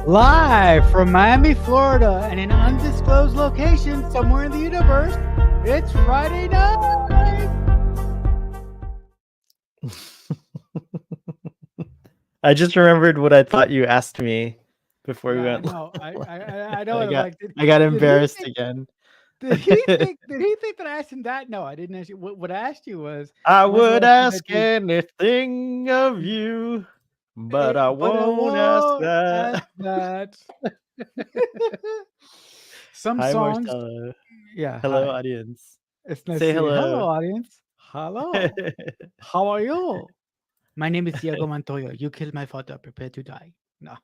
Live from Miami, Florida, and an undisclosed location somewhere in the universe, it's Friday night. I just remembered what I thought you asked me before we went. No, I know. I got Did embarrassed he again. Did he think? Did he think that I asked him that? No, I didn't ask you. What I asked you was, I when's the would last time ask that you? anything of you, but I But I won't ask won't ask that. that. Some Hi, songs, Marcelo. yeah. Hello, Hi, audience. it's nice to Say see you. Hello, hello. audience. Hello. How are you? My name is Diego Montoya. You killed my father. Prepare to die. No.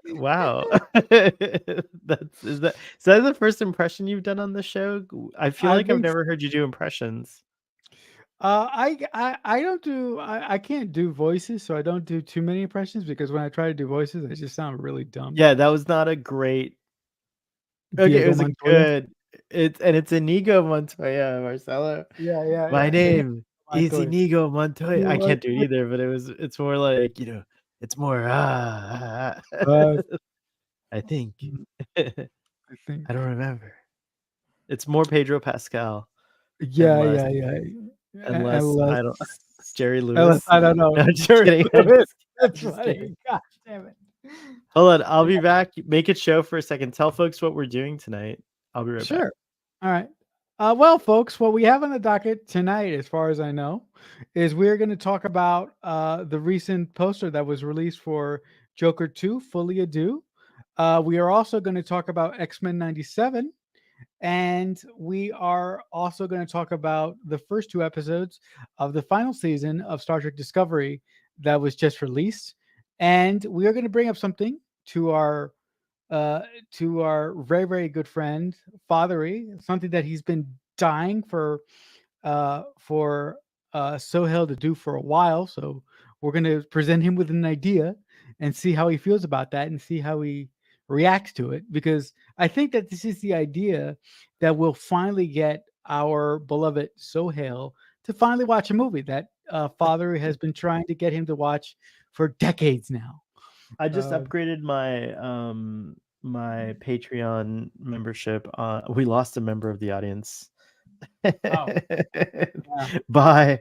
Wow. Is that the first impression you've done on the show? I feel I like I've think never heard you do impressions. I don't do I can't do voices, so I don't do too many impressions because when I try to do voices, I just sound really dumb. Yeah, that was not a great. Okay, it Diego was a Montoya. good. It's Inigo Montoya, Marcelo. My Yeah. name is Montoya. Inigo Montoya. I can't do it Montoya. either, but it's more like, it's more Uh, I think. I I don't think. remember. It's more Pedro Pascal and Yeah, less yeah, yeah. I don't Jerry Unless Lewis. I don't know. No, I'm just Jerry kidding. I'm Lewis. That's just funny. kidding. God damn it. Hold on, I'll be back. Make it show for a second. Tell folks what we're doing tonight. I'll be right back. Sure. All right. Well, folks, what we have on the docket tonight, as far as I know, is we're going to talk about the recent poster that was released for Joker 2, Folie. We are also going to talk about X-Men 97. And we are also going to talk about the first two episodes of the final season of Star Trek Discovery that was just released. And we are going to bring up something to our uh, very very good friend Fathery, something that he's been dying for Sohail to do for a while. So we're going to present him with an idea and see how he feels about that and see how he reacts to it, because I think that this is the idea that will finally get our beloved Sohail to finally watch a movie that Fathery has been trying to get him to watch for decades now. I just Uh, upgraded my Patreon membership. We lost a member of the audience. oh, yeah. Bye.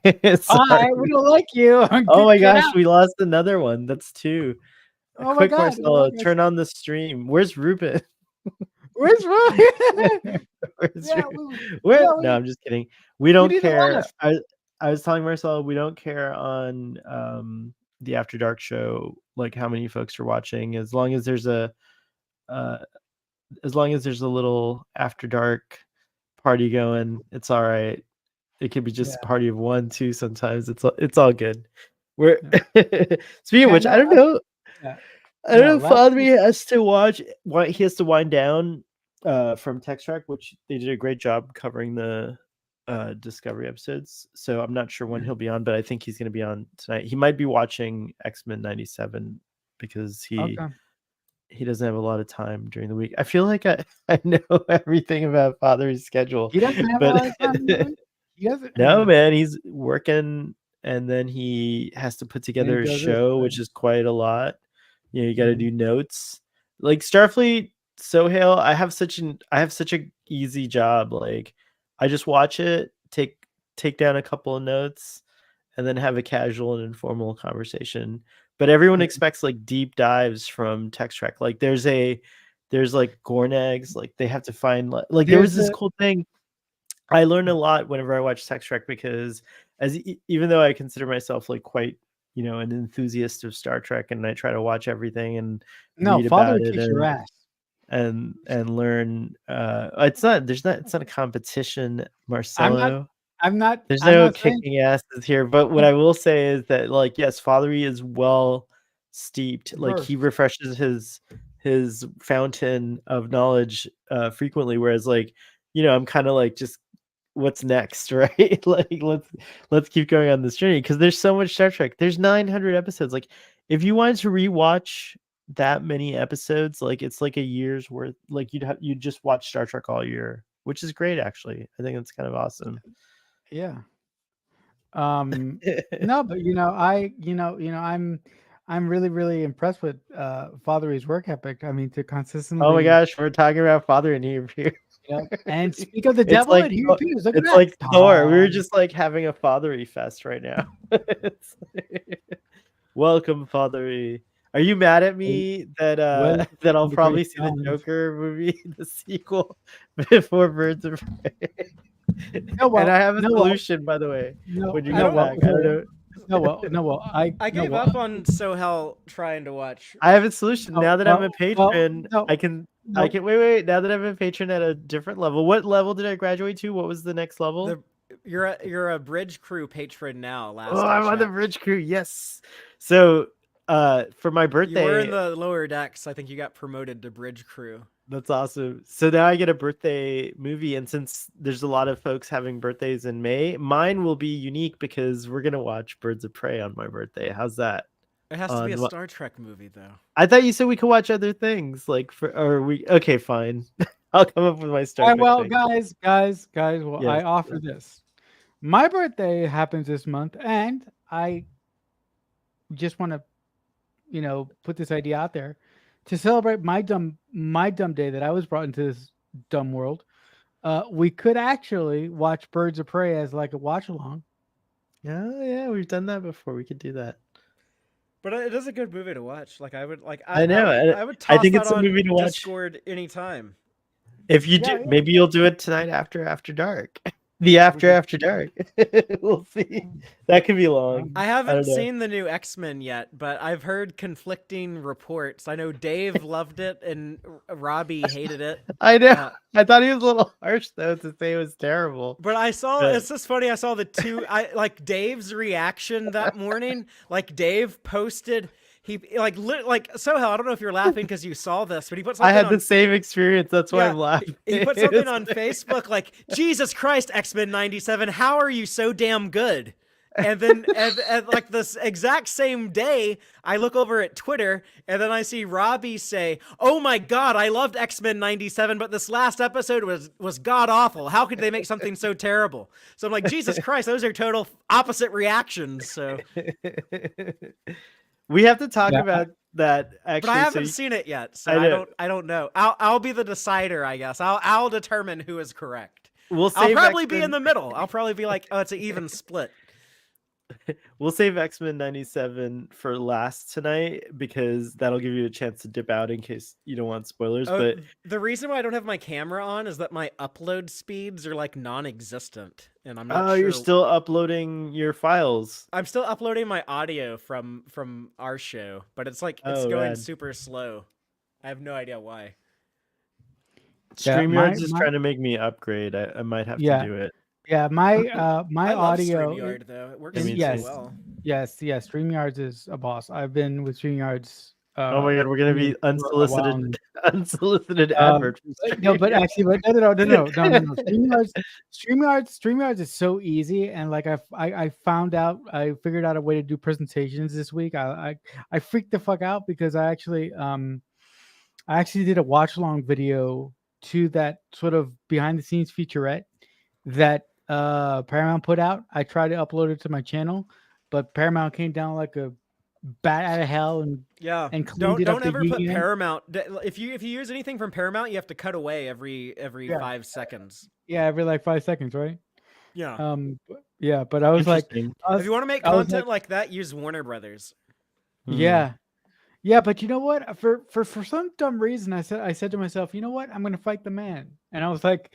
Hi, Sorry. we don't like you. Oh my Get gosh, out. we lost another one. That's two. Oh my Quick, God. Marcelo, turn on the stream. Where's Ruben? Where's Roy? Where's yeah, Ruben? Where? No, I'm just kidding. We we don't didn't care. ask. I was telling Marcelo we don't care on the After Dark show, like how many folks are watching, as long as there's a uh, little After Dark party going, it's all right. It could be just a party of 1, 2 sometimes. It's all good. We're speaking of Yeah, which, no, I don't know. yeah, I don't no. know if Father has to watch. He has to wind down from Text Track, which they did a great job covering the Discovery episodes. So I'm not sure when he'll be on, but I think he's going to be on tonight. He might be watching X-Men 97 because Okay. he doesn't have a lot of time during the week. I feel like I know everything about Father's schedule, He doesn't have a but lot of time in the week. He doesn't. no, man, he's working, and then he has to put And he together a does this show, which thing. is quite a lot. You got to do notes. Like Starfleet, Sohail, I have such a easy job. Like I just watch it, take down a couple of notes, and then have a casual and informal conversation. But everyone expects like deep dives from Text Track. Like there's like Gornags, like they have to find like there was this cool thing. I learned a lot whenever I watch Text Trek because even though I consider myself like quite, an enthusiast of Star Trek, and I try to watch everything and read Father about would it kick your ass. and learn. It's not a competition, Marcelo. I'm not. There's I'm no not saying. kicking asses here. But what I will say is that, like, yes, Fathery is well steeped. Like he Versed. refreshes his fountain of knowledge frequently, whereas like, I'm kind of like just what's next, right? Like let's keep going on this journey because there's so much Star Trek. There's 900 episodes. Like if you wanted to rewatch that many episodes, like it's like a year's worth. Like you'd just watch Star Trek all year, which is great actually. I think that's kind of awesome. Yeah. No, but I'm I'm really, really impressed with Fathery's work ethic. I mean, to Oh my consistently, gosh, we're talking about father and here. and speak of the It's devil, like and here appears. Look at it's that. like Thor. We were just like having a fathery fest right now. It's welcome, fathery. Are you mad at me that Welcome that I'll to Great probably see the Times. Joker movie, the sequel, before Birds of Prey? No, And well, I have a no, well, solution, by the way, no, when you no, get well, back. I don't know. no, well, no, well, I no, gave well, up on Sohel trying to watch. I have a solution. no, Now that I'm a well, patron, no, I can no. wait. Now that I'm a patron at a different level. What level did I graduate to? What was the next level? The you're a bridge crew patron now. Last Oh, I I'm on the checked. bridge crew. Yes. So, for my You were birthday, in the lower decks. I think you got promoted to bridge crew. that's awesome. So now I get a birthday movie, and since there's a lot of folks having birthdays in May, mine will be unique because we're gonna watch Birds of Prey on my birthday. How's that? It has to be a Star Trek movie, though. I thought you said we could watch other things, like okay, fine. I'll come up with my Star Trek Well, thing. guys. Well, Yes, I offer this. My birthday happens this month, and I just want to, put this idea out there to celebrate my dumb day that I was brought into this dumb world. We could actually watch Birds of Prey as like a watch along. Yeah, we've done that before. We could do that. But it is a good movie to watch. Like I would I know. I would toss think that it's a on movie to watch. Discord anytime. If you Yeah, do, yeah. maybe you'll do it tonight after dark. The after dark. We'll see. That could be long. I I haven't don't know. seen the new X-Men yet, but I've heard conflicting reports. I know Dave loved it and Robbie hated it. I know. Uh, I thought he was a little harsh though to say it was terrible. But I saw But- it's just funny. I saw the two. I like Dave's reaction that morning. Like Dave posted. He like Sohel. I don't know if you're laughing because you saw this, but he put something. I had on, the same experience. That's why Yeah, I'm laughing. He put something on Facebook like, "Jesus Christ, X-Men '97, how are you so damn good?" And then, and like this exact same day, I look over at Twitter and then I see Robbie say, "Oh my God, I loved X-Men '97, but this last episode was god awful. How could they make something so terrible?" So I'm like, Jesus Christ, those are total opposite reactions. So, We have to talk Yeah. about that actually. but I haven't so seen it yet, so I I don't know. I'll be the decider, I guess. I'll determine who is correct. we'll I'll save probably be X-Men- in the middle. I'll probably be like, oh, it's an even split. We'll save X-Men 97 for last tonight because that'll give you a chance to dip out in case you don't want spoilers. Oh, But the reason why I don't have my camera on is that my upload speeds are like non-existent, and I'm not oh, sure. you're still uploading your files. I'm still uploading my audio from our show, but it's like it's Oh, going rad. super slow. I have no idea why. Yeah, StreamYard's is my- trying to make me upgrade. I might have Yeah. to do it. Yeah, my I love audio. StreamYard though. It works and so yes. well. Yes, StreamYards is a boss. I've been with StreamYards. Oh my god, we're gonna be for a while unsolicited unsolicited Um, advert. from No, but StreamYard. actually, but no. StreamYards is so easy, and like I found out, I figured out a way to do presentations this week. I freaked the fuck out because I actually did a watch along video to that sort of behind the scenes featurette that Paramount put out. I tried to upload it to my channel, but Paramount came down like a bat out of hell and Yeah. and cleaned it Don't up the ever put union. Paramount. If you use anything from Paramount, you have to cut away every Yeah. 5 seconds. Yeah, every like 5 seconds, right? Yeah. Yeah, but I was like, Interesting. If you want to make I was content like that, use Warner Brothers. yeah. Yeah, but you know what? For some dumb reason, I said to myself, you know what? I'm gonna fight the man, and I was like,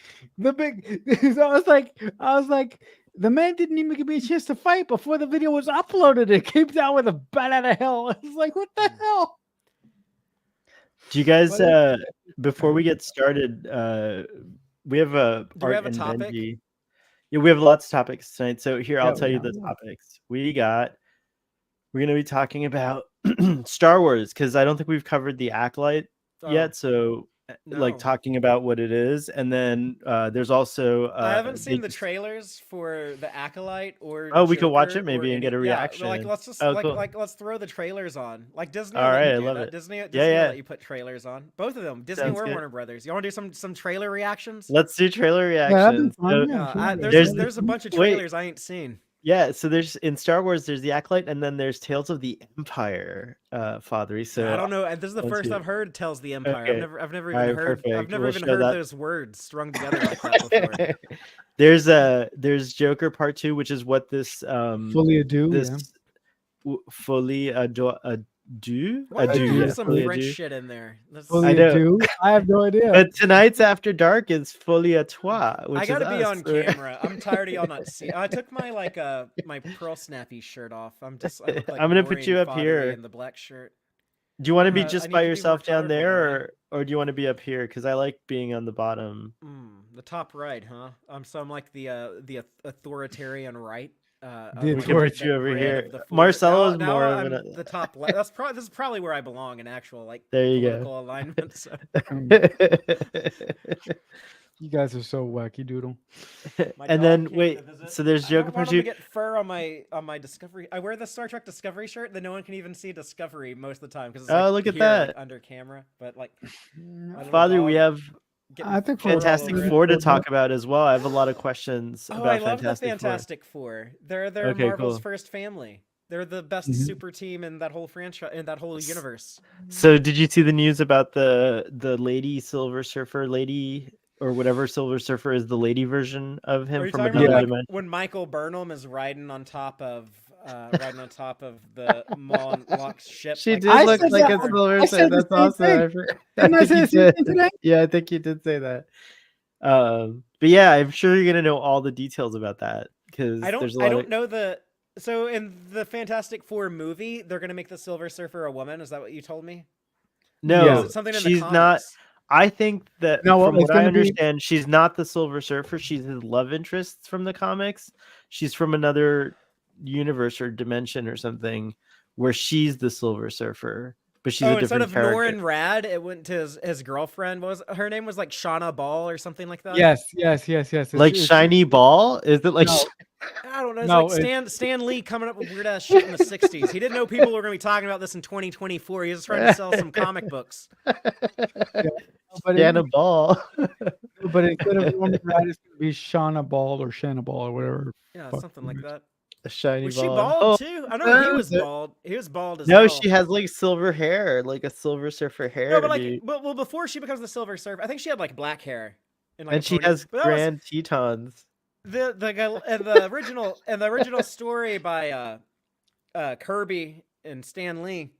I was like, the man didn't even give me a chance to fight before the video was uploaded. It came down with a bat out of hell. I was like, what the hell? Do you guys What before we get started, we have a Do we Art have a and topic? Benji. Yeah, we have lots of topics tonight. So here, I'll Yeah, tell you yeah, the yeah. topics. We're gonna be talking about Star Wars because I don't think we've covered the Acolyte Oh, yet. So like no. talking about what it is, and then there's also I haven't seen they the just- trailers for the Acolyte or. Oh, we could watch Joker it maybe or and get a any- yeah, reaction. like let's just Oh, cool. let's throw the trailers on. Like Disney. All will let you right, I do love that. it. Disney will yeah. let you put trailers on. Both of them, Disney Sounds or good. Warner Brothers. You want to do some trailer reactions? Let's do trailer Yeah, that'd be reactions. fun. So Yeah, sure. Yeah, There's- there's a bunch of wait. trailers I ain't seen. Yeah, so there's in Star Wars, there's the Acolyte, and then there's Tales of the Empire, Fathery. I So don't know. This is the let's first see. I've heard tells the Empire. Okay. I've never All even right, heard. I've perfect. never We'll even show heard that. those words strung together like that before. There's Joker Part 2, which is what this Folie à deux, this yeah. Folie à deux, Why do you do, have yeah, some Folie à French deux. shit in there? That's, Folie I à know. deux. I have no idea. But tonight's After Dark is Folie à Trois, which I gotta is be us. on camera. I'm tired of y'all not seeing. I took my my pearl snappy shirt off. I look like I'm gonna put boring you up Fodery here. in the black shirt. Do you want to be I just need by to be more yourself down colorful, there, or do you want to be up here? Because I like being on the bottom. The top right, huh? So I'm like the authoritarian right. We We can put you over here. Marcelo's more of I'm an. the top left. This is probably where I belong in actual like There you go. political alignment. So. You guys are so wacky doodle. My And dog then came wait, to visit. so there's I Joker don't Part want him to 2. get fur on my Discovery. I wear the Star Trek Discovery shirt that no one can even see Discovery most of the time because it's Oh, like look at here, like, that. under camera. But like, my little Father, we dog have getting I think fur all Fantastic over it. Four to talk about as well. I have a lot of questions Oh, about I love the Fantastic Four. Fantastic Four. They're Okay, Marvel's cool. first family. They're the best Mhm. super team in that whole franchise, in that whole universe. So, did you see the news about the lady Silver Surfer lady or whatever Silver Surfer is, the lady version of Are him you from talking another about like dimension? when Michael Burnham is riding on top of the Monlock's ship? She like, did I look said like that. a Silver I Surfer. said the That's same awesome. thing. Didn't I think say you the same did. thing today? Yeah, I think you did say that. But yeah, I'm sure you're gonna know all the details about that because I there's a lot don't of. know the. So in the Fantastic Four movie, they're gonna make the Silver Surfer a woman. Is that what you told me? No, Or is it something in the she's comics? not. I think that No, from it's what I gonna be. understand, she's not the Silver Surfer. She's his love interest from the comics. She's from another universe or dimension or something where she's the Silver Surfer, but she's a Instead different of character. Norrin Rad, it went to his girlfriend. What was her name? Was like Shauna Ball or something like that. Yes. Like Shiny Ball? Is it like? No. I don't know. It's No, like Stan Lee coming up with weird ass shit in the '60s. He didn't know people were going to be talking about this in 2024. He was trying to sell some comic books. But Shanna Ball. but instead of Norman Rad, it's gonna be Shauna Ball or Shanna Ball or whatever. Yeah, Fuck. something like that. A shiny Was ball. she bald Oh, too? I know he no, was no. bald. He was bald as No, hell. she has like silver hair, like a Silver Surfer hair. No, but like, well, before she becomes the Silver Surfer, I think she had like black hair. And, like, and a she pony. has But that was grand Tetons. the guy in the original story by Kirby and Stan Lee.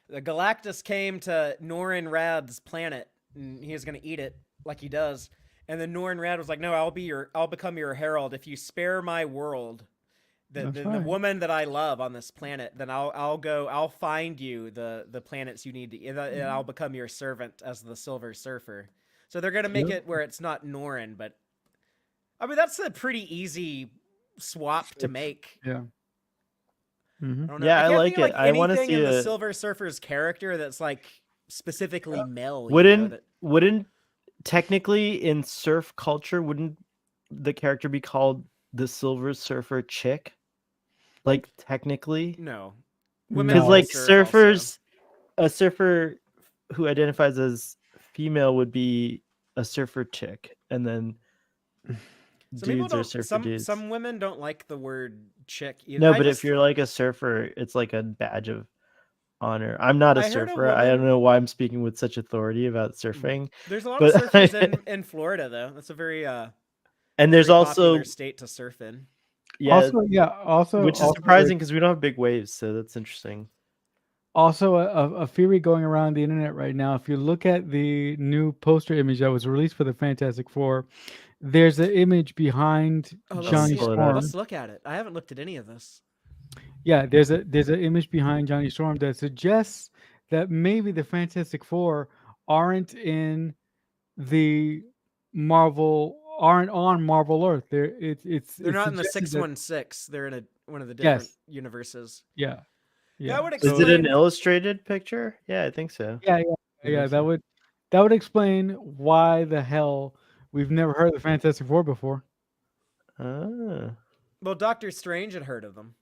The Galactus came to Norrin Rad's planet, and he was going to eat it like he does. And then Norrin Rad was like, "No, I'll become your herald if you spare my world, the woman that I love on this planet. Then I'll find you the planets you need to, and I'll become your servant as the Silver Surfer." So they're gonna make it where it's not Norrin, but I mean that's a pretty easy swap to make. Yeah. Mm-hmm. I don't know. Yeah, I can't like think of, it. I wanna anything see in the a- Silver Surfer's character that's like specifically male. Wouldn't technically in surf culture wouldn't the character be called the Silver Surfer chick? Like technically, no, Women because No. like surf also. surfers, a surfer who identifies as female would be a surfer chick, and then Some people dudes are don't. surfer dudes. Some women don't like the word chick. Either. No, I but just, if you're like a surfer, it's like a badge of honor. I'm not a I heard a surfer. I don't woman- know why I'm speaking with such authority about surfing. there's a lot but of surfers in Florida though. That's a very And there's very also popular state to surf in. yeah, Also, which is also, surprising because we don't have big waves, so that's interesting. Also, a theory going around the internet right now. If you look at the new poster image that was released for the Fantastic Four, there's an image behind Johnny pull it up. Storm. Let's look at it. I haven't looked at any of this. Yeah, there's an image behind Johnny Storm that suggests that maybe the Fantastic Four aren't on Marvel Earth. They're not in the suggested that- 616. They're in one of the different Yes. universes. Yeah. That would Is it an explain. illustrated picture? Yeah, I think so. Yeah. think That would explain why the hell we've never heard of the Fantastic Four before. Ah. Well, Doctor Strange had heard of them.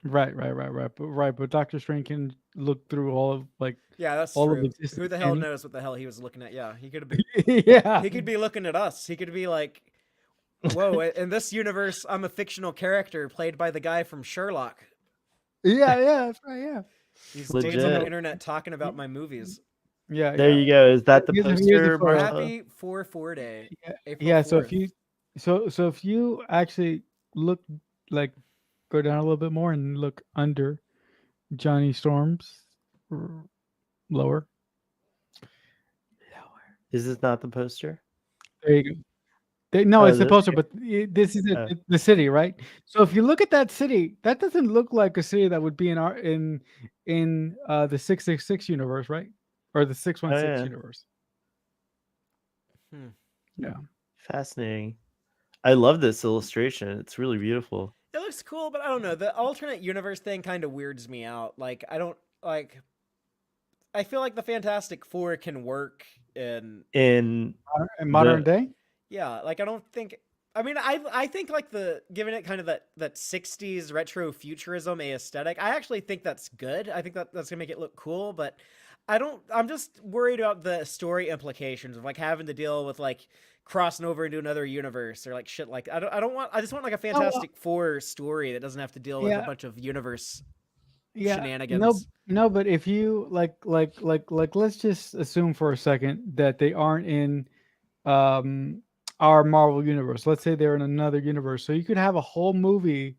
Right. But Doctor Strange can look through all of Yeah, that's all of true. existence Who the hell any- knows what the hell he was looking at? Yeah, he could be. yeah. He could be looking at us. He could be like, Whoa! In this universe, I'm a fictional character played by the guy from Sherlock. Yeah, that's right. Yeah, He's dancing on the Legit. internet talking about my movies. yeah, There yeah. you go. Is that the Here's the poster, photo. Marcelo? Happy 4/4 day, Yeah, April yeah. 4th. So if you actually look, like, go down a little bit more and look under Johnny Storm's, r- lower. Is this not the poster? There you go. No, Oh, it's the this. poster, but this is it, Oh. the city, right? So if you look at that city, that doesn't look like a city that would be in the 666 universe, right? Or the 616 Yeah. universe. Hmm. Yeah. Fascinating. I love this illustration. It's really beautiful. It looks cool, but I don't know. The alternate universe thing kind of weirds me out. Like, I don't like. I feel like the Fantastic Four can work in. In In modern the day. Yeah, like I don't think. I mean, I think like giving it kind of that 60s retro futurism aesthetic. I actually think that's good. I think that's gonna make it look cool, but I don't. I'm just worried about the story implications of like having to deal with like crossing over into another universe or like shit like I don't want. I just want like a Fantastic Four story that doesn't have to deal with a Yeah. bunch of universe Yeah. shenanigans. No, but if you like, let's just assume for a second that they aren't in um our Marvel universe. Let's say they're in another universe. So you could have a whole movie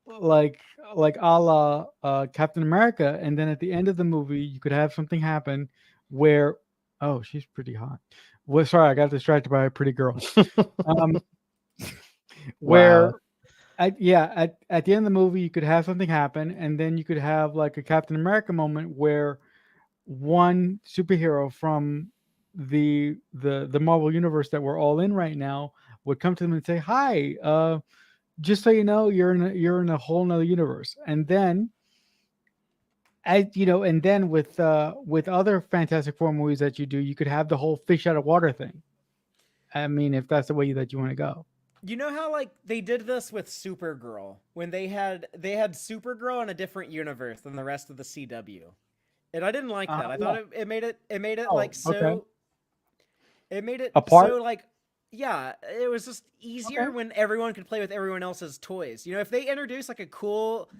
like a la Captain America, and then at the end of the movie you could have something happen where, oh, she's pretty hot. Well, sorry, I got distracted by a pretty girl. Um, where wow. at the end of the movie you could have something happen, and then you could have like a Captain America moment where one superhero from the Marvel universe that we're all in right now would come to them and say, "Hi, just so you know, you're in a whole nother universe." And then, and then with other Fantastic Four movies that you do, you could have the whole fish out of water thing. I mean, if that's the way that you want to go. You know how like they did this with Supergirl when they had Supergirl in a different universe than the rest of the CW. And I didn't like that. I thought it made it Oh, like so okay. it made it Apart. so like yeah, it was just easier Okay. when everyone could play with everyone else's toys. You know, if they introduce like a cool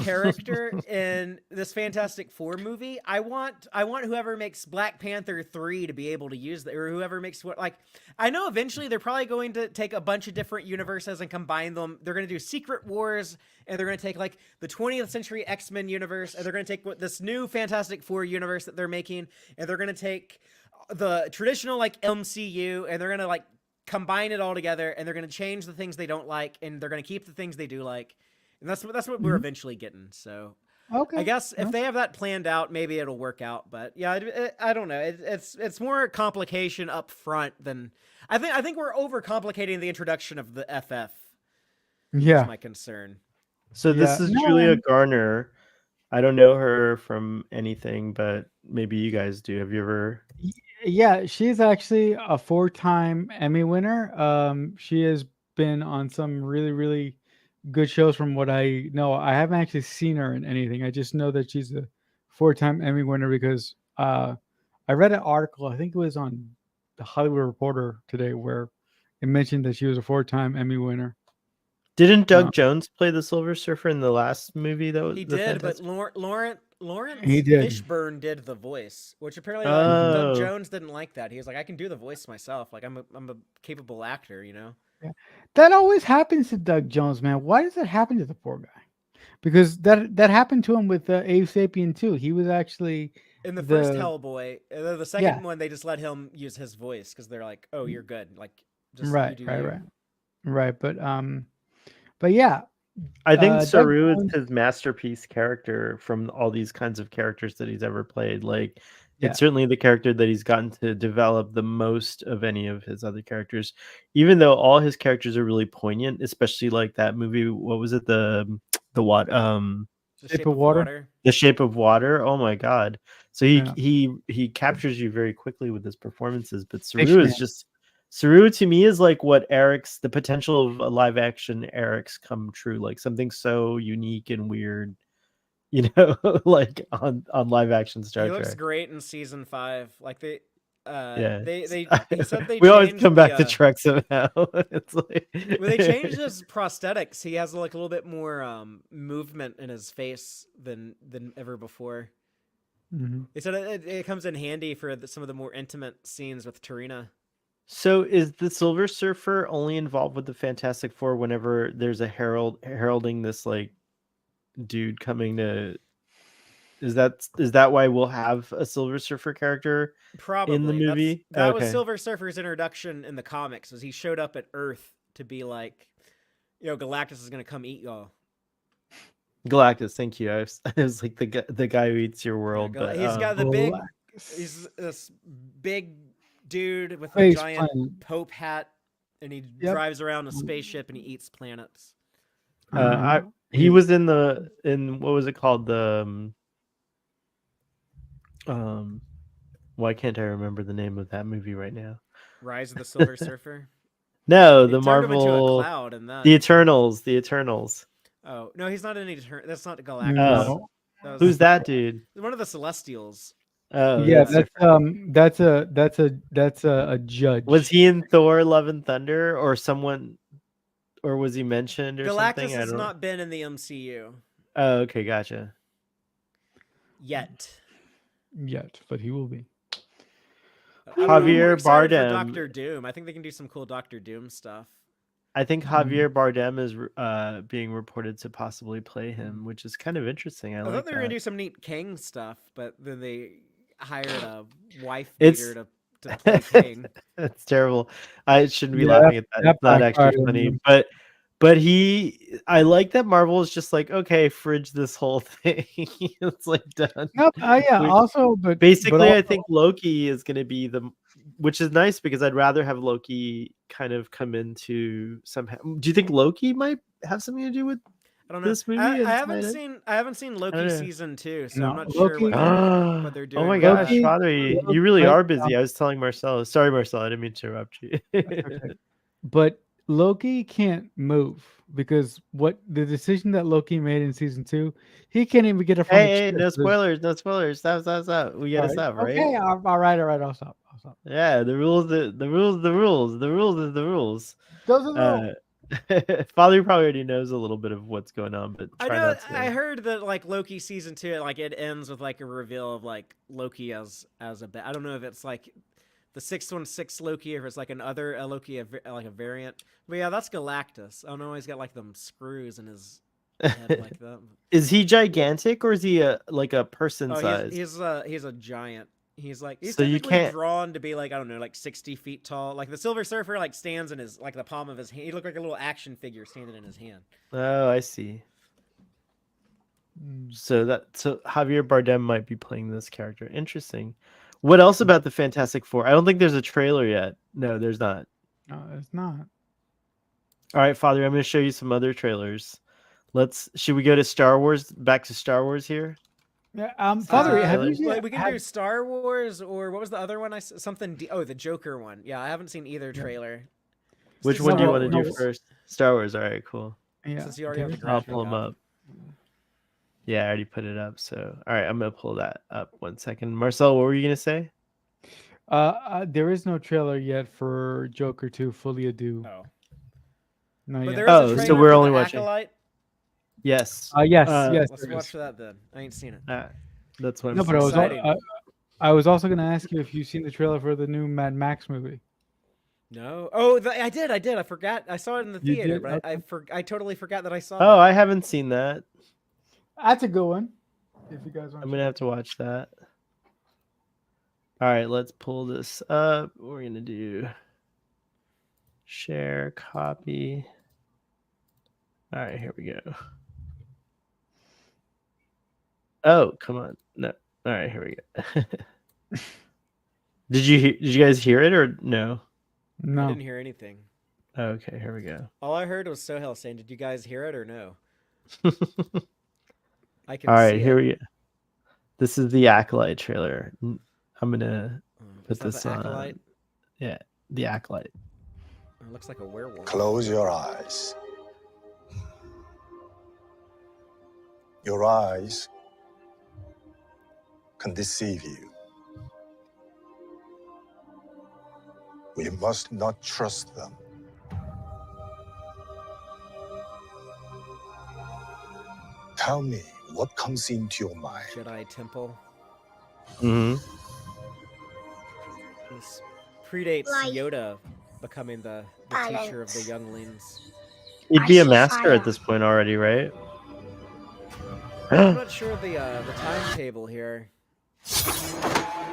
character in this Fantastic Four movie, I want whoever makes Black Panther 3 to be able to use that, or whoever makes what, like, I know eventually they're probably going to take a bunch of different universes and combine them. They're going to do Secret Wars, and they're going to take like the 20th Century X-Men universe, and they're going to take this new Fantastic Four universe that they're making, and they're going to take the traditional like MCU, and they're going to like combine it all together, and they're going to change the things they don't like, and they're going to keep the things they do like. And that's what we're eventually getting. So Okay. I guess if Yeah. they have that planned out, maybe it'll work out. But yeah, I don't know. It's more complication up front than I think we're overcomplicating the introduction of the FF. Yeah. Is my concern. So this Yeah. is No, Julia Garner. I don't know her from anything, but maybe you guys do. Have you ever? Yeah, she's actually a 4-time Emmy winner. She has been on some really, really good shows from what I know. I haven't actually seen her in anything. I just know that she's a 4-time Emmy winner because I read an article, I think it was on the Hollywood Reporter today, where it mentioned that she was a 4-time Emmy winner. Didn't Doug Jones play the Silver Surfer in the last movie? That was He the did, but Fantastic. Lawrence He did. Fishburne did the voice, which apparently Doug Oh, Jones didn't like that. He was like, I can do the voice myself. Like I'm a capable actor, you know. Yeah. That always happens to Doug Jones, man. Why does that happen to the poor guy? Because that happened to him with Abe Sapien too. He was actually In the first the Hellboy, the second one, they just let him use his voice because they're like, "Oh, you're good. Like, just you do you." right. But yeah, I think Doug Saru is Jones, his masterpiece character from all these kinds of characters that he's ever played. Like, yeah, it's certainly the character that he's gotten to develop the most of any of his other characters, even though all his characters are really poignant, especially like that movie. What was it? The what? The Shape of Water. The Shape of Water. Oh my God! So Yeah. he captures you very quickly with his performances. But Fish Saru is Man. just Saru to me is like what the potential of a live action Eric's come true. Like something so unique and weird, you know, like on live action Star He Trek. looks great in season 5. Like Yeah. he said they we always changed come back to the, Trek somehow. It's like well, they changed his prosthetics. He has like a little bit more movement in his face than ever before. Mhm. They said it comes in handy for some of the more intimate scenes with Tarina. So is the Silver Surfer only involved with the Fantastic Four whenever there's a heralding this like dude coming to? Is that why we'll have a Silver Surfer character in the Probably movie? that was Okay. Silver Surfer's introduction in the comics. Was he showed up at Earth to be like, Galactus is gonna come eat y'all. Galactus, thank you. I was like the guy who eats your Yeah, world, but he's got the big. Galactus. He's this big dude with a Face giant planet. Pope hat, and he Yep. drives around a spaceship and he eats planets. he was in what was it called, the why can't I remember the name of that movie right now? Rise of the Silver Surfer. No, He the turned him into a Marvel, cloud, and that. the Eternals. Oh no, he's not in Eternal. That's not Galactus. No. That was Who's that dude? one of the Celestials. Oh, Yeah, that's that's a judge. was he in Thor: Love and Thunder or someone, or was he mentioned or Galactus something? has not been in the MCU Oh, okay, gotcha. yet. But he will be. I don't know, I'm Javier excited for Bardem. Doctor Doom. I think they can do some cool Doctor Doom stuff. I think Javier Bardem is being reported to possibly play him, which is kind of interesting. I thought like they were gonna that. do some neat King stuff, but then they hired a wife It's beater to play King. That's terrible. I shouldn't be Yeah, laughing at that. that It's not actually backfired on funny, him. but I like that Marvel is just like, okay, fridge this whole thing. It's like done. Nope. Yeah. We- Also, but Basically, I also, think Loki is going to be which is nice because I'd rather have Loki kind of come into somehow. Do you think Loki might have something to do with I don't know. this movie? I inside haven't seen Loki know. season 2, so No, I'm not sure Loki- what they're Oh doing. my with gosh, that. Father, Loki- you really but, are busy. I was telling Marcelo. Sorry, Marcelo, I didn't mean to interrupt you. okay. But Loki can't move because what the decision that Loki made in season 2, he can't even get it from the Hey, chair. no spoilers, no spoilers. Stop. We gotta stop, right? Okay. All right. I'll stop. Yeah, the rules, the rules. The rules is the rules. Those are the rules. Father probably already knows a little bit of what's going on, but I try know. not to. I heard that like Loki season 2, like it ends with like a reveal of like Loki as a I don't know if it's like the 616 Loki, or if it's like another Loki, like a variant. But yeah, that's Galactus. I don't know. He's got like them screws in his head like that. Is he gigantic or is he like a person Oh, size? he's a giant. He's So you typically can't- drawn to be like, I don't know, like 60 feet tall. Like the Silver Surfer like stands in his like the palm of his hand. He looked like a little action figure standing in his hand. Oh, I see. So Javier Bardem might be playing this character. Interesting. What else about the Fantastic Four? I don't think there's a trailer yet. No, there's not. No, it's not. All right, Father, I'm going to show you some other trailers. Should we go to Star Wars? Back to Star Wars here. Yeah. Father, have you Like, we can have- do Star Wars, or what was the other one? The Joker one. Yeah, I haven't seen either trailer. Which Since one do you you want to already- do first? Star Wars. All right, cool. Yeah. Since you already have the I'll graphic pull them up. Yeah, I already put it up. So, all right, I'm gonna pull that up. 1 second. Marcel, what were you gonna say? There is no trailer yet for Joker 2 Folie à Deux. Oh, No, but yet. there is Oh, a so trailer we're for only the watching- Acolyte. Yes. Yes. Let's Let's there watch is. that then. I ain't seen it. That's what I'm No, but exciting. I was also going to ask you if you've seen the trailer for the new Mad Max movie. No. Oh, I did. I forgot. I saw it in the You theater, did? but Okay. I totally forgot that I saw. Oh, that. I haven't seen that. That's a good one. If you guys want, I'm gonna have to watch that. All right, let's pull this up. We're gonna do share copy. All right, here we go. Oh, come on. No. All right, here we go. Did you guys hear it or no? I No. didn't hear anything. Okay, here we go. All I heard was Sohel saying, "Did you guys hear it or no?" I can. All right, see here it. we go. This is the Acolyte trailer. I'm gonna Is put that this the on. Acolyte? Yeah, the Acolyte. It looks like a werewolf. Close your eyes. Your eyes can deceive you. We must not trust them. Tell me what comes into your mind. Jedi Temple. Hmm. This predates Light. Yoda becoming the teacher of the Balance. younglings. He'd I be a see master fire. at this point already, right? I'm not sure of the timetable here.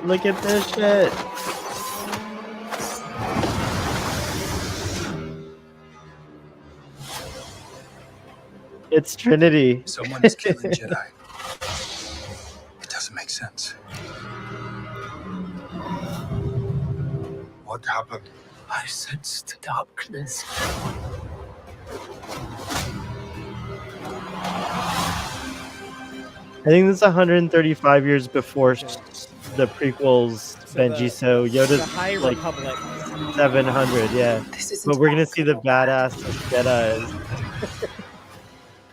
Look at this shit. It's Trinity. Someone is killing Jedi. It doesn't make sense. What happened? I sensed darkness. I think this is 135 years before the prequels, So Benji. the- So The Yoda's High like Republic. 700, yeah. This isn't But we're gonna about see the good or bad. badass Jedi.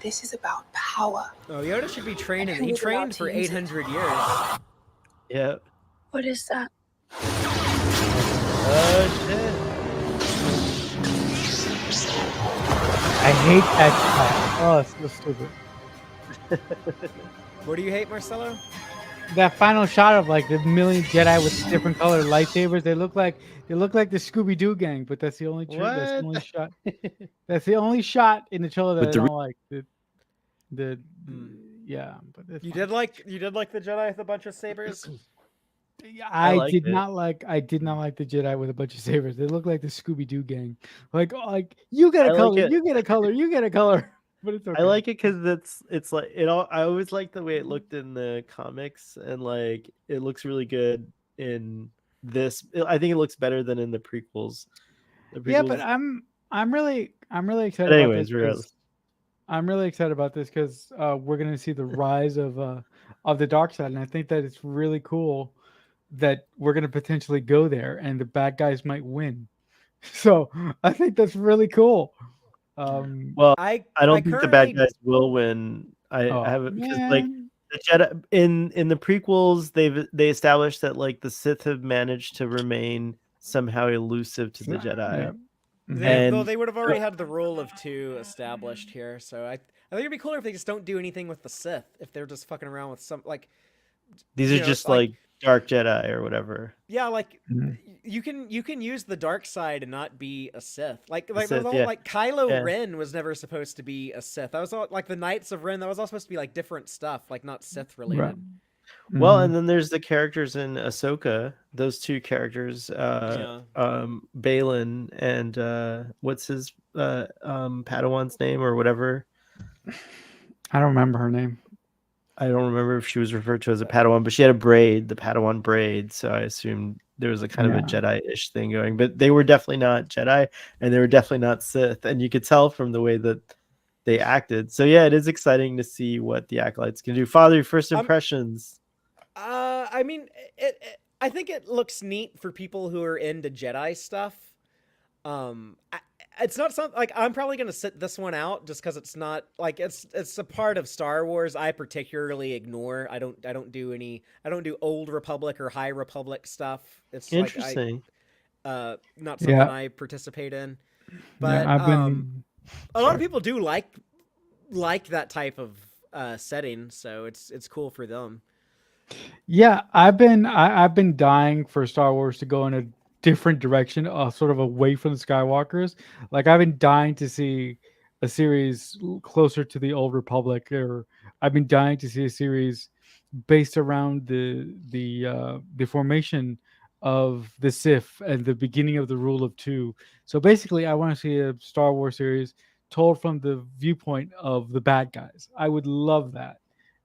This is about power. Oh, Yoda should be training. who He was allowed trained to for use it? 800 years. Yeah. What is that? Oh shit. I hate that shot. Oh, it's so stupid. What do you hate, Marcelo? That final shot of like the million Jedi with different colored lightsabers. They look like the Scooby Doo gang, but that's the only that's the What? only shot. That's the only shot in the trailer that With I the don't like. Hmm. Yeah, but it's You fine. did like the Jedi with a bunch of sabers? I like did it. not like the Jedi with a bunch of sabers. They look like the Scooby Doo gang. Like you get I a like color, it. you get a color, you get a color. But it's okay. I like it because it's like it all. I always liked the way it looked in the comics, and like it looks really good in this. I think it looks better than in the prequels. The Yeah, but prequels- I'm really excited But about anyways, this. regardless. I'm really excited about this because we're gonna see the rise of the dark side, and I think that it's really cool that we're gonna potentially go there, and the bad guys might win. So I think that's really cool. Well, I I don't think the bad currently- guys will win. I Oh, have it because like man. the Jedi in the prequels they established that like the Sith have managed to remain somehow elusive to the Jedi. Yeah. Mhm. Though And- they would have already had the rule of two established here, so I think it'd be cooler if they just don't do anything with the Sith. If they're just fucking around with some like These you are know, just like- like dark Jedi or whatever. yeah, like Mhm. you can use the dark side and not be a Sith. Like Sith, the whole, yeah. like Kylo Yeah. Ren was never supposed to be a Sith. That was all like the Knights of Ren. That was all supposed to be like different stuff, like not Sith related. Right. Well, Mhm. and then there's the characters in Ahsoka. Those two characters, Balin and what's his Padawan's name or whatever. I don't remember her name. I don't remember if she was referred to as a Padawan, but she had a braid, the Padawan braid. So I assumed there was a kind of a Yeah. Jedi-ish thing going. But they were definitely not Jedi, and they were definitely not Sith, and you could tell from the way that they acted. So yeah, it is exciting to see what the acolytes can do. Father, your first impressions? I mean, I think it looks neat for people who are into Jedi stuff. It's not something like I'm probably gonna sit this one out just because it's not like it's a part of Star Wars I particularly ignore. I don't do Old Republic or High Republic stuff. It's Interesting. not something Yeah. I participate in. Yeah, But I've been. a lot of people do like that type of setting, so it's cool for them. Yeah, I've been dying for Star Wars to go in a different direction, sort of away from the Skywalkers. Like I've been dying to see a series closer to the Old Republic, or I've been dying to see a series based around the formation of the Sith and the beginning of the Rule of Two. So basically, I want to see a Star Wars series told from the viewpoint of the bad guys. I would love that,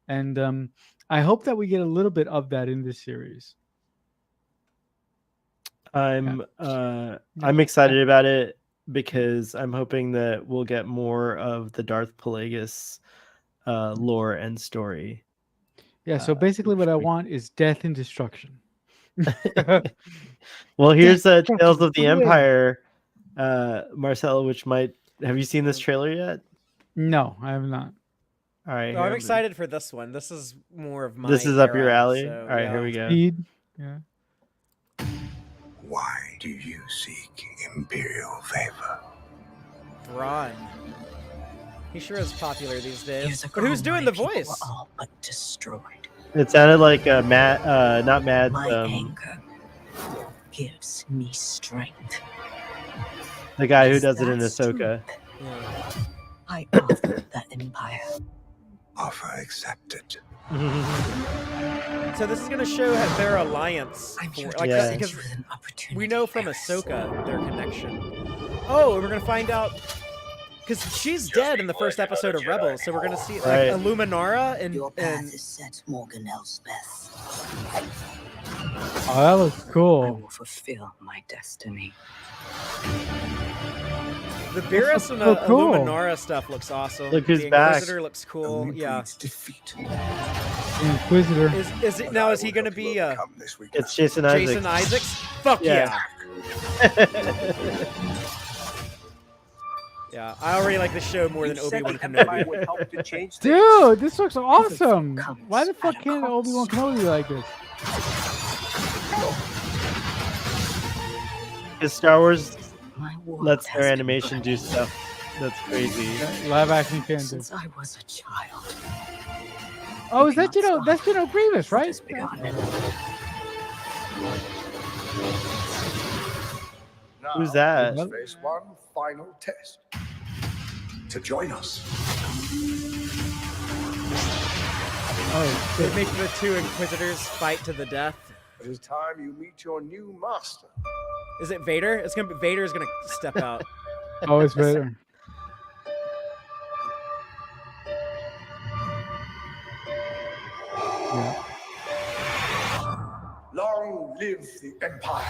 and I hope that we get a little bit of that in this series. I'm excited about it because I'm hoping that we'll get more of the Darth Plagueis lore and story. Yeah, so basically what I want is death and destruction. Well, here's Death, Tales of destruction, the win. Empire, Marcelo, which might have you seen this trailer yet? No, I have not. All right, No, here I'm we- excited for this one. This is more of my This is up your era, alley. so, All right, here yeah. we go. Speed. Yeah. Why? Do you seek imperial favor? Thrawn. He sure is popular these days. Years But who's ago, doing my the people voice? were all but destroyed. It sounded like Matt, not Matt. My anger gives me strength. The guy who Is does it in that Ahsoka. Yeah. I offer the Empire. Offer accepted. So this is going to show their alliance. I'm here For, to like, Yeah. present because you with an opportunity. we know from Ferris. Ahsoka their connection. Oh, and we're going to find out because she's dead in the first episode of Rebels, so we're going to see like Right. Illuminara and Your path is set, Morgan Elspeth. Oh, that looks I cool. will fulfill my destiny. the Beerus and so cool. Illuminara stuff looks awesome. Look who's the back. Inquisitor looks cool. Yeah. Defeat. The Inquisitor. Is it now? Is he going to be Come this week. It's Jason Isaacs. Jason Isaacs? Fuck Yeah. yeah. Yeah, I already like the show more than Obi-Wan Kenobi. Dude, this looks awesome. Why the fuck can't Obi-Wan Kenobi be like this? Because Star Wars My world lets has their been animation do broken stuff that's crazy. Live action can't do. Since I was a child. Oh, is that cannot That's stop Grievous, what right? has begun. Who's that? Let's face one final test. To join us. Oh, They shit. make the two Inquisitors fight to the death. It is time you meet your new master. Is it Vader? It's gonna be Vader's gonna step out. Oh, it's Vader. Yeah. Long live the Empire.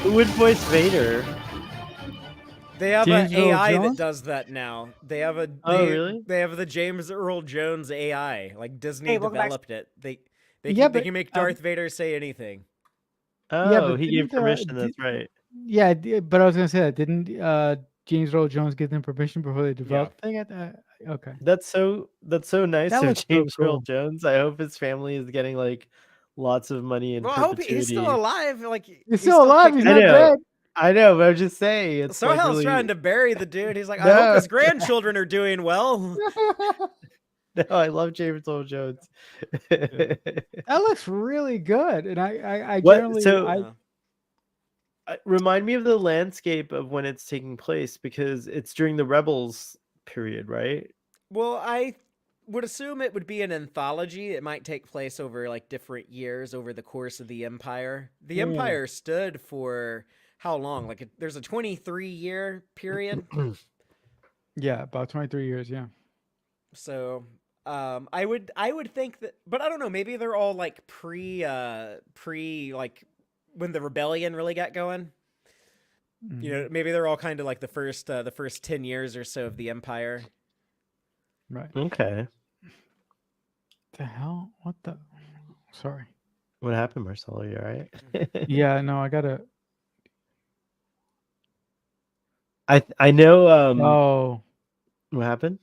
Who would voice Vader? They have James an Earl AI that Jones? does that now. They have a Oh, really? They have the James Earl Jones AI. Like Disney Hey, welcome back. developed it. They Yeah, they but, can make Darth Vader say anything. Oh, but he gave didn't, permission. That's right. Yeah, but I was gonna say that didn't James Earl Jones give them permission before they developed the thing? Okay. That's so nice That of looks so James Earl cool. Jones. I hope his family is getting like lots of money in Well, I hope perpetuity. he's still alive. Like He's still alive. He's I not know. dead. I know, but I'm just saying it's like Sohel's really... trying to bury the dude. He's like, I No. hope his grandchildren are doing well. No, I love James Earl Jones. That looks really good, and I What- generally so- I, Remind me of the landscape of when it's taking place, because it's during the Rebels period, right? Well, I would assume it would be an anthology. It might take place over like different years over the course of the Empire. The Yeah. Empire stood for how long? Like there's a 23-year period. yeah, about 23 years. Yeah. So I would think that, but I don't know. Maybe they're all like pre like when the rebellion really got going. Mhm. You know, maybe they're all kind of like the first 10 years or so of the Empire. Right. Okay. The hell? What the? Sorry. What happened, Marcelo? You all right? Yeah. No, I gotta. I know. Oh What happened?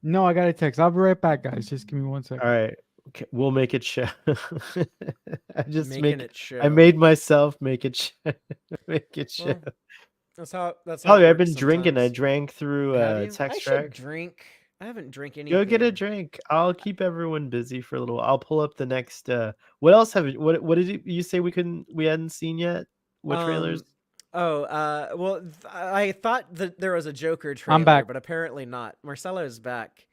no, I got a text. I'll be right back, guys. Just give me 1 second. All right. Okay, we'll make it show. I just Making it show. I made myself make it show. Make it show. Well, that's how Oh, it I've been works drinking. I sometimes. drank through Have you? text I should track. drink. I haven't drank anything. Go get a drink. I'll keep everyone busy for a little while. I'll pull up the next what else have you what did you say we hadn't seen yet? What trailers? Well, I thought that there was a Joker trailer, back. but apparently not. Marcelo's back.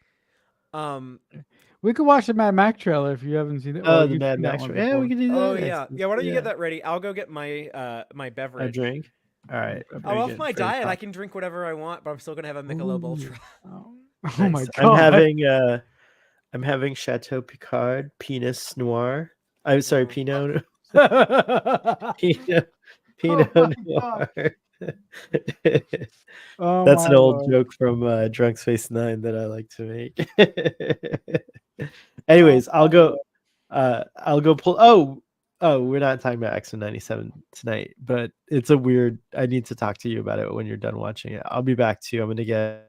We could watch the Mad Max trailer if you haven't seen it. Oh, or the you've Mad seen that Max. one Yeah, we before. can do that. Oh next. yeah. Why don't you Yeah. get that ready? I'll go get my my A beverage. drink. All right. I'm very off good, my very diet. fun. I can drink whatever I want, but I'm still gonna have a Michelob Ooh. Ultra. Oh, oh my Nice. god. I'm having Chateau Picard Pinot Noir. I'm sorry, Oh. Pinot Oh my Noir. Oh That's my an old lord. joke from Drunk Space 9 that I like to make. Anyways, I'll go pull. Oh, we're not talking about X-Men 97 tonight, but it's a weird. I need to talk to you about it when you're done watching it. I'll be back too. I'm gonna get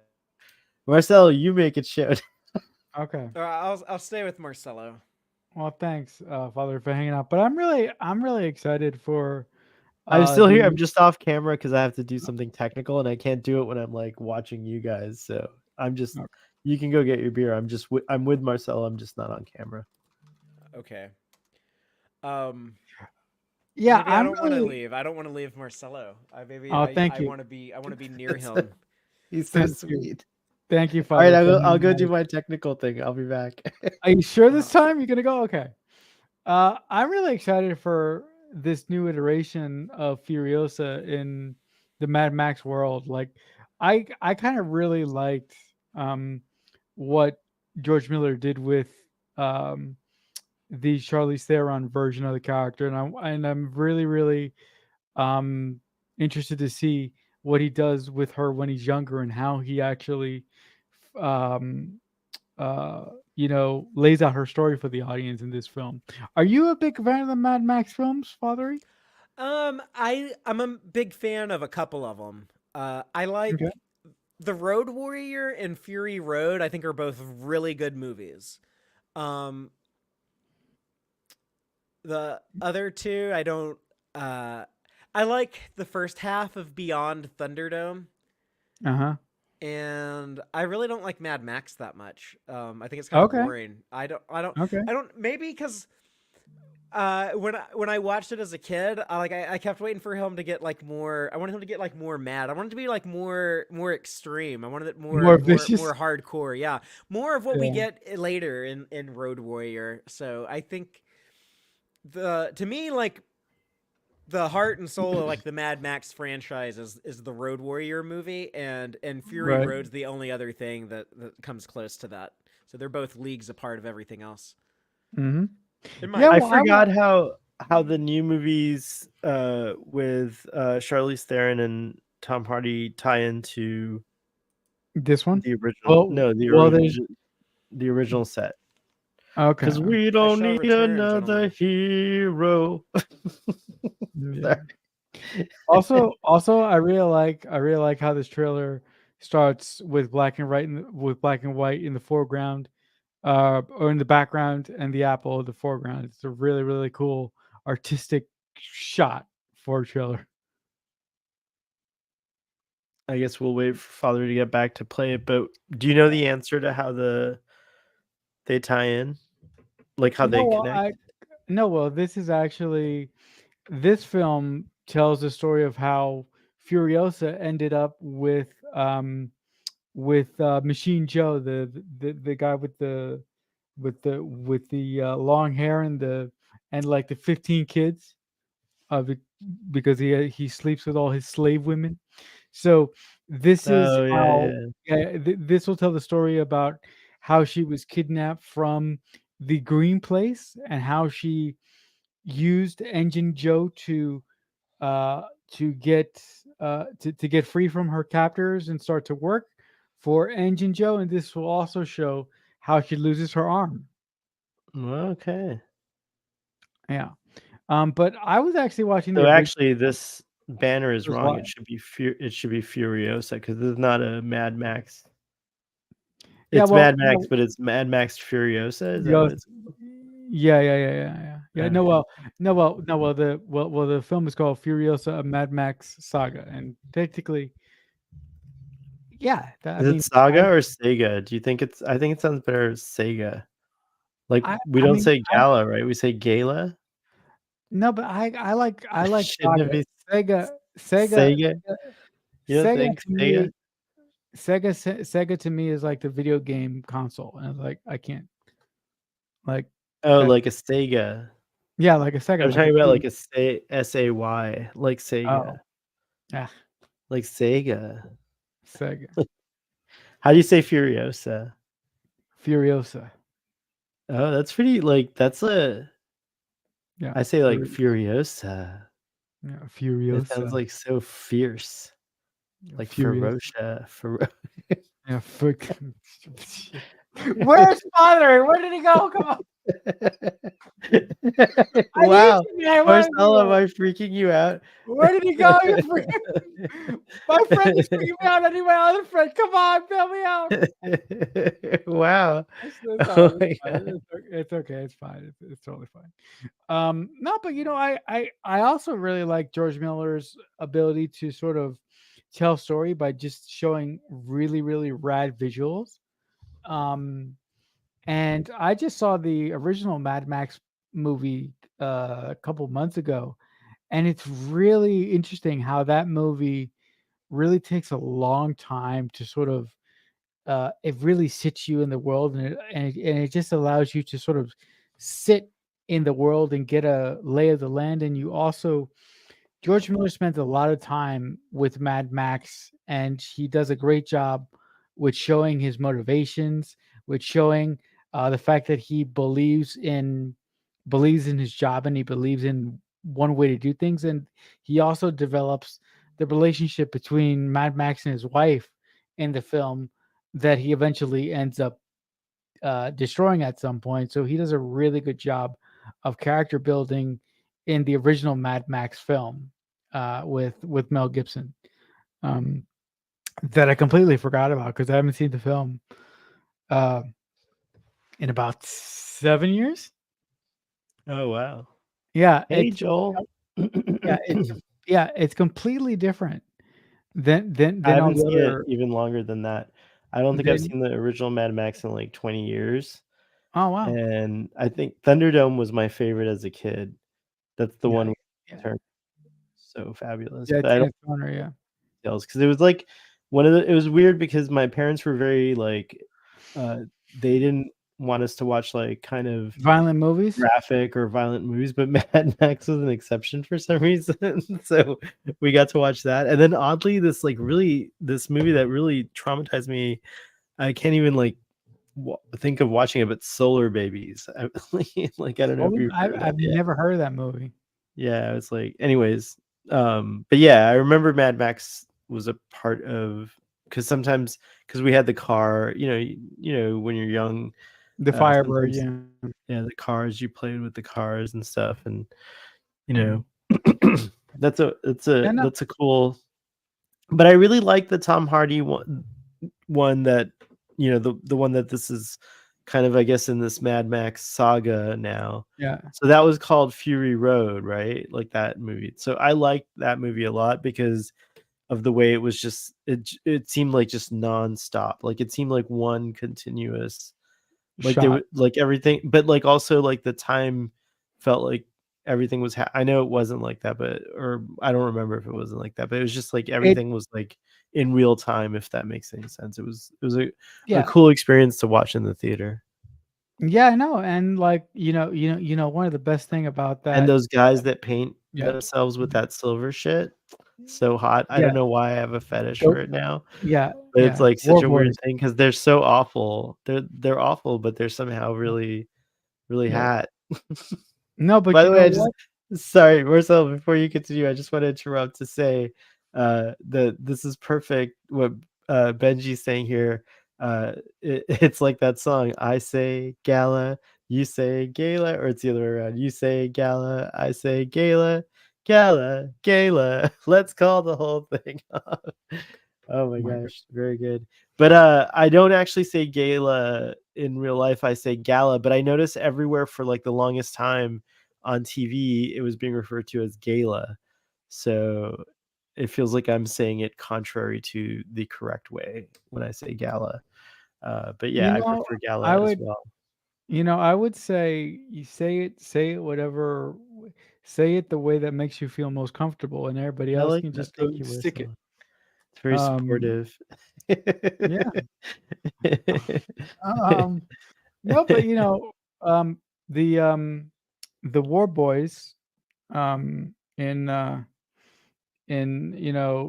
Marcel. You make it show. Okay. I'll stay with Marcelo. Well, thanks, Father, for hanging out. But I'm really excited for I'm still here. I'm the just off camera because I have to do something technical, and I can't do it when I'm like watching you guys. So I'm just. You can go get your beer. I'm with Marcel. I'm just not on camera. Okay. yeah. Maybe I I'm don't want to really. leave. I don't want to leave Marcelo. Oh, thank I you, want to be near That's him. He's so thank you, sweet. thank you, All right, Father, for I'll hanging go out. do my technical thing. I'll be back. Are you sure Uh, this time you're gonna go? Okay. I'm really excited for this new iteration of Furiosa in the Mad Max world. Like, I kind of really liked what George Miller did with um, the Charlize Theron version of the character, and I'm really um, interested to see what he does with her when he's younger and how he actually um, uh, lays out her story for the audience in this film. Are you a big fan of the Mad Max films, Fathery? I'm a big fan of a couple of them. I like Okay. The Road Warrior and Fury Road. I think are both really good movies. Um, the other two, I don't. I like the first half of Beyond Thunderdome, Uh huh. and I really don't like Mad Max that much. I think it's kind of Okay. boring. Okay. I don't. Maybe because when I watched it as a kid, I kept waiting for him to get like more. I wanted him to get like more mad. I wanted it to be like more extreme. I wanted it More vicious. more hardcore. Yeah, more of what we Yeah. get later in Road Warrior. So I think the to me like the heart and soul of like the Mad Max franchise is the Road Warrior movie, and Fury Right. Road's the only other thing that comes close to that. So they're both leagues apart of everything else. Mm-hmm. In my Yeah. I Well, opinion. forgot how the new movies with Charlize Theron and Tom Hardy tie into this one. the original. Well, No, there's the original set. okay. Because we I don't shall need return, another gentlemen. hero. Yeah. Also, I really like how this trailer starts with with black and white in the foreground, or in the background, and the apple in the foreground. It's a really cool artistic shot for a trailer. I guess we'll wait for Father to get back to play it. But do you know the answer to how they tie in, like how No, they well, connect? this is actually this film tells the story of how Furiosa ended up with Machine Joe, the guy with the long hair and like the 15 kids, because he sleeps with all his slave women. So this is Oh yeah, how yeah. this will tell the story about how she was kidnapped from the Green Place and how she used Engine Joe to get to get free from her captors and start to work for Engine Joe. And this will also show how she loses her arm. Okay. Yeah. But I was actually watching the So original. actually, this banner is Was wrong. what? It should be it should be Furiosa because it's not a Mad Max. Yeah. It's Well, Mad Max, but it's Mad Max Furiosa. Is that what Yes. it's? Yeah. No, Okay. the film is called Furiosa: A Mad Max Saga, and technically, yeah. Is it Saga or Sega? Do you think it's? I think it sounds better as Sega. Like we I don't mean, say Gala, right? We say Gala. no, but I like Shouldn't it Saga. be Sega, Sega, Sega? You don't Sega think to Sega? me, Sega to me is like the video game console, and like I can't like Oh, that. like a Sega. Yeah, like a Sega, I'm like a talking about Sega. like a SAY, like Oh, Sega, yeah, like Sega. Sega, How do you say Furiosa? Furiosa. Oh, that's pretty. Like that's a. Yeah, I say like Furiosa. yeah, It sounds Furiosa. like so fierce, like Furious. Ferocia. Yeah, fuck. Where's father? Where did he go? Come on. Wow. need you, man. Marcel, am I freaking you out? Where did he go? You're my friend is freaking me out. I need my other friend. Come on, bail me out. Wow. It's all Oh right. my It's fine. God. It's okay. It's fine. It's totally fine. No, but I also really like George Miller's ability to sort of tell story by just showing really, really rad visuals. Um, and I just saw the original Mad Max movie a couple months ago, and it's really interesting how that movie really takes a long time to sort of it really sits you in the world, and it just allows you to sort of sit in the world and get a lay of the land. And you also George Miller spent a lot of time with Mad Max, and he does a great job with showing his motivations, with showing the fact that he believes in his job, and he believes in one way to do things. And he also develops the relationship between Mad Max and his wife in the film that he eventually ends up destroying at some point. So he does a really good job of character building in the original Mad Max film with Mel Gibson, um, that I completely forgot about because I haven't seen the film uh, in about 7 years. Oh wow. Yeah, Hey Joel. yeah, it's it's completely different I than all haven't the seen it other. even longer than that. I don't think I've Than seen the original Mad Max in like 20 years. Oh wow, And I think Thunderdome was my favorite as a kid. That's the yeah, one yeah, turned so fabulous. yeah, But I don't Tina Turner, yeah. details because it was like it was weird because my parents were very like uh they didn't want us to watch like kind of Violent movies. graphic or violent movies, but Mad Max was an exception for some reason. So we got to watch that. And then oddly, this movie that really traumatized me, I can't even like think of watching it, but Solar Babies. Like I don't know if you've heard of that. I've Yeah. never heard of that movie. Yeah, it's like anyways. But yeah, I remember Mad Max was a part of because we had the car, when you're young, The Firebird, sometimes yeah. yeah, the cars you played with the cars and stuff, and you Mhm. know, that's a Yeah, no, that's a cool. But I really like the Tom Hardy one that the one that this is kind of I guess in this Mad Max saga now. yeah. So that was called Fury Road, right? Like that movie. So I liked that movie a lot because of the way it was just it seemed like just nonstop. Like it seemed like one continuous like there Shot. was like everything, but like also like the time felt like everything was I know it wasn't like that, but or I don't remember if it wasn't like that, but it was just like It everything was like in real time, if that makes any sense. It was a Yeah. cool experience to watch in the theater. Yeah, I know, and, like, one of the best thing about And that. those guys that paint Yeah. themselves with that silver shit, so hot. I Yeah. don't know why I have a fetish So for it now, yeah, but it's yeah. like such War a weird Boys. thing because they're so awful. They're awful, but they're somehow really, really Yeah. hot. No, but By you the way, know I just what? sorry, Marcel, before you continue, I just want to interrupt to say that this is perfect what Benji's saying here. It's like that song, I say gala, you say gala, or it's the other way around. You say gala, I say gala, gala, gala. Let's call the whole thing off. Oh my Oh my god. gosh, very good. But I don't actually say gala in real life. I say gala, but I notice everywhere for like the longest time on TV, it was being referred to as gala. So it feels like I'm saying it contrary to the correct way when I say gala. But You yeah, I know, prefer gala I as would well. I would say you say it say it the way that makes you feel most comfortable, and everybody I else like can that. just go Thank you, stick it. Marcel. It's very Um, supportive. yeah. Um, no, but um, the um, the War Boys, um, in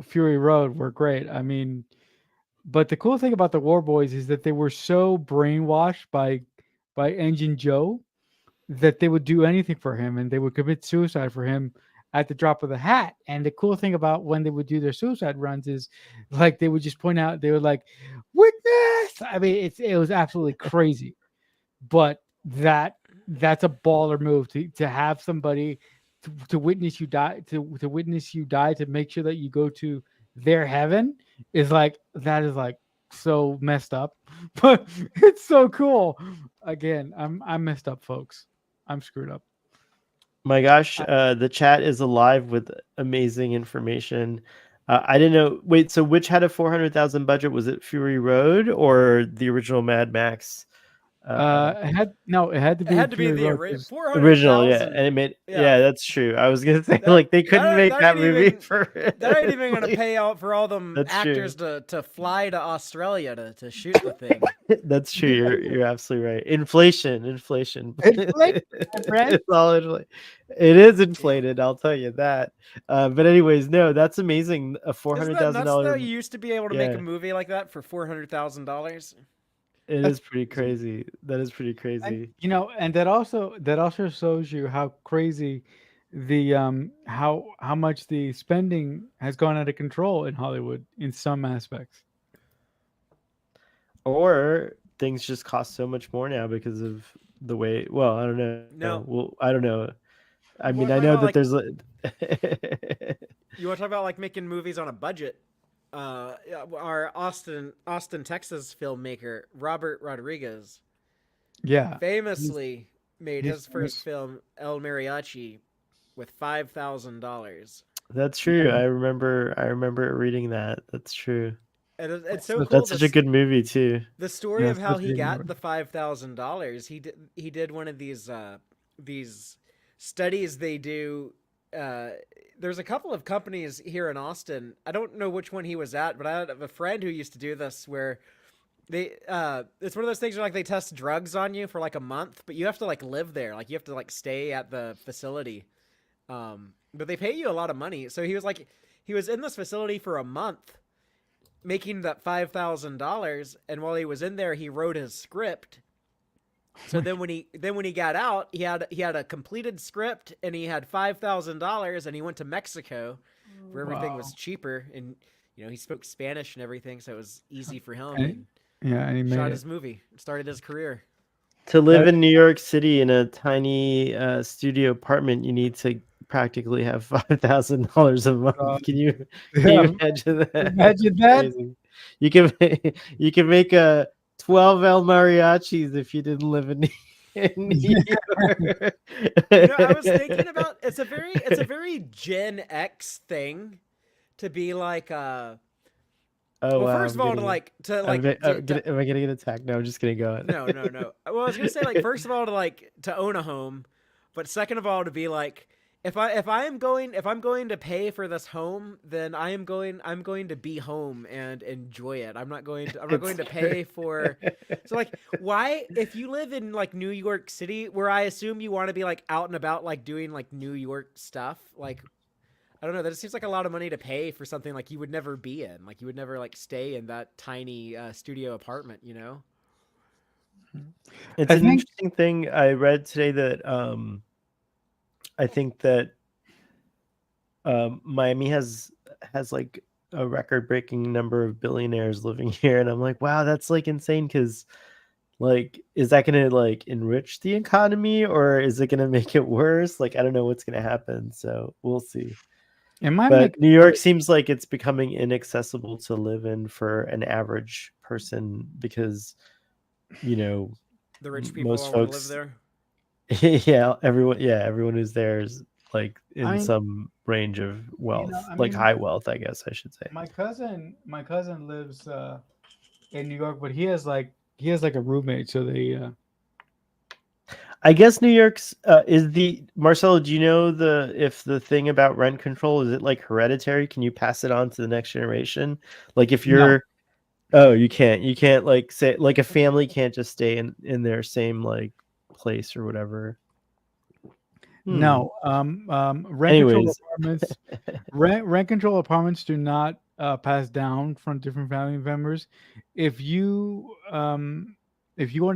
Fury Road were great. I mean, but the cool thing about the War Boys is that they were so brainwashed by Engine Joe that they would do anything for him, and they would commit suicide for him at the drop of the hat. And the cool thing about when they would do their suicide runs is like they would just point out, they were like, witness. I mean, it was absolutely crazy. But that's a baller move to have somebody to witness you die to witness you die to make sure that you go to their heaven is like that is like so messed up, but it's so cool. Again, I'm messed up, folks. I'm screwed up. My gosh, the chat is alive with amazing information. I didn't know. Wait, so which had a 400,000 budget? Was it Fury Road or the original Mad Max? It had to It be had to be Fury the Road 'cause Original, yeah, 400,000. and it made Yeah. that's true. I was gonna say That- like they couldn't make that ain't movie even- for That ain't even gonna like- pay out for all them That's actors to fly to Australia to shoot the thing. That's true. You're absolutely right. Inflation. Inflation, my friend. It's all it is inflated. I'll tell you that. But anyways, no, that's amazing. A Isn't that nuts though? $400,000. You used to be able to make Yeah. a movie like that for $400,000. It That's is pretty crazy. That is pretty And, crazy. and that also shows you how crazy the how much the spending has gone out of control in Hollywood in some aspects. Or things just cost so much more now because of the way. Well, I don't know. No. Well, I don't know. I mean, Well, I talk know about, that like- there's. You want to talk about like making movies on a budget? Our Austin, Texas filmmaker Robert Rodriguez Yeah, famously made he's his first film El Mariachi with $5,000. That's true. I remember reading that. That's true. And it's so cool. That's such a good movie too. The story Yeah, of how such a he good got movie. the $5,000. He did one of these studies they do. There's a couple of companies here in Austin. I don't know which one he was at, but I had a friend who used to do this where they it's one of those things where like they test drugs on you for like a month, but you have to like live there. Like you have to like stay at the facility. But they pay you a lot of money. So he was in this facility for a month making that $5,000, and while he was in there he wrote his script. So then when he got out, he had a completed script and he had $5,000, and he went to Mexico where everything was cheaper, and he spoke Spanish and everything, so it was easy for him. And- yeah, and he And made shot it. his movie, started his career. To live in New York City in a tiny studio apartment, you need to practically have $5,000 a month. Can you Yeah, imagine that? imagine that. Amazing. You can make a 12 El Mariachis if you didn't live in New York. I was thinking about it's a very Gen X thing to be like Oh, well, wow, first of all, am I gonna get attacked? No, I'm just gonna go. no. Well, I was gonna say like first of all to own a home, but second of all to be like if I'm going to pay for this home, then I'm going to be home and enjoy it. I'm not going to pay for. So like why if you live in like New York City, where I assume you want to be like out and about like doing like New York stuff, like I don't know. That seems like a lot of money to pay for something like you would never be in. Like you would never like stay in that tiny studio apartment, It's I an think- interesting thing. I read today that I think that Miami has like a record-breaking number of billionaires living here, and I'm like, wow, that's like insane. Because like, is that gonna like enrich the economy, or is it gonna make it worse? Like, I don't know what's gonna happen. So we'll see. It might But make New York seems like it's becoming inaccessible to live in for an average person because, The rich people most all want to folks- live there. everyone who's there is like in I mean, some range of wealth, I like mean, high wealth, I guess I should say. my cousin lives in New York, but he has like a roommate, so they I guess New York's is the Marcelo. Do you know if the thing about rent control is it like hereditary? Can you pass it on to the next generation? Like if No. you're, oh, you can't like say like a family can't just stay in their same like place or whatever. no rent Anyways. control apartments rent control apartments do not pass down from different family members. If you want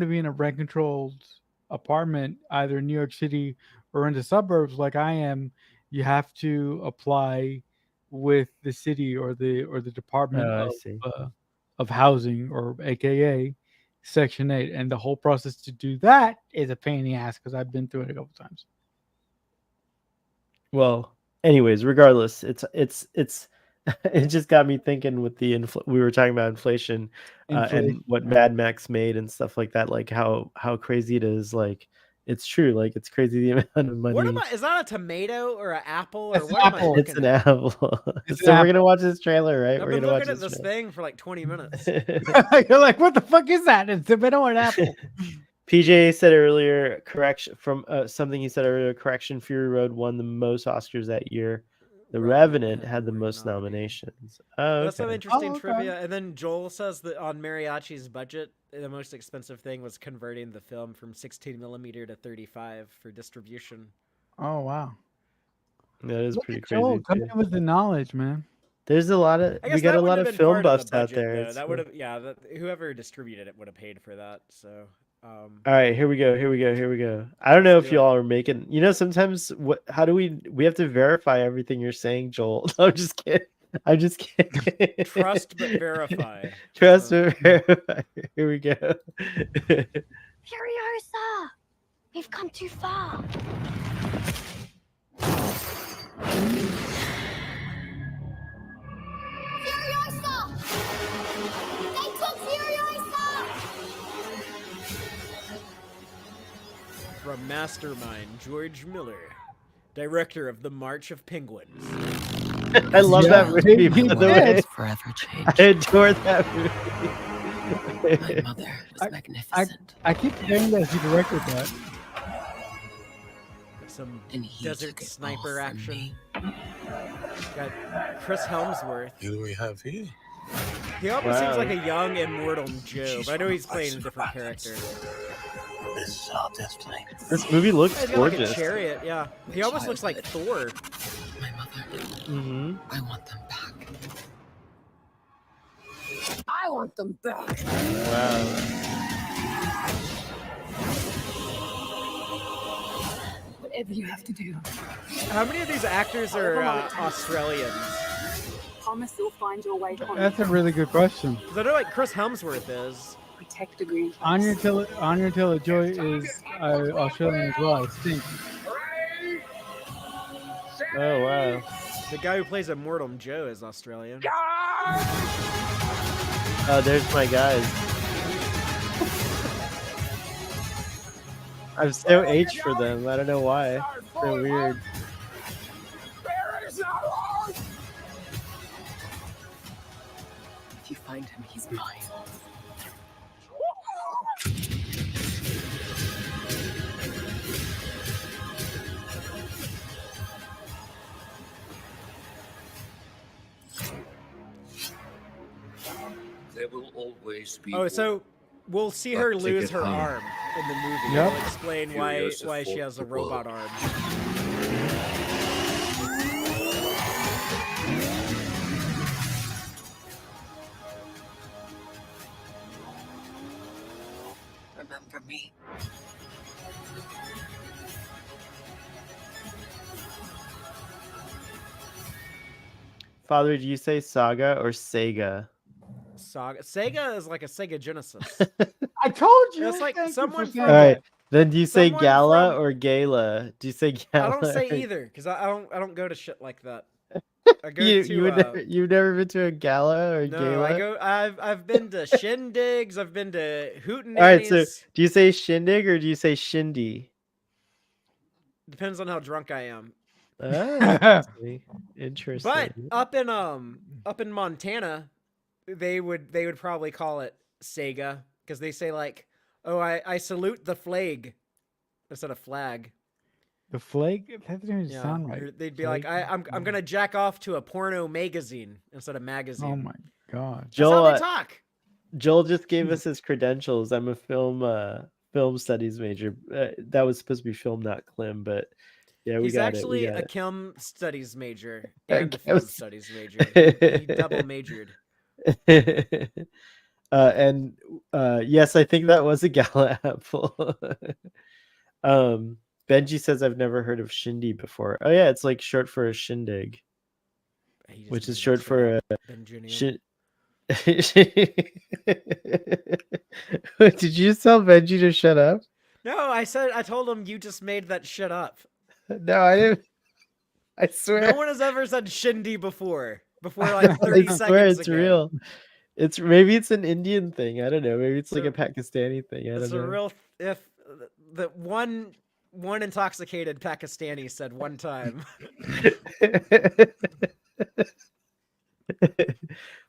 to be in a rent controlled apartment either in New York City or in the suburbs like I am, you have to apply with the city or the department Oh, I see. of housing, or AKA Section 8, and the whole process to do that is a pain in the ass because I've been through it a couple times. Well, anyways, regardless, it's it just got me thinking with the we were talking about inflation, and what Mad Max made and stuff like that, like how crazy it is. Like it's true, like it's crazy the amount of money. What am I? Is that a tomato or an apple or It's an what am I apple. It's looking an at? apple. It's an So we're apple. gonna watch this trailer, right? I've We're been gonna watch looking at this trailer. thing for like 20 minutes. You're like, what the fuck is that? It's a tomato or an apple. PJ said earlier, correction from something he said earlier. Correction: Fury Road won the most Oscars that year. The Revenant had the most nominations. Oh, That's some okay. interesting Oh, okay. trivia. And then Joel says that on Mariachi's budget, the most expensive thing was converting the film from 16 millimeter to 35 for distribution. Oh wow. That is Look pretty at crazy. Joel coming too. in with the knowledge, man. There's a lot of I guess we got that a lot wouldn't of have been film part of the buffs out budget, there. though. It's That cool. would have, yeah. Whoever distributed it would have paid for that. So, All right, here we go. I don't know Let's if do it. y'all are making. Sometimes how do we have to verify everything you're saying, Joel? No, I'm just kidding. I'm just kidding. trust but verify. Trust but verify. Here we go. Furiosa! We've come too far. Furiosa! They took Furiosa! From Mastermind, George Miller, director of The March of Penguins. I love that Yeah, movie. he By the did. way, Forever I changed. adore that movie. My mother was magnificent. I keep forgetting that he directed that. Some And he desert took it all sniper from action. me. Got Chris Helmsworth. Who do we have here? He almost seems Wow. like a young Immortal Joe, She's but I know he's from playing a Vice different Versa. character. This is our destiny. This movie looks He's got like a gorgeous. chariot, yeah. He almost looks like Thor. My mother. Hmm I want them back. I want them back. Wow. Whatever you have to do. How many of these actors are Australians? Promise you'll find your way home. That's a really good question. Because I know like Chris Helmsworth is. Protect the green. Anya Taylor-Joy is Australian as well, I think. Oh wow. The guy who plays Immortal Joe is Australian. Oh, there's my guys. I'm so H for them. I don't know why. So weird. If you find him, he's mine. There will always be. Oh, so we'll see her Take lose it her home. arm in the movie. Yep. It'll explain why Furiosa she fought has a the robot world. arm. Remember me. Father, do you say Saga or Sega? Sega is like a Sega Genesis. I told you. It's like Thank you someone for from- All saying right. Then do you say Someone Gala from- or Gala? Do you say I Gala? don't say or- either because I don't go to shit like that. I go You to you would never, you've never been to a gala or no, gala? I've been to shindigs. I've been to hootenannies. All right. So do you say shindig or do you say shindy? Depends on how drunk I am. Oh, interesting. But up in Montana, they would probably call it Sega because they say like, oh, I salute the flag instead of flag. The flake? That doesn't even Yeah, sound or right. they'd be like, I'm gonna jack off to a porno magazine instead of magazine. Oh my god. That's Joel, how they talk. Joel just gave us his credentials. I'm a film studies major. That was supposed to be film, not Clim, but yeah, we He's got actually it. a chem studies major A and a chem film studies major. He double majored. And yes, I think that was a gala apple. Benji says I've never heard of shindy before. Oh yeah, it's like short for a shindig, He just which made is that short shit for up. a Ben Jr. Did you just tell Benji to shut up? No, I told him you just made that shit up. No, I didn't. I swear. No one has ever said shindy before like 30 I swear seconds it's ago. real. Maybe it's an Indian thing. I don't know. Maybe it's like a Pakistani thing. I It's don't a know. real if the one intoxicated Pakistani said one time.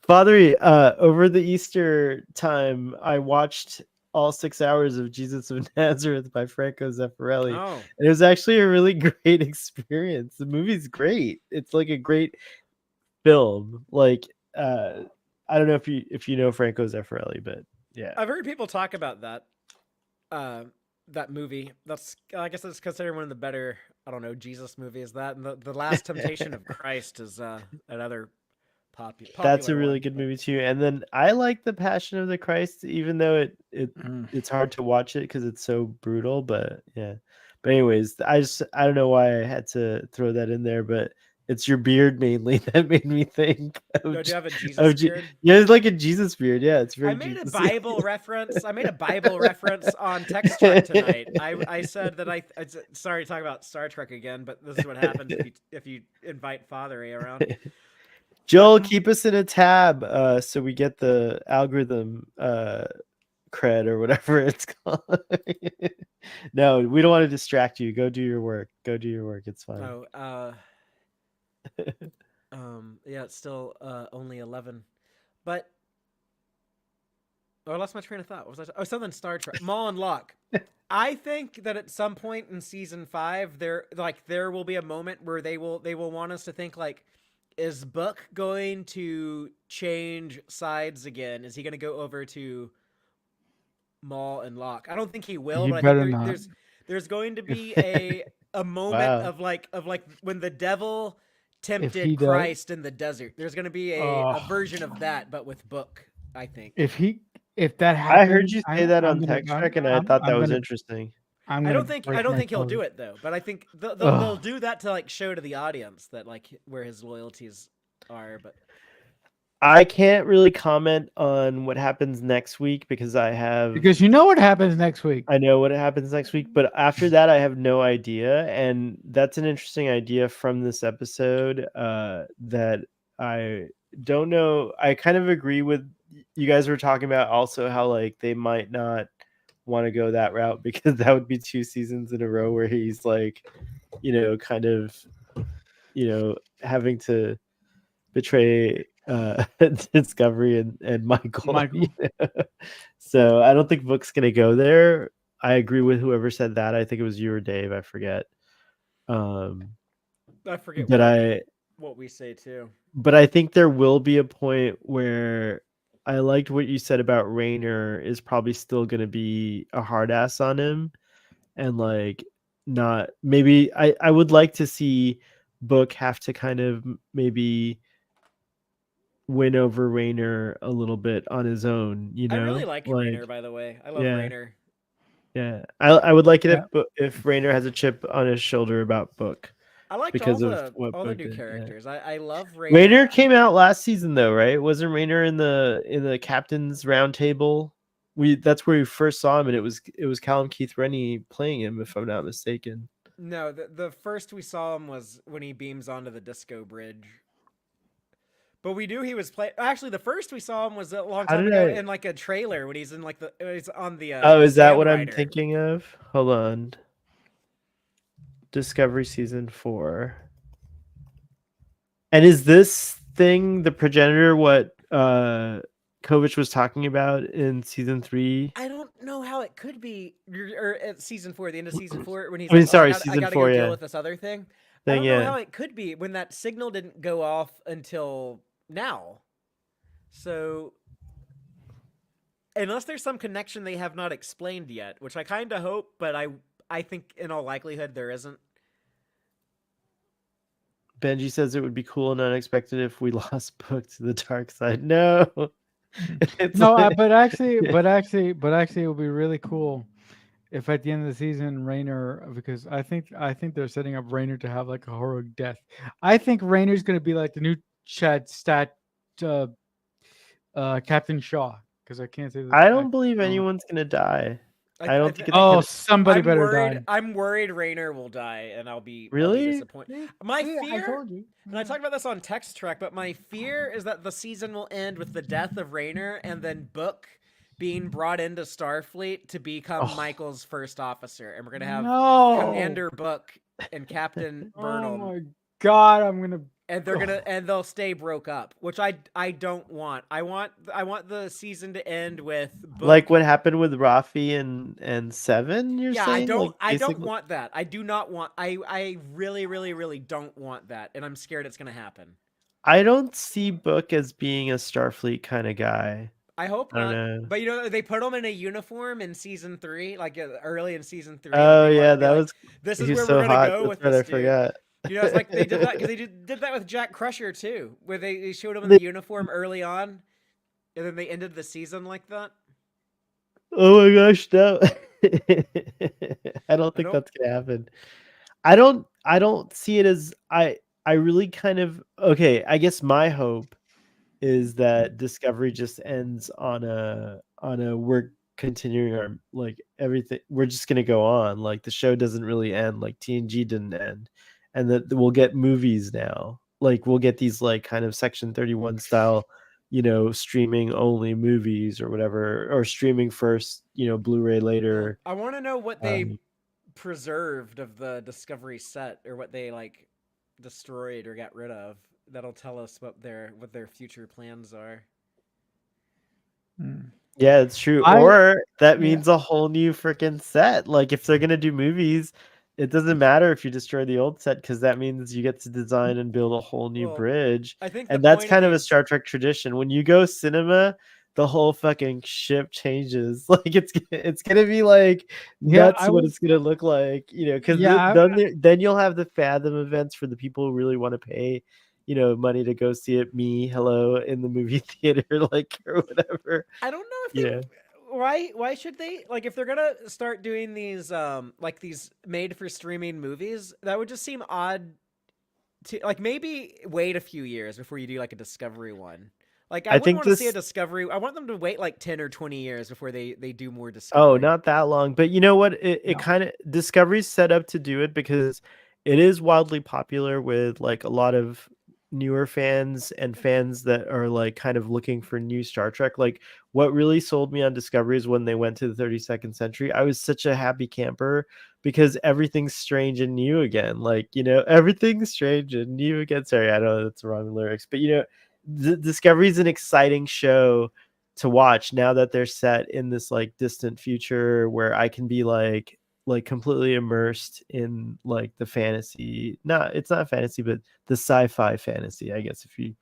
Fathery, over the Easter time, I watched all 6 hours of Jesus of Nazareth by Franco Zeffirelli. Oh, And it was actually a really great experience. The movie's great. It's like a great film. Like, I don't know if you know Franco Zeffirelli, but yeah. I've heard people talk about that movie. I guess it's considered one of the better, I don't know, Jesus movies. That and the Last Temptation of Christ is another popular. That's a really one, good but- movie too. And then I like the Passion of the Christ, even though it's hard to watch it because it's so brutal. But yeah. But anyways, I don't know why I had to throw that in there, but it's your beard mainly that made me think of, No, do you have a Jesus beard? Yeah, it's like a Jesus beard. Yeah, it's very I made a Jesus-y. Bible reference. I made a Bible reference on Text Trek tonight. I said that I sorry to talk about Star Trek again, but this is what happens if you invite Fathery around. Joel, keep us in a tab so we get the algorithm cred or whatever it's called. No, we don't want to distract you. Go do your work. It's fine. Oh, yeah, it's still only 11, but I lost my train of thought. What was I? Something Star Trek. Maul and Locke. I think that at some point in season 5, there will be a moment where they will want us to think like, is Book going to change sides again? Is he going to go over to Maul and Locke? I don't think he will, He but I better think not. there's going to be a moment Wow. of like when the devil he tempted does- Christ in the desert. There's going to be a Oh. version of that, but with Book, I think. If that happens, I heard you say that on gonna- Text Trek, and I I'm- thought I'm that was gonna- interesting. I'm I gonna don't think break my he'll do phone. it though, but I think they'll Ugh. do that to like show to the audience that like where his loyalties are. But I can't really comment on what happens next week because Because you know what happens next week. I know what happens next week, but after that, I have no idea. And that's an interesting idea from this episode that I don't know. I kind of agree with you guys were talking about also how like they might not want to go that route because that would be 2 seasons in a row where he's like, kind of, having to betray Discovery and Michael. Michael. So I don't think Book's gonna go there. I agree with whoever said that. I think it was you or Dave. I forget. I forget But what we say too. but I think there will be a point where I liked what you said about Rayner is probably still gonna be a hard ass on him, and like not maybe I would like to see Book have to kind of maybe win over Rayner a little bit on his own, I really like Rayner, by the way. I love yeah. Rayner. Yeah, I would like it Yeah. if Rayner has a chip on his shoulder about Book. I liked Because all of what the Book new did, yeah. characters. I love Rayner. Rayner came out last season though, right? Wasn't Rayner in the captain's roundtable? That's where we first saw him, and it was Callum Keith Rennie playing him, if I'm not mistaken. No, the first we saw him was when he beams onto the disco bridge. But we knew he was playing. Actually, the first we saw him was a long How time did ago I- in like a trailer when he's in like he's on the. Oh, is that what I'm Sand Rider. thinking of? Hold on. Discovery season 4. And is this thing the progenitor what Kovic was talking about in season 3? I don't know how it could be, or at season 4, the end of season 4, when he's I mean, like, sorry, I season gotta 4, go yeah. deal with this other thing. I don't know how it could be when that signal didn't go off until now. So, unless there's some connection they have not explained yet, which I kind of hope, but I think in all likelihood there isn't. Benji says it would be cool and unexpected if we lost Book to the dark side. No. It's No, like- but actually, it would be really cool if at the end of the season, Rayner, because I think they're setting up Rayner to have like a heroic death. I think Rayner's going to be like the new Chad Stat Captain Shaw, because I can't say the I don't believe actor's name. anyone's gonna die. I, I don't I, think th- it's I Oh, gonna. somebody I'm better worried. die. I'm worried Rayner will die, and I'll be Really? disappointed. My See, I fear, told you. and I talked about this on Text Track, but my fear is that the season will end with the death of Rayner, and then Book being brought into Starfleet to become Oh. Michael's first officer, and we're gonna have No. Commander Book and Captain Oh Burnham, my God, I'm gonna. and they'll stay broke up, which I don't want. I want the season to end with Book. Like what happened with Rafi and Seven? You're Yeah, saying? Like I don't basically- want that. I do not want. I really, really, really don't want that, and I'm scared it's gonna happen. I don't see Book as being a Starfleet kind of guy. I hope I don't not. know. But they put him in a uniform in season 3, like early in season 3. Oh like, they wanted yeah, to be that like, was. This is He's where so we're gonna hot. go That's with right, this I dude. forgot. You know, it's like they did that because did that with Jack Crusher too, where they showed him in They- the uniform early on, and then they ended the season like that. Oh my gosh, no! I don't think don't- that's gonna happen. I don't see it as I really kind of okay. I guess my hope is that Discovery just ends on a we're continuing our like everything. We're just gonna go on. Like the show doesn't really end. Like TNG didn't end, and that we'll get movies now. Like we'll get these like kind of Section 31 style, streaming only movies or whatever, or streaming first, Blu-ray later. I want to know what they Um, preserved of the Discovery set, or what they like destroyed or got rid of. That'll tell us what their future plans are. Yeah, it's true. Or that means a whole new freaking set. Like if they're gonna do movies, it doesn't matter if you destroy the old set because that means you get to design and build a whole new Well, bridge. I think And the that's point kind of a these- Star Trek tradition. When you go cinema, the whole fucking ship changes. Like it's gonna be like Yeah, that's what it's gonna look like, because then you'll have the Fathom events for the people who really want to pay, money to go see it. Me, hello, in the movie theater, like or whatever. I don't know if they why should they, like, if they're gonna start doing these like these made for streaming movies, that would just seem odd to, like, maybe wait a few years before you do like a Discovery one. Like I wouldn't want to see a Discovery. I want them to wait like 10 or 20 years before they do more Discovery. Oh, not that long. But you know what? It kind of Discovery's set up to do it because it is wildly popular with like a lot of newer fans and fans that are like kind of looking for new Star Trek. Like what really sold me on Discovery is when they went to the 32nd century. I was such a happy camper because everything's strange and new again. Like, everything's strange and new again. Sorry, I know that's the wrong lyrics, but Discovery is an exciting show to watch now that they're set in this like distant future where I can be like completely immersed in like the fantasy. It's not fantasy, but the sci-fi fantasy, I guess, if you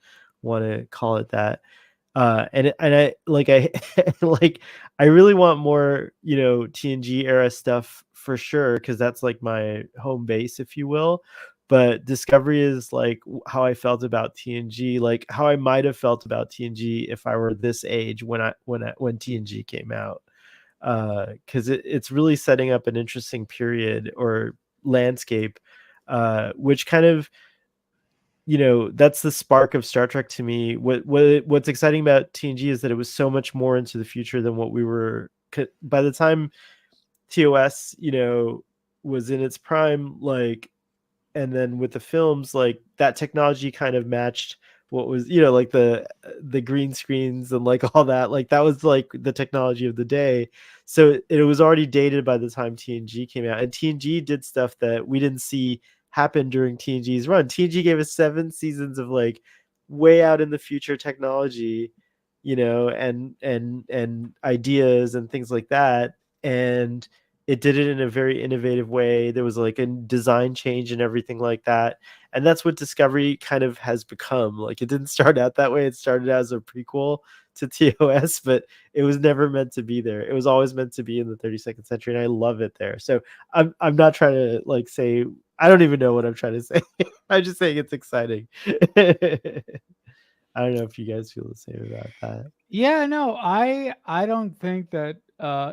want to call it that. And I like I really want more, TNG era stuff for sure, because that's like my home base, if you will. But Discovery is like how I felt about TNG, like how I might have felt about TNG if I were this age when TNG came out, because it's really setting up an interesting period or landscape, which kind of, that's the spark of Star Trek to me. What's exciting about TNG is that it was so much more into the future than what we were by the time TOS, was in its prime, like. And then with the films, like that technology kind of matched what was, like the green screens and like all that, like that was like the technology of the day. So it was already dated by the time TNG came out, and TNG did stuff that we didn't see happen during TNG's run. TNG gave us 7 seasons of like way out in the future technology, and ideas and things like that. And it did it in a very innovative way. There was like a design change and everything like that. And that's what Discovery kind of has become. Like it didn't start out that way. It started as a prequel to TOS, but it was never meant to be there. It was always meant to be in the 32nd century. And I love it there. So I'm not trying to like say, I don't even know what I'm trying to say. I'm just saying it's exciting. I don't know if you guys feel the same about that. Yeah, no, I don't think that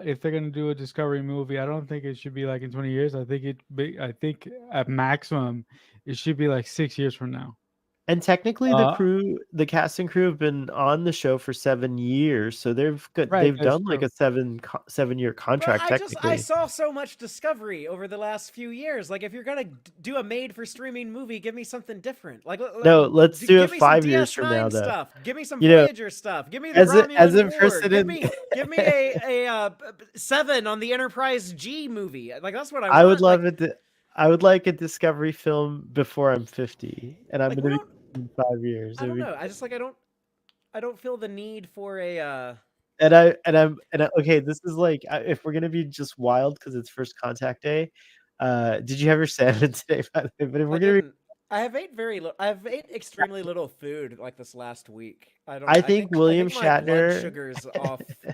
if they're gonna do a Discovery movie, I don't think it should be like in 20 years. I think at maximum it should be like 6 years from now. And technically, Uh, the cast and crew have been on the show for 7 years, so right, they've that's done like true. a 7-year But contract I technically. saw so much Discovery over the last few years. Like, if you're gonna do a made for streaming movie, give me something different. Like, No, let's do give it me some 5 years from now, DS9 though. stuff. Give me some You know, Voyager stuff. Give me the as Romulan a War. person Give me a 7 on the Enterprise G movie. Like, that's what I I would want. love Like, it. I would like a Discovery film before I'm 50, and I'm like going we to don't. be in 5 years. I don't know. I just like I don't feel the need for a. Okay. This is like if we're gonna be just wild because it's first contact day. Did you have your salmon today? By the way, but if I we're gonna be, didn't. I have ate very little. I've ate extremely little food like this last week. I think I William think my blood Shatner. sugar's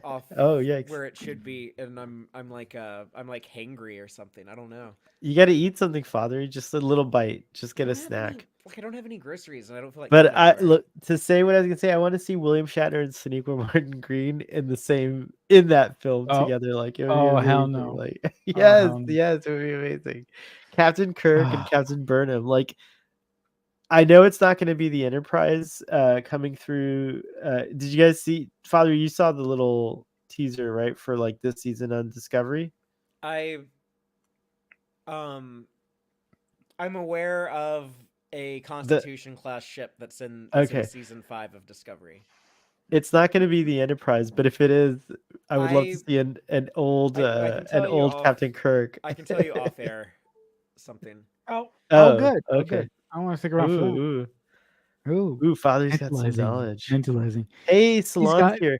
off Oh yikes! where it should be, and I'm like hangry or something. I don't know. You got to eat something, Father. Just a little bite. Just I get a don't have any snack. like I don't have any groceries, and I don't feel like But going anywhere. look to say what I was gonna say. I want to see William Shatner and Sonequa Martin Green in that film Oh, together. Like it would be oh hell amazing. no. Like Oh yes, hell no. yes, it would be amazing. Captain Kirk and Captain Burnham. Like I know it's not going to be the Enterprise coming through. Did you guys see, Father? You saw the little teaser, right, for like this season on Discovery? I I'm aware of a Constitution class ship that's in Okay. season 5 of Discovery. It's not going to be the Enterprise, but if it is, I would love to I see an old I can tell you off. Captain Kirk. I can tell you off air something. Oh, Oh, good. Oh, okay. good. I want to stick around for that. Ooh, Ooh, ooh, Father's got some tantalizing. knowledge. Tantalizing. Hey, He's Salon's got. here.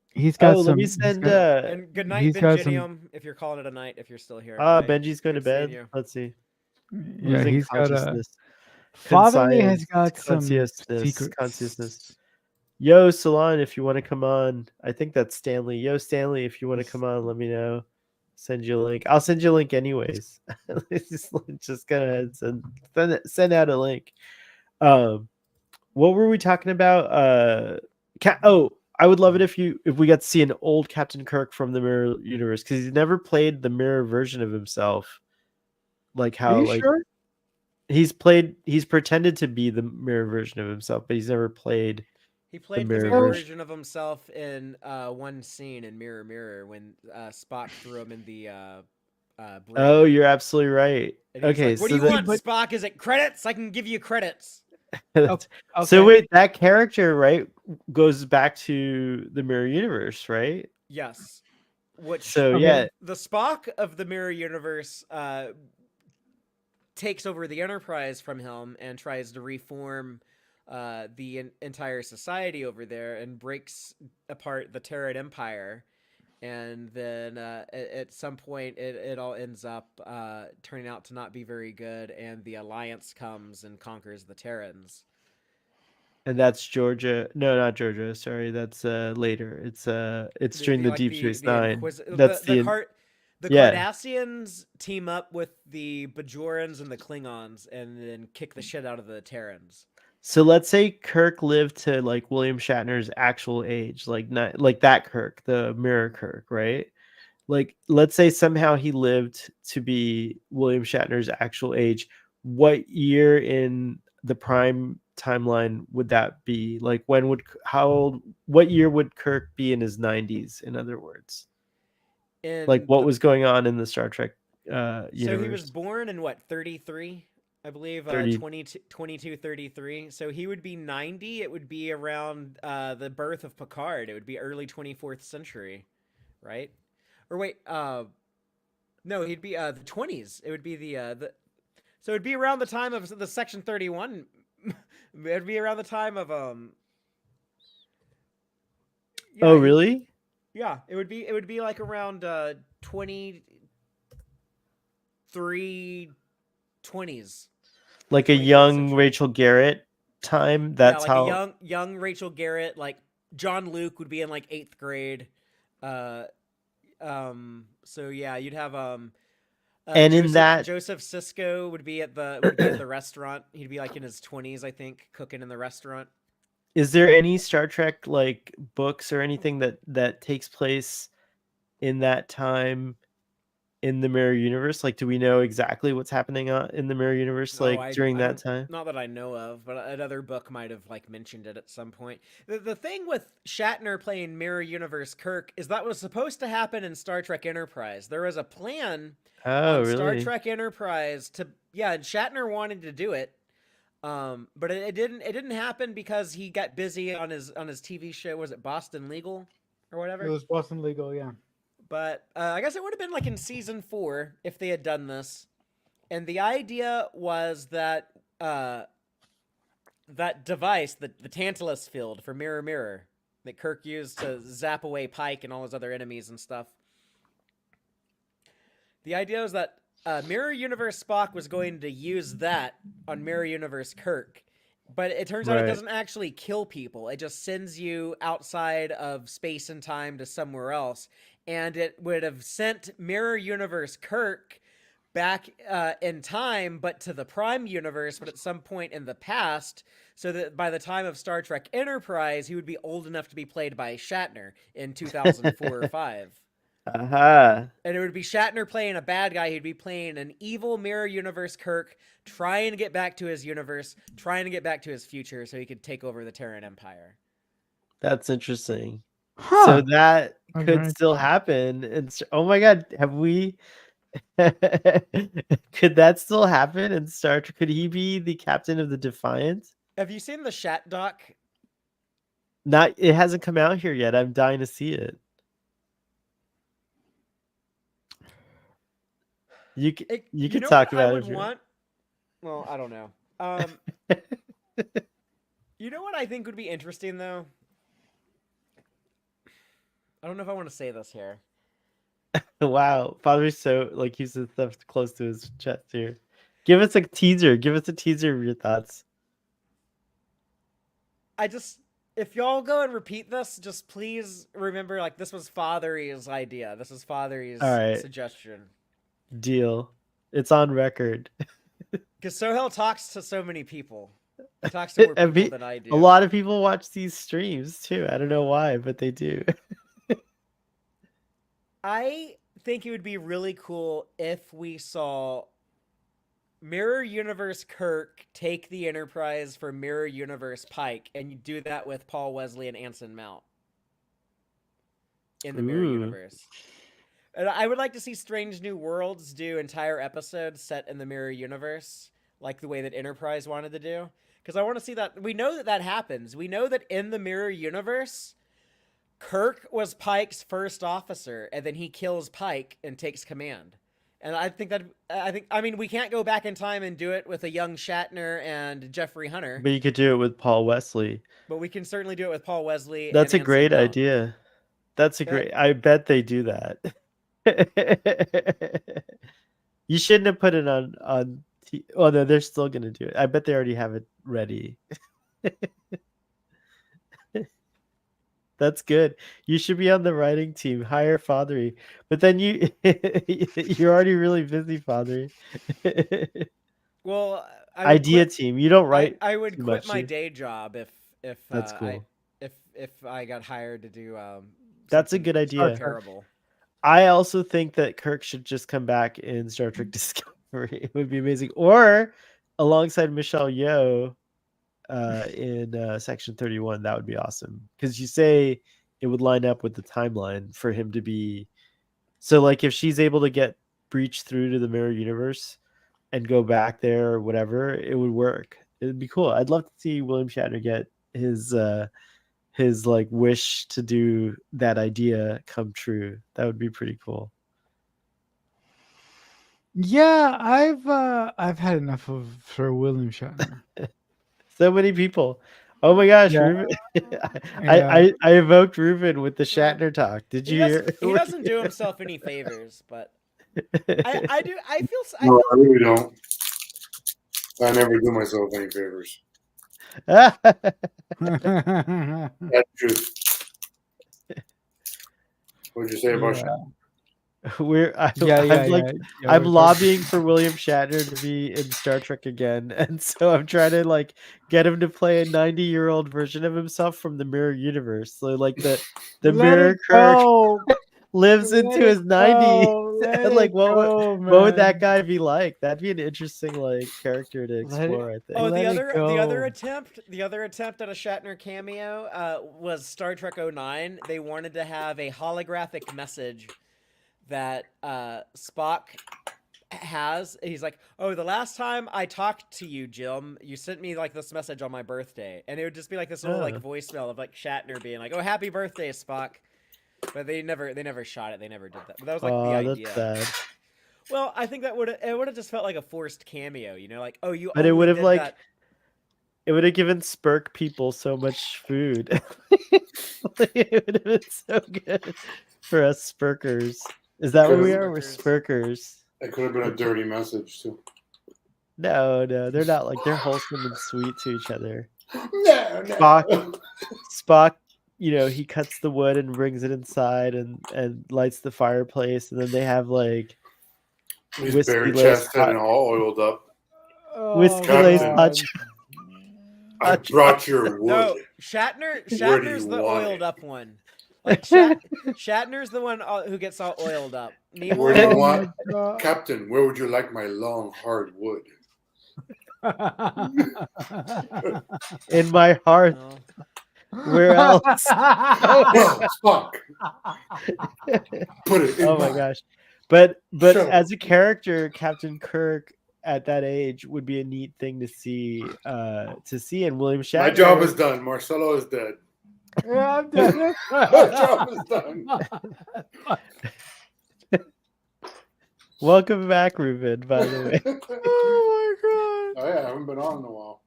He's got Oh, some. let me He's send. got, And good night, he's got some. Benjinium, if you're calling it a night, if you're still here. Ah, Good night. Benji's going to Good seeing bed. you. Let's see. Yeah, Losing he's got a. consciousness. Fatherly has Conscience, got some consciousness. secrets. Yo, Salon, if you want to come on, I think that's Stanley. Yo, Stanley, if you want to come on, let me know. Send you a link. I'll send you a link anyways. just go ahead and send out a link. What were we talking about? I would love it if we got to see an old Captain Kirk from the Mirror Universe because he's never played the mirror version of himself. Like Are how you like sure? he's pretended to be the mirror version of himself, but he's never played. He played the mirror mirror version. version of himself in one scene in Mirror Mirror when Spock threw him in the brig. Oh, you're absolutely right. And he was Okay, like, what do so you then- want, Spock? Is it credits? I can give you credits. Okay. So wait, that character, right, goes back to the Mirror Universe, right? Yes. Which So Okay. yeah, the Spock of the Mirror Universe takes over the Enterprise from him and tries to reform the entire society over there and breaks apart the Terran Empire. And then at some point, it all ends up turning out to not be very good, and the Alliance comes and conquers the Terrans. and that's Georgia. No, not Georgia. Sorry, that's later. It's during the Deep Space Nine. That's the yeah. Cardassians team up with the Bajorans and the Klingons, and then kick the shit out of the Terrans. So let's say Kirk lived to like William Shatner's actual age, like not like that Kirk, the mirror Kirk, right? Like let's say somehow he lived to be William Shatner's actual age. What year in the prime timeline would that be? Like what year would Kirk be in his 90s, in other words? Like what was going on in the Star Trek universe? So he was born in what, 33? I believe 22, 33. So he would be 90. It would be around the birth of Picard. It would be early 24th century, right? Or wait, no, he'd be the 20s. It would be the so it'd be around the time of the Section 31. It'd be around the time of yeah, oh, really? Yeah, it would be like around 2320s. Like a young Rachel Garrett time. That's like how a young Rachel Garrett, like John Luke would be in like 8th grade. So yeah, you'd have and Joseph Sisko would be at the restaurant. He'd be like in his 20s, I think, cooking in the restaurant. Is there any Star Trek like books or anything that takes place in that time in the mirror universe? Like, do we know exactly what's happening in the mirror universe, No, like during I that don't- time? Not that I know of, but another book might have like mentioned it at some point. The thing with Shatner playing Mirror Universe Kirk is that was supposed to happen in Star Trek Enterprise. There was a plan Oh, on Star really? Trek Enterprise to and Shatner wanted to do it. But it didn't happen because he got busy on his TV show. Was it Boston Legal or whatever? It was Boston Legal, yeah. But I guess it would have been like in season 4 if they had done this. And the idea was that that device, the Tantalus field for Mirror Mirror, that Kirk used to zap away Pike and all his other enemies and stuff. The idea was that Mirror Universe Spock was going to use that on Mirror Universe Kirk. But it turns out it Right. doesn't actually kill people. It just sends you outside of space and time to somewhere else. And it would have sent Mirror Universe Kirk back in time, but to the Prime Universe, but at some point in the past, so that by the time of Star Trek Enterprise, he would be old enough to be played by Shatner in 2004 or 5. Aha. And it would be Shatner playing a bad guy. He'd be playing an evil Mirror Universe Kirk, trying to get back to his universe, trying to get back to his future so he could take over the Terran Empire. That's interesting. Huh. So that Okay. could still happen. Oh my God, have we? Could that still happen in Star Trek? Could he be the captain of the Defiant? Have you seen the Shat doc? Not. It hasn't come out here yet. I'm dying to see it. You could know talk what I about would it. want? Well, I don't know. You know what I think would be interesting though? I don't know if I want to say this here. Wow, Father's so like he's the stuff close to his chest here. Give us a teaser. Give us a teaser of your thoughts. If y'all go and repeat this, just please remember, like, this was Fathery's idea. This is Fathery's All right. suggestion. Deal. It's on record. Because Sohail talks to so many people. He talks to more And people than I do. A lot of people watch these streams too. I don't know why, but they do. I think it would be really cool if we saw Mirror Universe Kirk take the Enterprise for Mirror Universe Pike, and you do that with Paul Wesley and Anson Mount in the Mirror Ooh. Universe. And I would like to see Strange New Worlds do entire episodes set in the Mirror Universe, like the way that Enterprise wanted to do. Because I want to see that. We know that that happens. We know that in the Mirror Universe, Kirk was Pike's first officer, and then he kills Pike and takes command. And I mean, we can't go back in time and do it with a young Shatner and Jeffrey Hunter, But you could do it with Paul Wesley. but we can certainly do it with Paul Wesley. That's a and Anson great Mount. idea. That's a great. I bet they do that. You shouldn't have put it on. Oh no, they're still gonna do it. I bet they already have it ready. That's good. You should be on the writing team. Hire Fathery, but then you're already really busy, Fathery. Well, I would Idea quit- team. You don't write. I would too quit much, my do you? day job if That's cool. if I got hired to do That's a something good idea. terrible. I also think that Kirk should just come back in Star Trek Discovery. It would be amazing. Or alongside Michelle Yeoh in Section 31. That would be awesome. Because you say it would line up with the timeline for him to be... So, like, if she's able to get breach through to the mirror universe and go back there or whatever, it would work. It would be cool. I'd love to see William Shatner get his like wish to do that idea come true. That would be pretty cool. Yeah, I've had enough of Sir William Shatner. So many people. Oh my gosh, Yeah. Ruben. Yeah. I evoked Ruben with the Shatner talk. Did you hear? He doesn't do himself any favors, but I do. I feel. No, I really don't. I never do myself any favors. Yeah. That's the truth. What'd you say about Shatner? I'm lobbying for William Shatner to be in Star Trek again, and so I'm trying to like get him to play a 90-year-old version of himself from the mirror universe. So like the Let mirror it Kirk go. lives Let into it his 90s. go. Let like it what go, would that man. guy be like? That'd be an interesting like character to Let it- explore, I think. Oh, Let it the other go. attempt at a Shatner cameo was Star Trek 09. They wanted to have a holographic message that Spock has. He's like, "Oh, the last time I talked to you, Jim, you sent me like this message on my birthday," and it would just be like this little like Oh. voicemail of like Shatner being like, "Oh, happy birthday, Spock." But they never shot it. They never did that. But that was like the Oh, idea. that's sad. Well, I think that would have just felt like a forced cameo, you know, like, oh, you But it only would have did like that. it would have given Spurk people so much food. Like, it would have been so good for us Spurkers. Is that what we are? We're Spurkers. It could have been a dirty message too. No, they're not like they're wholesome and sweet to each other. No. Spock, you know, he cuts the wood and brings it inside and lights the fireplace, and then they have like He's whiskey bare laced chested and all oiled up. whiskey Oh, laced Captain. hot I brought your wood. No, Where Shatner's do the you want oiled it? up one. Like Shatner's the one who gets all oiled up. Where do you Oh want, my God. Captain? Where would you like my long hard wood? in my heart. No. Where else? Well, Spock, put it in Oh my mine. gosh. But Sure. as a character, Captain Kirk at that age would be a neat thing to see. And William Shatner. My job is done. Marcelo is dead. Yeah, I'm dead. My job is done. Welcome back, Ruben. By the way, Oh Oh yeah, I haven't been on in a while.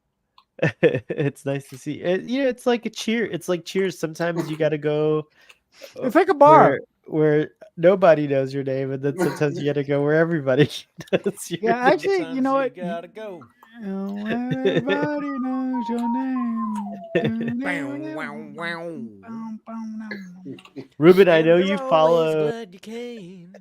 it's nice to see. It's like a cheer. It's like Cheers. Sometimes you got to go my God. It's like a bar. where nobody knows your name, and then sometimes you got to go where everybody knows your Yeah, name. actually, you know what? Gotta go. Everybody knows your name. Ruben, I know And you they're always follow. glad you came.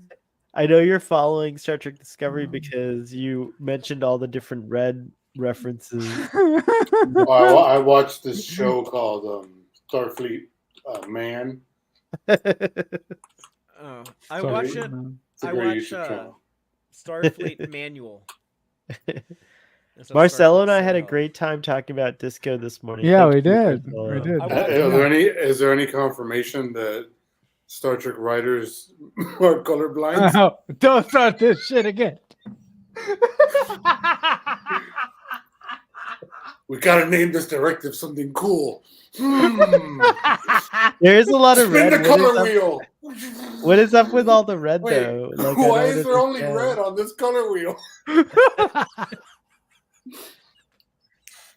I know you're following Star Trek Discovery because you mentioned all the different red references. Oh, I watched this show called Starfleet Man. Oh, I watch it. It's a I great watch YouTube channel. Starfleet Manual. Instead of Marcelo Starfleet and I had a Soho. great time talking about disco this morning. Yeah, Thank we you, did. Marcelo. We did. I watched Is there any confirmation that Star Trek writers are colorblind? Oh, don't start this shit again. We gotta name this directive something cool. Hmm. There is a lot of Spin red. the color wheel. What is up with all the red Wait, though? Like, I why don't is there only understand. red on this color wheel?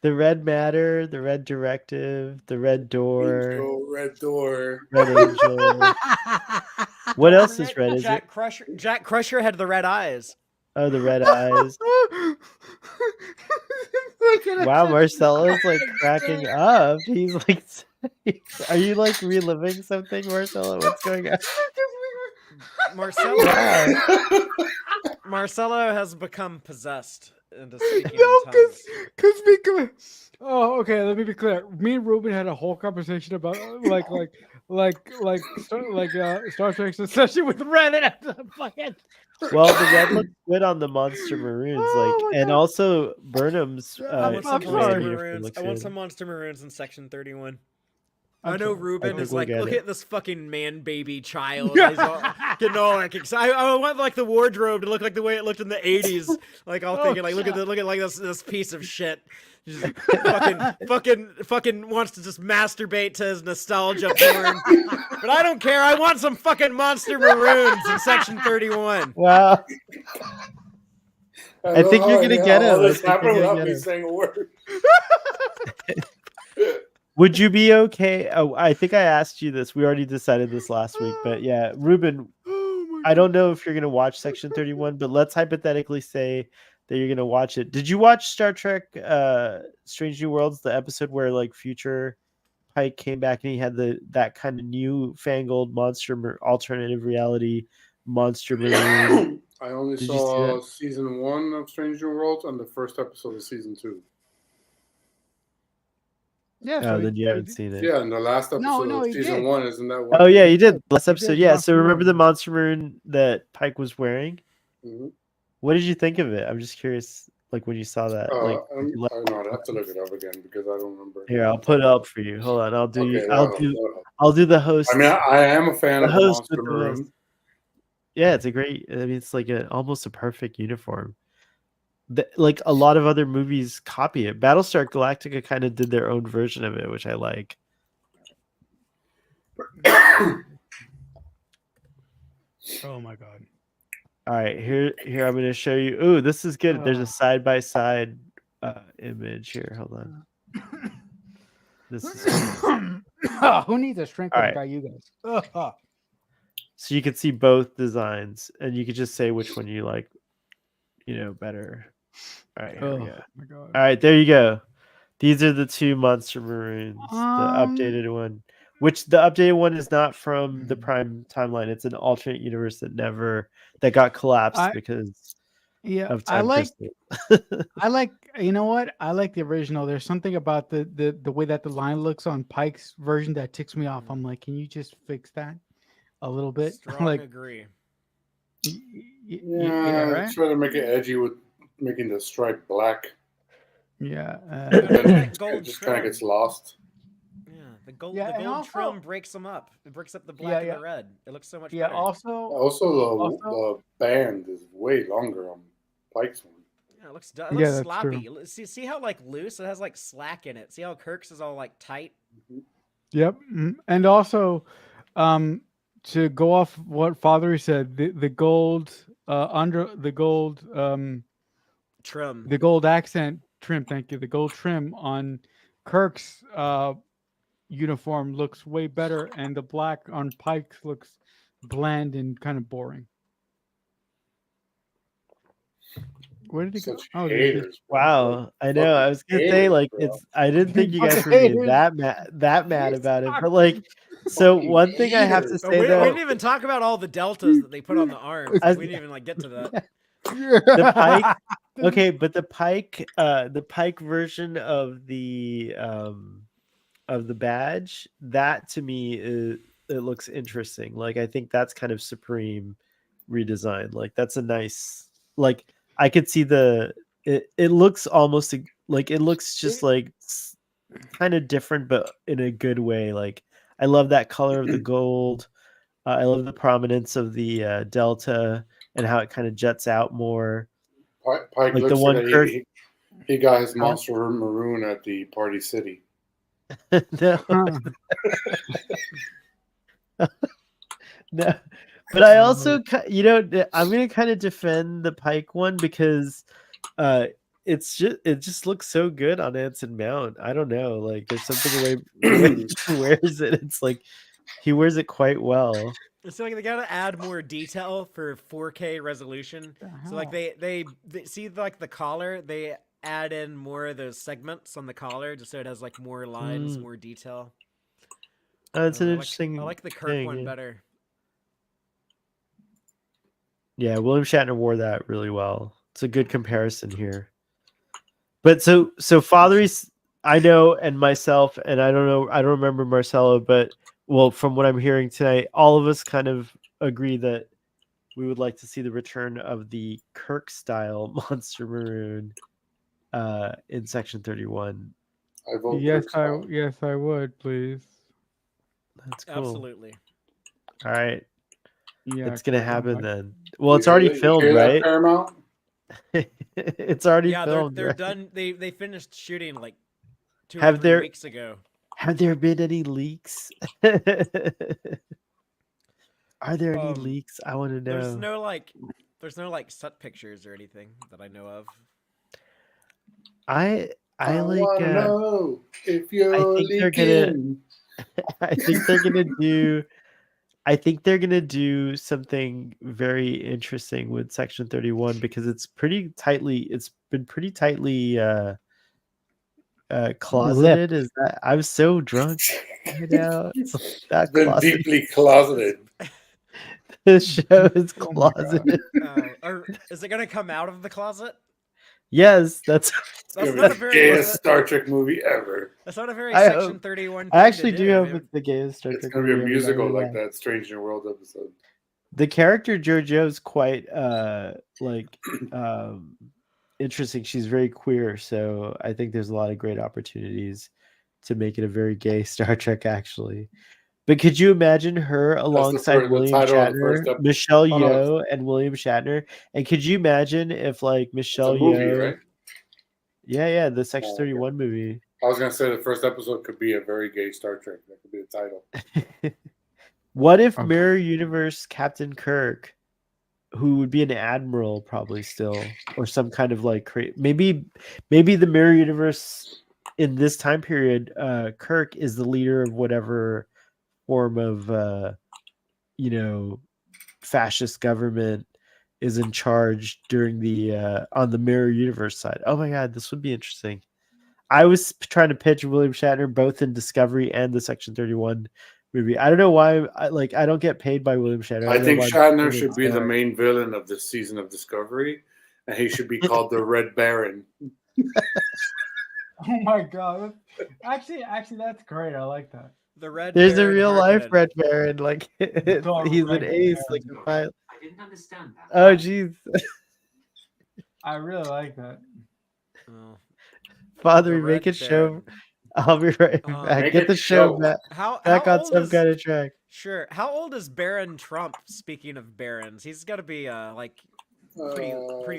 The red matter, the red directive, the red door, Angel, red door. red angel. What else is red? Is it? Jack Crusher had the red eyes. Oh, the red eyes. Wow, Marcelo's like cracking up. He's like, are you like reliving something, Marcelo? What's going on? Marcelo, Wow. Marcelo has become possessed into speaking No, in tongues. because oh, okay. Let me be clear. Me and Ruben had a whole conversation about Star Trek's obsession with red and fucking. Well, the red looks good on the Monster Maroons, Oh my and God. also Burnham's. I want some I'm Monster sorry. Maroons. I want some Monster Maroons in Section 31. I I'm know sorry. Ruben think is we'll like, get look it. at this fucking man baby child. He's all, getting all like excited. I want like the wardrobe to look like the way it looked in the 80s. Like all thinking like, look at like this piece of shit. Just fucking wants to just masturbate to his nostalgia porn. But I don't care. I want some fucking Monster Maroons in Section 31. Wow. I think love you're how gonna all get him. I this think happened you're gonna without get me him. saying a word. Would you be okay? Oh, I think I asked you this. We already decided this last week, but yeah, Ruben, I don't know if you're gonna watch Section 31, but let's hypothetically say that you're gonna watch it. Did you watch Star Trek Strange New Worlds, the episode where like Future Pike came back and he had that kind of newfangled alternative reality monster marine? I only Did you see saw that? season 1 of Strange New Worlds and the first episode of season 2. Yeah. Oh, So then you haven't seen it. Yeah, in the last episode no, of he season did. 1, isn't that what? Oh yeah, you did last He episode. did Yeah. Monster So remember the Maroon. monster maroon that Pike was wearing? Mhm. What did you think of it? I'm just curious. Like when you saw that. Like I don't know. I'd have to look it up again because I don't remember. here, I'll put it up for you. Hold on. I'll do. Okay, I'll that'll do. help. I'll do the host. I mean, I am a fan the of the host Monster with the most. Maroon. Yeah, it's a great. I mean, it's like almost a perfect uniform. Like a lot of other movies copy it. Battlestar Galactica kind of did their own version of it, which I like. Oh my god. All right, here I'm going to show you. Ooh, this is good. There's a side by side image here. Hold on. This is Who needs a strength All like right. you guys? so you can see both designs, and you could just say which one you like, better. All right, here we go. My god. All right, there you go. These are the two Monster Maroons. The Um, updated one, which the updated one is not from the Prime timeline. It's an alternate universe that got collapsed I- because Yeah, of I time like. crystal. I like. You know what? I like the original. There's something about the way that the line looks on Pike's version that ticks me off. I'm like, can you just fix that a little bit? Strong like, agree. yeah, right. Try to make it edgy with making the stripe black. Yeah. But Then that gold it just kind of trim. gets lost. Yeah, the gold, Yeah, the and gold also- trim breaks them up. It breaks up the black Yeah, and yeah. the red. It looks so much Yeah. better. Also, the band is way longer on Pike's one. Yeah, it looks, it Yeah, looks that's sloppy. See how like loose? It has like slack in it. See how Kirk's is all like tight? Yep. And also, to go off what Father said, the gold under the gold Trim. the gold accent trim. Thank you. The gold trim on Kirk's uniform looks way better, and the black on Pike's looks bland and kind of boring. Where did he go? Such Oh, there's haters. Wow, I know. I was gonna say haters, like bro. I didn't think you guys Fucking would be haters. that mad about it, but like, so Fucking one thing I have to haters. Oh, say we though, didn't even talk about all the deltas that they put on the arms. I was- We didn't even like get to that. the Pike. Okay, but the Pike version of the badge, that to me it looks interesting. Like I think that's kind of Supreme redesign. Like that's a nice, like I could see it looks almost like it looks just like kind of different, but in a good way. Like I love that color of the gold. I love the prominence of the delta and how it kind of jets out more. Pike Like the looks one like Kirk- he got his Monster Maroon at the Party City. No. No, but I also, I'm gonna kind of defend the Pike one because it just looks so good on Anson Mount. I don't know, like there's something the way he wears it. It's like he wears it quite well. It's like they gotta add more detail for 4K resolution. So like they see like the collar, they add in more of those segments on the collar just so it has like more lines, more detail. It's an I interesting. I like the Kirk thing, one yeah. better. Yeah, William Shatner wore that really well. It's a good comparison here. But so Father's, I know, and myself, and I don't know, I don't remember Marcelo, but well, from what I'm hearing tonight, all of us kind of agree that we would like to see the return of the Kirk style Monster Maroon in Section 31. I vote yes, Kirk style. yes, I would, please. That's cool. Absolutely. All right. Yeah, It's gonna Kirk, happen like- then. Well, it's You already hear that, filmed, Paramount? right? It's already Yeah, filmed. they're right? done. They finished shooting like 2 Have or 3 there- weeks ago. Have there been any leaks? Are there any Um, leaks? I want to know. There's no like set pictures or anything that I know of. I I like. wanna know if you're think they're gonna- leaking. I think they're gonna do. I think they're gonna do something very interesting with Section 31 because it's pretty tightly. It's been pretty tightly closeted. Is that? I'm so drunk right now. It's that It's been closeted. deeply closeted. The show is Oh my God. closeted. Or is it gonna come out of the closet? Yes, that's. It's That's gonna not be a the very. gayest Star Trek movie ever. That's not a very I Section hope- 31. I thing actually to do hope man. it's the gayest Star It's Trek gonna be a movie ever, musical yeah. like that Strange New World episode. The character JoJo's quite interesting. She's very queer, so I think there's a lot of great opportunities to make it a very gay Star Trek actually. But could you imagine her alongside the William title of the first Shatner, episode. Michelle Oh, no, Yeoh, and William Shatner? And could you imagine if like It's a Michelle movie, Yeoh, right? yeah, the Section Oh, okay. 31 movie. I was gonna say the first episode could be a very gay Star Trek. That could be the title. What if Okay. Mirror Universe Captain Kirk, who would be an admiral probably still, or some kind of like maybe the Mirror Universe in this time period, Kirk is the leader of whatever form of fascist government is in charge during the on the Mirror Universe side. Oh my god, this would be interesting. I was trying to pitch William Shatner both in Discovery and the Section 31 movie. I don't know why. I don't get paid by William Shatner. I think don't know why Shatner I'm should be the sorry. main villain of this season of Discovery, and he should be called the Red Baron. Oh my god! Actually, that's great. I like that. The Red. There's a Baron real life Harkonnen. Red Baron. Like Dog he's Red an ace, Baron. like a pilot. I didn't understand that. Oh jeez, I really like that. Oh. Father, The we make Red a show. Baron. I'll be right Oh. back. Make Get it the show show. back How on old some is, kind of track. Sure. How old is Baron Trump? Speaking of barons, he's got to be like pretty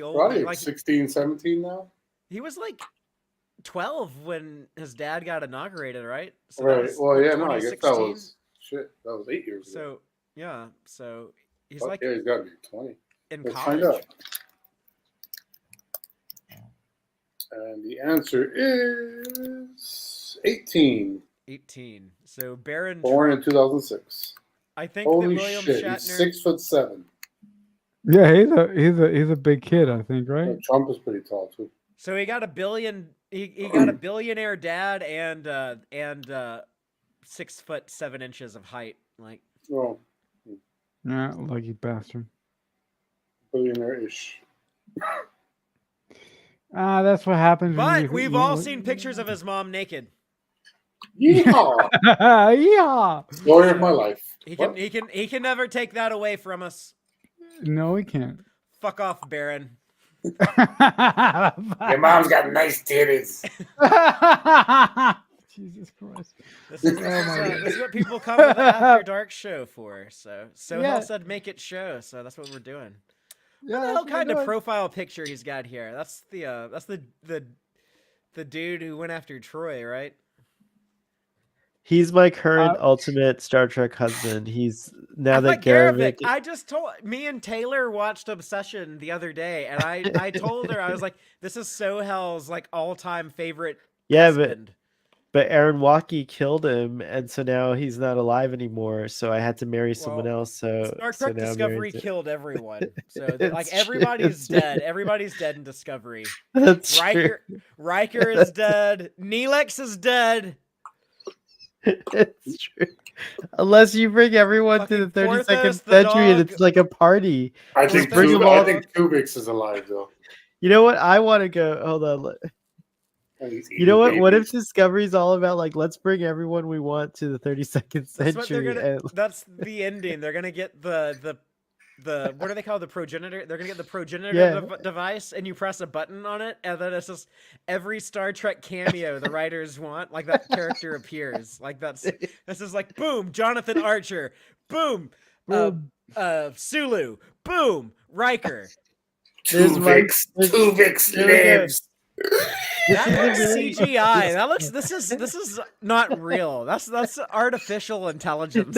old. Probably Like 16, 17 now. he was like 12 when his dad got inaugurated, right? So that Right. was, Well, what, yeah, no, I guess that 2016? was shit. That was 8 years ago. So yeah, so he's Fuck like yeah, he's got to be 20. in Let's college. find out. And the answer is 18. 18. So Baron Born Trump, in 2006. I think Holy that William shit! Shatner. He's 6'7". Yeah, he's a big kid, I think, right? Well, Trump is pretty tall too. So he got a billion. He got a billionaire dad and 6'7" of height. Like Well, Yeah, lucky bastard. billionaire-ish. That's what happens. But we've all seen pictures of his mom naked. Yeehaw! Yeah. Story of my life. He What? can never take that away from us. No, he can't. Fuck off, Baron. Your mom's got nice titties. Jesus Christ. This is, this is what people come to the After Dark show for. So Yeah. Hell said make it show. So that's what we're doing. Yeah, What the hell that's what kind we're of doing. profile picture he's got here? That's the dude who went after Troy, right? He's my current ultimate Star Trek husband. He's now I'm that like Garavik. Garavik. I just told me and Taylor watched Obsession the other day, and I told her I was like, "This is Sohel's like all-time favorite Yeah, husband." but Aaron Walkie killed him, and so now he's not alive anymore. So I had to marry someone Well, else. So Star so Trek now I'm Discovery married to- killed everyone. So It's like true, everybody's it's true. dead. Everybody's dead in Discovery. That's true. Riker is dead. Neelix is dead. It's true. Unless you bring everyone to the Fucking 32nd Porthos the century and dog. it's like a party. I think bring them all- Kubix is alive though. You know what? I want to go. Hold on. And he's You know eating what? What if babies. Discovery's all about like let's bring everyone we want to the 32nd That's what they're century? gonna. and- That's the ending. They're gonna get the what do they call the progenitor? They're gonna get the progenitor Yeah. device, and you press a button on it, and then it's just every Star Trek cameo the writers want. Like that character appears. Like this is like boom, Jonathan Archer, boom, Sulu, boom, Riker. There's my- Tuvix there we go. lives. That looks really- CGI. That looks. This is not real. That's artificial intelligence.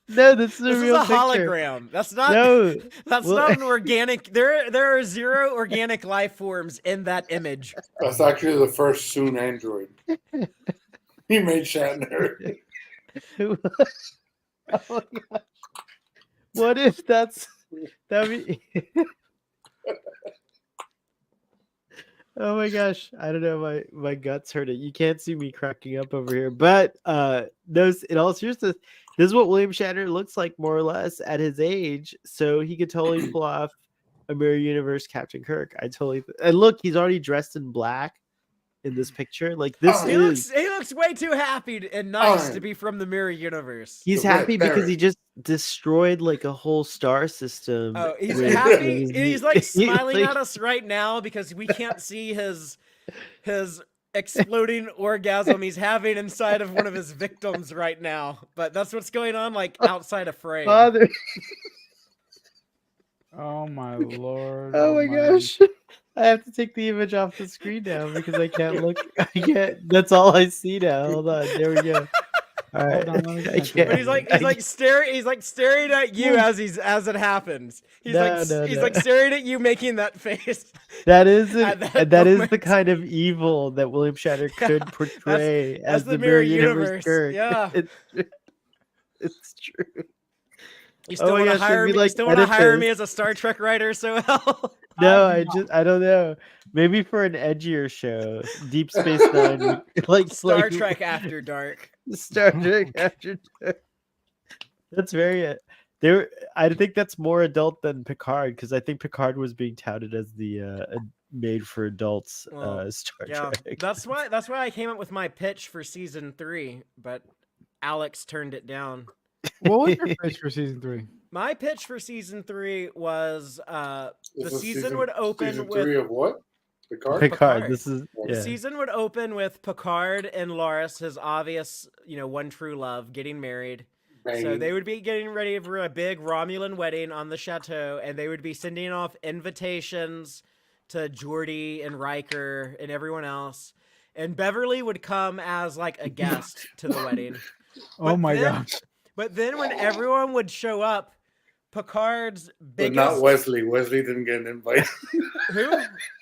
No, this is a This is real a picture. hologram. That's not. No, That's well- not an organic. There are 0 organic life forms in that image. That's actually the first Soon android. He made Shatner. oh my gosh. What if that be? Oh my gosh, I don't know, my guts hurt it. You can't see me cracking up over here, but in all seriousness, this is what William Shatner looks like more or less at his age, so he could totally pull off a Mirror Universe Captain Kirk. I totally and look, he's already dressed in black in this picture. Like this Oh, He looks way too happy and nice to be from the Mirror Universe. he's The Red happy because Baron. he just destroyed like a whole star system. Oh, he's with happy. his- He's like smiling like- at us right now because we can't see his exploding orgasm he's having inside of one of his victims right now. But that's what's going on like outside of frame. Father. Oh my lord. Oh my gosh. I have to take the image off the screen now because I can't look. I can't. That's all I see now. Hold on. There we go. All right. on, let me I check it. But he's like staring at you as it happens. He's like staring at you making that face. That is At it. that That is the moment. kind of evil that William Shatner could portray That's as the the Mirror Mirror Universe Universe. Kirk. Yeah. It's true. You still Oh my want to gosh, should hire we, me? like, You still want to edit hire this? me as a Star Trek writer? So hell. No, I don't know. Maybe for an edgier show, Deep Space Nine, like Star Trek After Dark. Star Trek After Dark. That's very. There, I think that's more adult than Picard because I think Picard was being touted as the made for adults Well, Star Yeah, Trek. that's why I came up with my pitch for season 3, but Alex turned it down. What was your pitch for season 3? My pitch for season 3 was the This is season would open season with 3 of what? Picard? Picard. This is the yeah. season would open with Picard and Loris, his obvious, one true love, getting married. So Banging. they would be getting ready for a big Romulan wedding on the chateau, and they would be sending off invitations to Geordi and Riker and everyone else. And Beverly would come as like a guest to the wedding. Oh But my then- god. But then when everyone would show up, Picard's But biggest not Wesley. Wesley didn't get an invite. who?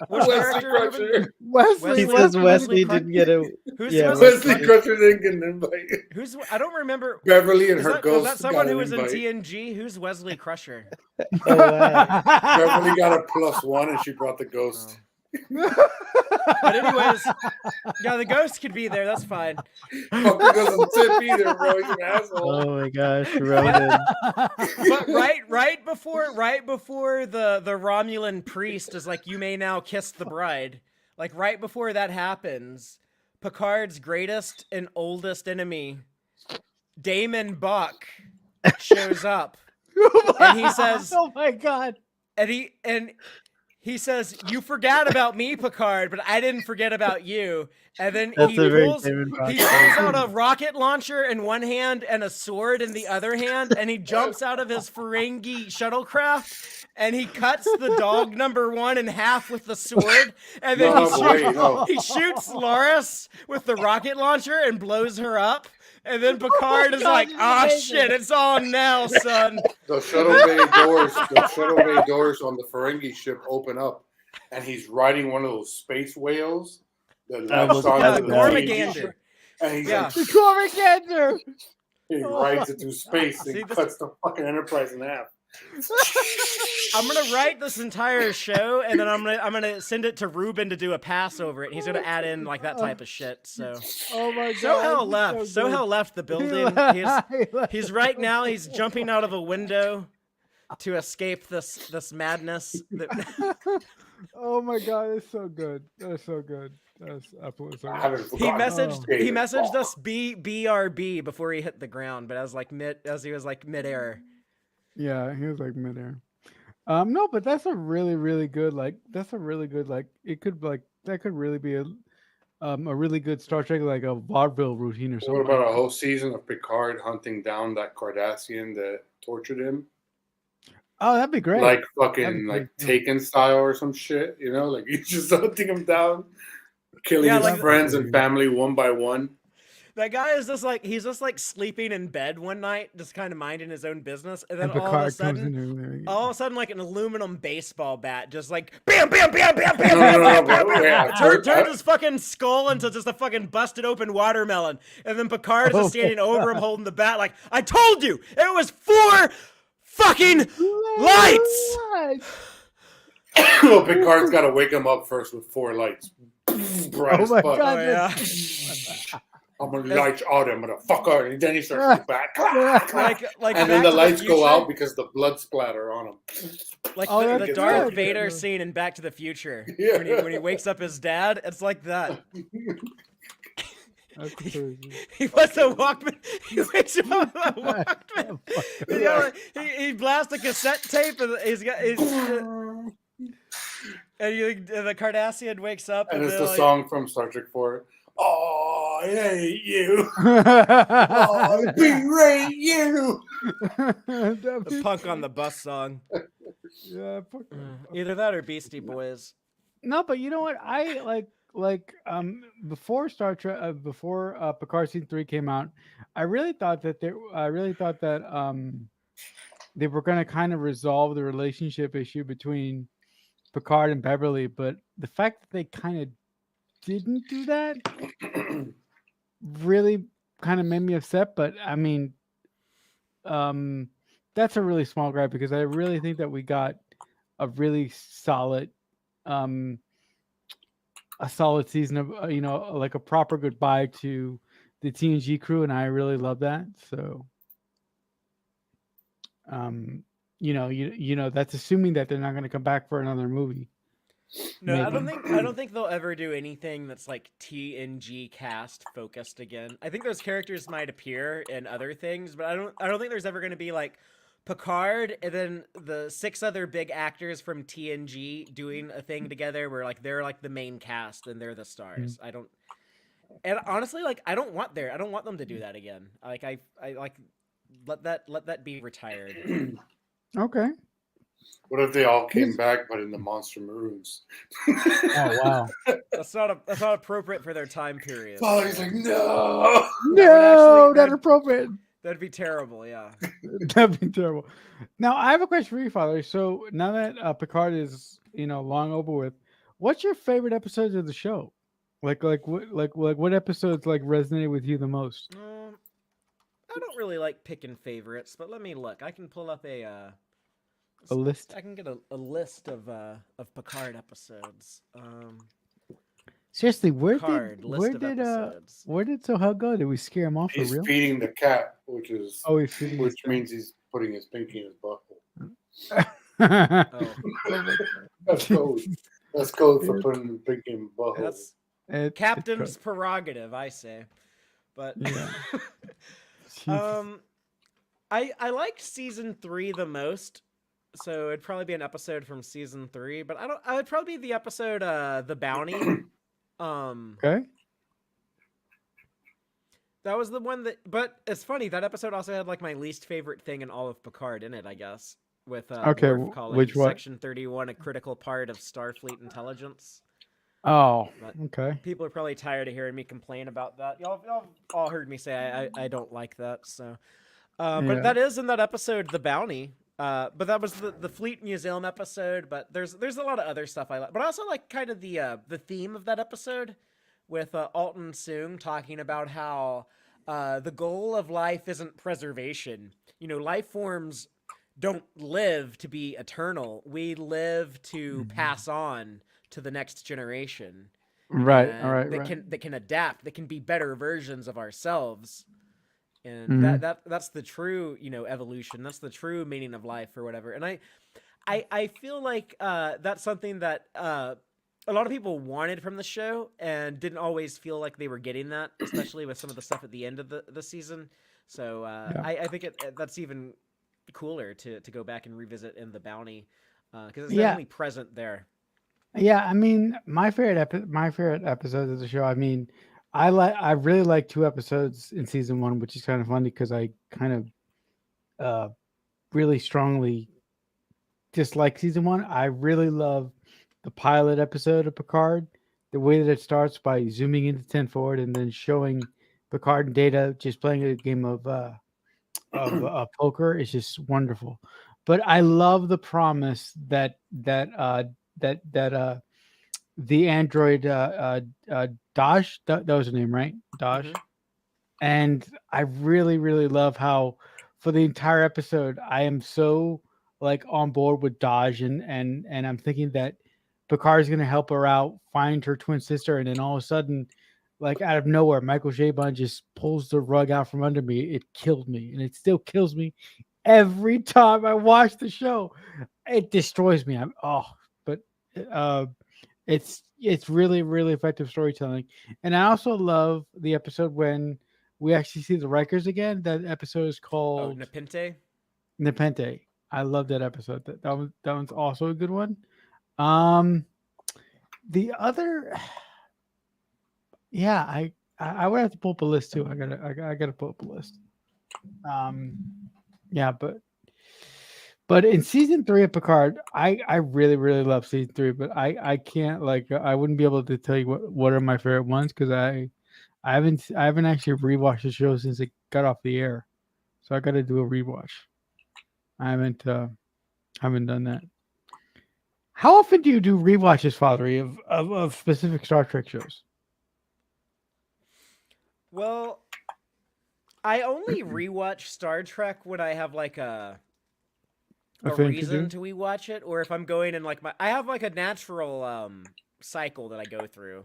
Which Wesley character? Ruben? Crusher. Wesley, He says Wesley didn't get a. Who's Yeah, Wesley? Wesley Crusher didn't get an invite. Who's I don't remember. Beverly and Is her that, ghost was that someone got who an was in invite. TNG? Who's Wesley Crusher? Oh, wow. Beverly got a +1 and she brought the ghost. But anyways, yeah, the ghost could be there. That's fine. Fucker doesn't tip either, bro. He's an asshole. Oh my gosh, Ronan. But right before the Romulan priest is like, you may now kiss the bride. Like right before that happens, Picard's greatest and oldest enemy, Damon Buck, shows up, and he says, "Oh my god." and he says, "You forgot about me, Picard, but I didn't forget about you." And then That's he a very pulls Damon Buck out a rocket launcher in one hand and a sword in the other hand, and he jumps out of his Ferengi shuttlecraft, and he cuts the dog number 1 in half with the sword, and then he shoots Loris with the rocket launcher and blows her up. And then Picard is like, "Ah, shit, it's on now, son." The shuttle bay doors on the Ferengi ship open up, and he's riding one of those space whales that latched onto the Gormagander. ship. And he's Yeah. like, The Corrigander. he rides it through space and See, this- cuts the fucking Enterprise in half. I'm gonna write this entire show, and then I'm gonna send it to Ruben to do a pass over it. He's gonna add in like that type of shit. So Oh my god. Sohel this is left. so good. Sohel left the building. He's right now. He's jumping out of a window to escape this madness. Oh my god, it's so good. That's so good. That's absolutely so I good. haven't He forgotten. messaged us BRB before he hit the ground, but as he was like midair. Yeah, he was like midair. No, but that's a really good it could like that could really be a really good Star Trek, like a vaudeville routine or something. What about like a whole season of Picard hunting down that Cardassian that tortured him? Oh, that'd be great. Like That'd be fucking like great. Taken style or some shit, you know? Like he's just hunting him down, killing Yeah, his like- friends and family one by one. That guy is he's just like sleeping in bed one night, just kind of minding his own business, and then And all of a Picard comes sudden, in there. all of a sudden, like an aluminum baseball bat, just like bam, bam, bam, bam, bam, No, bam, no, bam, no, bam, but bam, yeah, bam, I've turns heard- his fucking skull into just a fucking busted open watermelon, and then Picard is just standing over him holding the bat, like, "I told you, it was 4 fucking lights." Well, Picard's got to wake him up first with 4 lights. Bright Oh as my fuck. god. Oh, yeah. I'm gonna light out him, motherfucker. And then he starts to back. Like And then the Back to lights go Future. out because the blood splatter on him. Like Oh, the that's Darth good. Vader scene in Back to the Future Yeah. when he wakes up his dad. It's like that. That's crazy. He puts a Walkman. He wakes up with a Walkman. He blasts a cassette tape, and the Cardassian wakes up, And it's they're the like, song from Star Trek 4. Oh, I hate you. Oh, I berate you. the Punk on the Bus song. Yeah, Either that or Beastie Boys. no, but you know what? I like before Star Trek before Picard season 3 came out, I really thought that they were going to kind of resolve the relationship issue between Picard and Beverly, but the fact that they kind of didn't do that really kind of made me upset. But I mean, that's a really small gripe because I really think that we got a really solid a solid season of like a proper goodbye to the TNG crew, and I really love that. So that's assuming that they're not going to come back for another movie. No, I Maybe. don't think they'll ever do anything that's like TNG cast focused again. I think those characters might appear in other things, but I don't think there's ever going to be like Picard and then the 6 other big actors from TNG doing a thing together where like they're like the main cast and they're the stars. And honestly, like I don't want them to do that again. Like I like let that be retired. Okay. What if they all came back, but in the Monster Maroons? Oh wow. That's not appropriate for their time period. Oh, he's like, no. No, not appropriate. That'd be terrible. Yeah. That'd be terrible. Now I have a question for you, Father. So now that Picard is long over with, what's your favorite episodes of the show? Like what episodes like resonated with you the most? I don't really like picking favorites, but let me look. I can pull up a list. I can get a list of Picard episodes. Seriously, Picard, where did Sohel go? Did we scare him off for He's real? feeding the cat, which means he's putting his pinky in his butthole. That's code. That's code for putting the pinky in the butthole. That's Captain's prerogative, I say. But yeah. I like season 3 the most. So it'd probably be an episode from season 3, but I would probably be the episode The Bounty. Okay. That was the one but it's funny, that episode also had like my least favorite thing in all of Picard in it, I guess. With Worf calling which one? Section 31 a critical part of Starfleet intelligence. Oh, But okay. people are probably tired of hearing me complain about that. Y'all all heard me say I don't like that, so but that is in that episode, The Bounty. But that was the Fleet Museum episode. But there's a lot of other stuff I like. But I also like kind of the theme of that episode with Alton Soong talking about how the goal of life isn't preservation. Life forms don't live to be eternal. We live to pass on to the next generation. Right. And All right. That can adapt. That can be better versions of ourselves. And that's the true, evolution. That's the true meaning of life or whatever. And I feel like that's something that a lot of people wanted from the show and didn't always feel like they were getting that, especially with some of the stuff at the end of the season. So I think that's even cooler to go back and revisit in The Bounty because it's definitely present there. Yeah, I mean, my favorite episodes of the show. I mean, I really like 2 episodes in season 1, which is kind of funny because I kind of really strongly dislike season 1. I really love the pilot episode of Picard, the way that it starts by zooming into 10 forward and then showing Picard and Data just playing a game of poker is just wonderful. But I love the promise that the android Daj, that was her name, right? Daj. Mhm. And I really, really love how for the entire episode I am so like on board with Daj and I'm thinking that Picard's gonna help her out, find her twin sister, and then all of a sudden, like out of nowhere, Michael Chabon just pulls the rug out from under me. It killed me, and it still kills me every time I watch the show. It destroys me. But uh, it's really really effective storytelling, and I also love the episode when we actually see the Rikers again. That episode is Oh, called Nepente. Nepente. I love that episode. That one's also a good one. Um, the other, yeah, I would have to pull up a list too. I gotta pull up a list. Um, yeah, but in season 3 of Picard, I really really love season 3, but I can't I wouldn't be able to tell you what are my favorite ones because I haven't actually rewatched the show since it got off the air, so I got to do a rewatch. I haven't done that. How often do you do rewatches, Father, of specific Star Trek shows? Well, I only rewatch Star Trek when I have like a A thing to reason do? to rewatch it, or if I'm going in like I have like a natural cycle that I go through.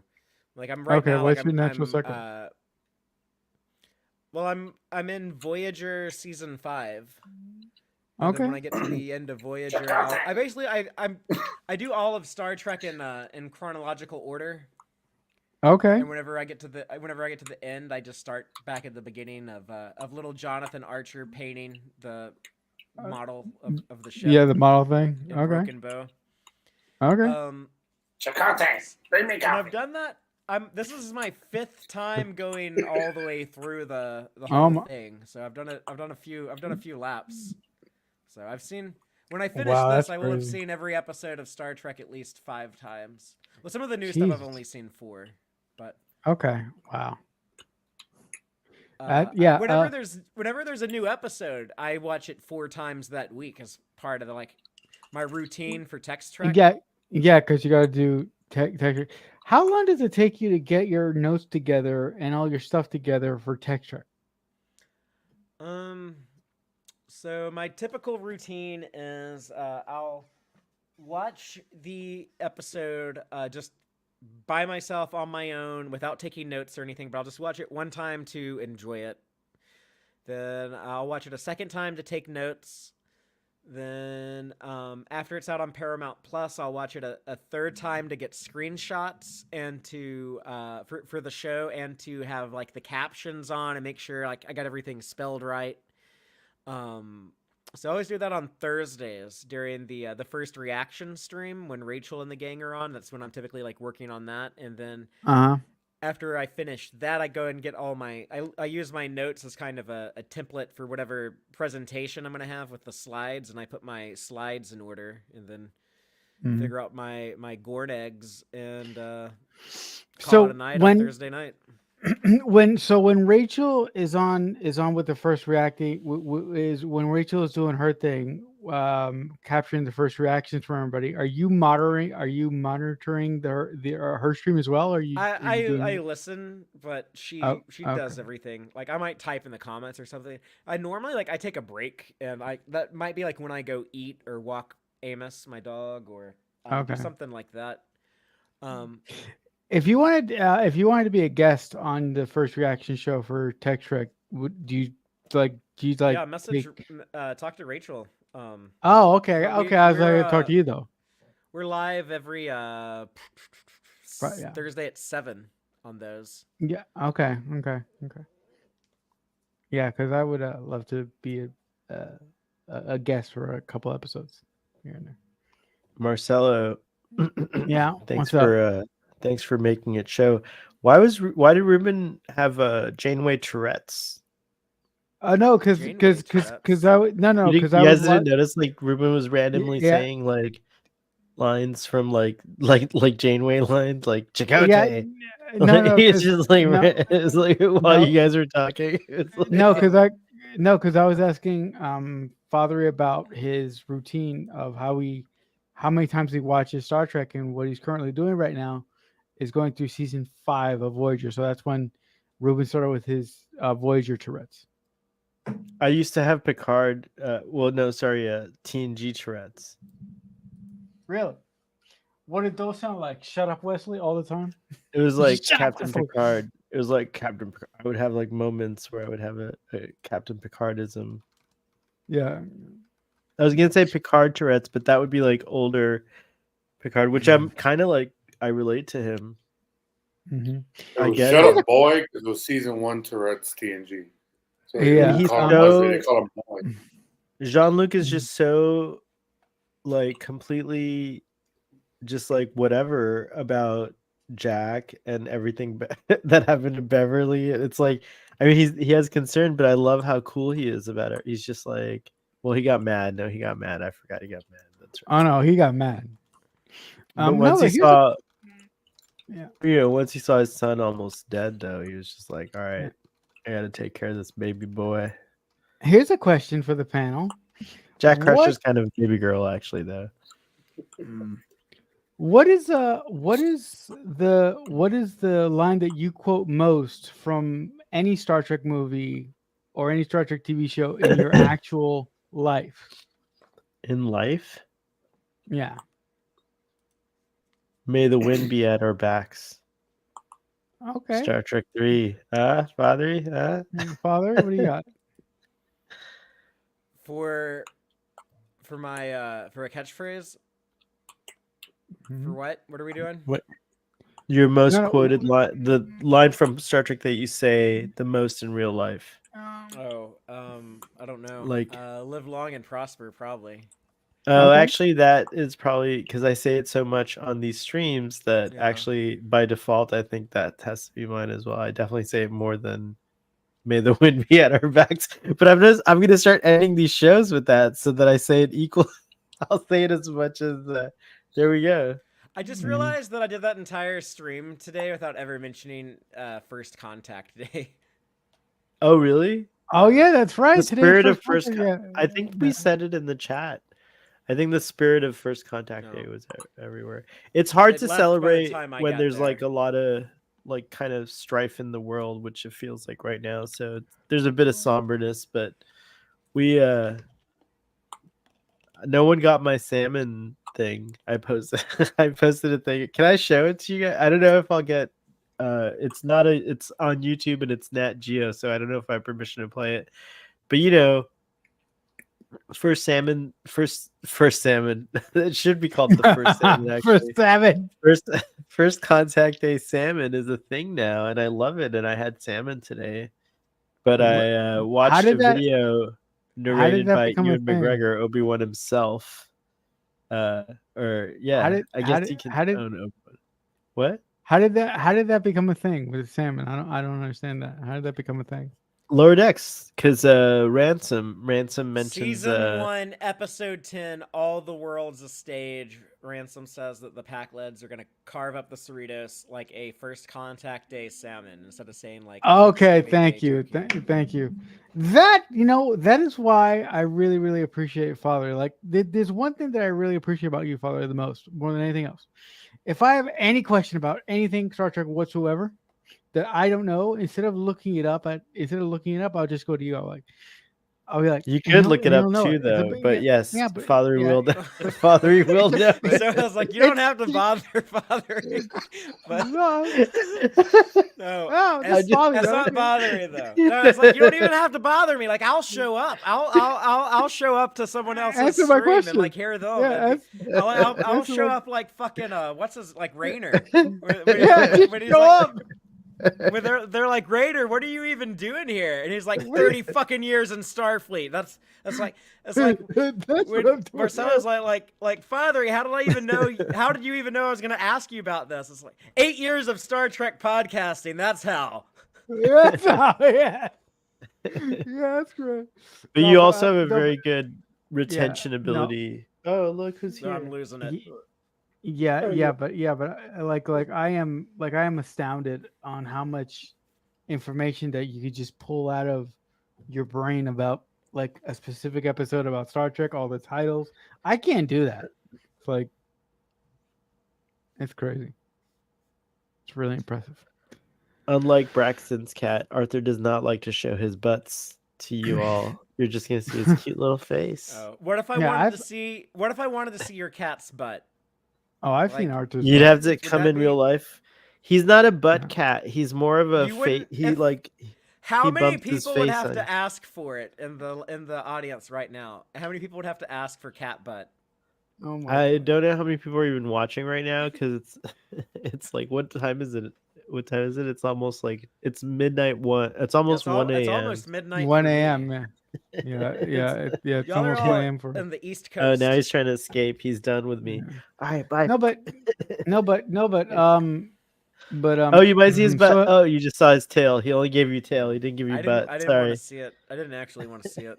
Like I'm right Okay, now, like what's your natural cycle? well, I'm in Voyager season 5. And then Okay, when I get to the end of Voyager, I basically I do all of Star Trek in chronological order. okay. And whenever I get to the end, I just start back at the beginning of little Jonathan Archer painting the model of the ship Yeah, the model thing. in Okay, Broken Bow. okay. Chakotay, bring me And I've coffee. done that. This is my 5th time going all the way through the Oh whole my- thing. So I've done a few laps. So I've seen when I finish Wow, this, that's I will have crazy. seen every episode of Star Trek at least 5 times. Well, some of the new stuff I've Jesus. only seen 4, but Okay, wow. whenever Yeah. there's a new episode, I watch it 4 times that week as part of my routine for Text Trek. Yeah, because you got to do tech. How long does it take you to get your notes together and all your stuff together for Tech Trek? So my typical routine is I'll watch the episode just by myself on my own without taking notes or anything, but I'll just watch it one time to enjoy it. Then I'll watch it a second time to take notes. Then after it's out on Paramount Plus, I'll watch it a third time to get screenshots and to for the show and to have like the captions on and make sure like I got everything spelled right. So I always do that on Thursdays during the first reaction stream when Rachel and the gang are on. That's when I'm typically like working on that, and then after I finish that, I go and get all I use my notes as kind of a template for whatever presentation I'm going to have with the slides, and I put my slides in order, and then figure out my gourd eggs and call it a night on Thursday night. When Rachel is on with the first reacting is when Rachel is doing her thing, capturing the first reactions from everybody. Are you monitoring her stream as well? Or are you? I listen, but she okay. does everything. Like I might type in the comments or something. I normally I take a break, and that might be like when I go eat or walk Amos, my dog, or do something like that. If you wanted to be a guest on the first reaction show for Tech Trek, Yeah, message talk to Rachel. Oh, okay. I was going to talk to you though. We're live every Thursday at 7 on those. Yeah. Okay. Yeah, because I would love to be a guest for a couple episodes here and there. Marcelo. Yeah. Thanks for making it show. Why did Ruben have Janeway Tourette's? No, because I didn't notice like Ruben was randomly saying like lines from like Janeway lines like Chakotay. Yeah, no, it's just like it's like while you guys were talking. Like, because I was asking Father about his routine of how many times he watches Star Trek, and what he's currently doing right now is going through season 5 of Voyager. So that's when Ruben started with his Voyager Tourette's. I used to have Picard. TNG Tourette's. Really? What did those sound like? Shut up, Wesley, all the time? It was like Captain Picard. It was like Captain Picard. I would have like moments where I would have a Captain Picardism. Yeah. I was gonna say Picard Tourette's, but that would be like older Picard, which I'm kind of like. I relate to him. Mhm. It I was get Shut it. Up Boy because it was season 1 Tourette's TNG. So Yeah. He's call him, so- they call him Boy. Jean-Luc is just so like completely just like whatever about Jack and everything that happened to Beverly. It's like, I mean, he has concern, but I love how cool he is about it. He's just like, well, he got mad. No, he got mad. I forgot he got mad. That's right. Oh no, he got mad. But No, once but he here's a- saw, Yeah. you know, once he saw his son almost dead, though, he was just like, all right, Yeah. I got to take care of this baby boy. Here's a question for the panel. Jack What- Crusher's kind of a baby girl, actually, though. What is the line that you quote most from any Star Trek movie or any Star Trek TV show in your actual life? In life, Yeah. may the wind be at our backs. Okay. Star Trek 3. Father? Father, what do you got? For my for a catchphrase. For what? What are we doing? Your most No, no. quoted line, the line from Star Trek that you say the most in real life. Oh, I don't know. Like- live long and prosper, probably. Oh, Okay. actually, that is probably because I say it so much on these streams that Yeah. actually by default, I think that has to be mine as well. I definitely say it more than "May the wind be at our backs," but I'm gonna start ending these shows with that so that I say it equal. I'll say it as much as. There we go. I just Mhm. realized that I did that entire stream today without ever mentioning First Contact Day. Oh, really? Oh yeah, that's right. The Today's spirit of first first. contact, yeah. I think we Yeah. said it in the chat. I think the spirit of First Contact No. Day was everywhere. It's hard It to left by the celebrate time I when got there's like there. a lot of like kind of strife in the world, which it feels like right now. So there's a bit of somberness, but we no one got my salmon thing. I posted I posted a thing. Can I show it to you guys? I don't know if I'll get it's on YouTube and it's Nat Geo, so I don't know if I have permission to play it. But you know, first salmon. It should be called the first salmon. Actually, First salmon. first contact day salmon is a thing now, and I love it. And I had salmon today, but I watched a did that- video narrated that by become a Ewan thing? McGregor, Obi-Wan himself. Or yeah, did- I how guess did- he can how did- own Obi-Wan. What? How did that become a thing with salmon? I don't understand that. How did that become a thing? Lower Decks, because Ransom mentions Season 1, Episode 10, All the World's a Stage. Ransom says that the Pack Leads are going to carve up the Cerritos like a First Contact Day salmon instead of saying like. Okay, Thanksgiving thank Day you. turkey. Thank you. That is why I really, really appreciate Father. Like there's one thing that I really appreciate about you, Father, the most, more than anything else. If I have any question about anything Star Trek whatsoever that I don't know, instead of looking it up, I'll just go to you. I'll be like, You and could he'll- look it and up he'll know too, it. It's a though. big- But yes, yeah, but- Father yeah. will know. Father will know. So I was like, you don't have to bother bothering. But No, no, no, it's, that's Father, it's though. not bothering though. No, it's like you don't even have to bother me. Like I'll show up. I'll show up to someone else's Answer my stream and question. like hear them. Yeah, I'll answer show my- up like fucking what's his like Rayner. Yeah, just When he's show like, up. when they're like, Raider, what are you even doing here? And he's like 30 fucking years in Starfleet. That's like That's when what I'm doing. Marcella's like Father, how did you even know I was gonna ask you about this? It's like 8 years of Star Trek podcasting, that's how. Yeah, that's how, yeah. Yeah, that's great. But No, you but, also have a no, very good retention no. ability. Oh, look who's So here. I'm losing it. But I am astounded on how much information that you could just pull out of your brain about like a specific episode about Star Trek, all the titles. I can't do that. It's like it's crazy. It's really impressive. Unlike Braxton's cat, Arthur does not like to show his butts to you all. You're just gonna see his cute little face. Oh, what if I Yeah, wanted to see your cat's butt? Oh, I've Like, seen Arthur's. You'd butt. have to Would come that in real be- life. He's not a butt No. cat. He's more of a You fate. wouldn't- He if- like How he many bumped his people would face have on- to ask for it in the audience right now? How many people would have to ask for cat butt? Oh my I don't know how many people are even watching right now because it's it's like what time is it? What time is it? It's almost like it's midnight one. It's almost It's 1 It's a.m. almost midnight. 1 for me. a.m. Yeah, it's Y'all are almost all 1 a.m. for. in the East Oh, Coast. now he's trying to escape. He's done with me. Yeah. All right, bye. No, but Oh, you might see his butt. so Oh, you just saw his tail. He only gave you tail. He didn't give you butt. I didn't want Sorry. to see it. I didn't actually want to see it.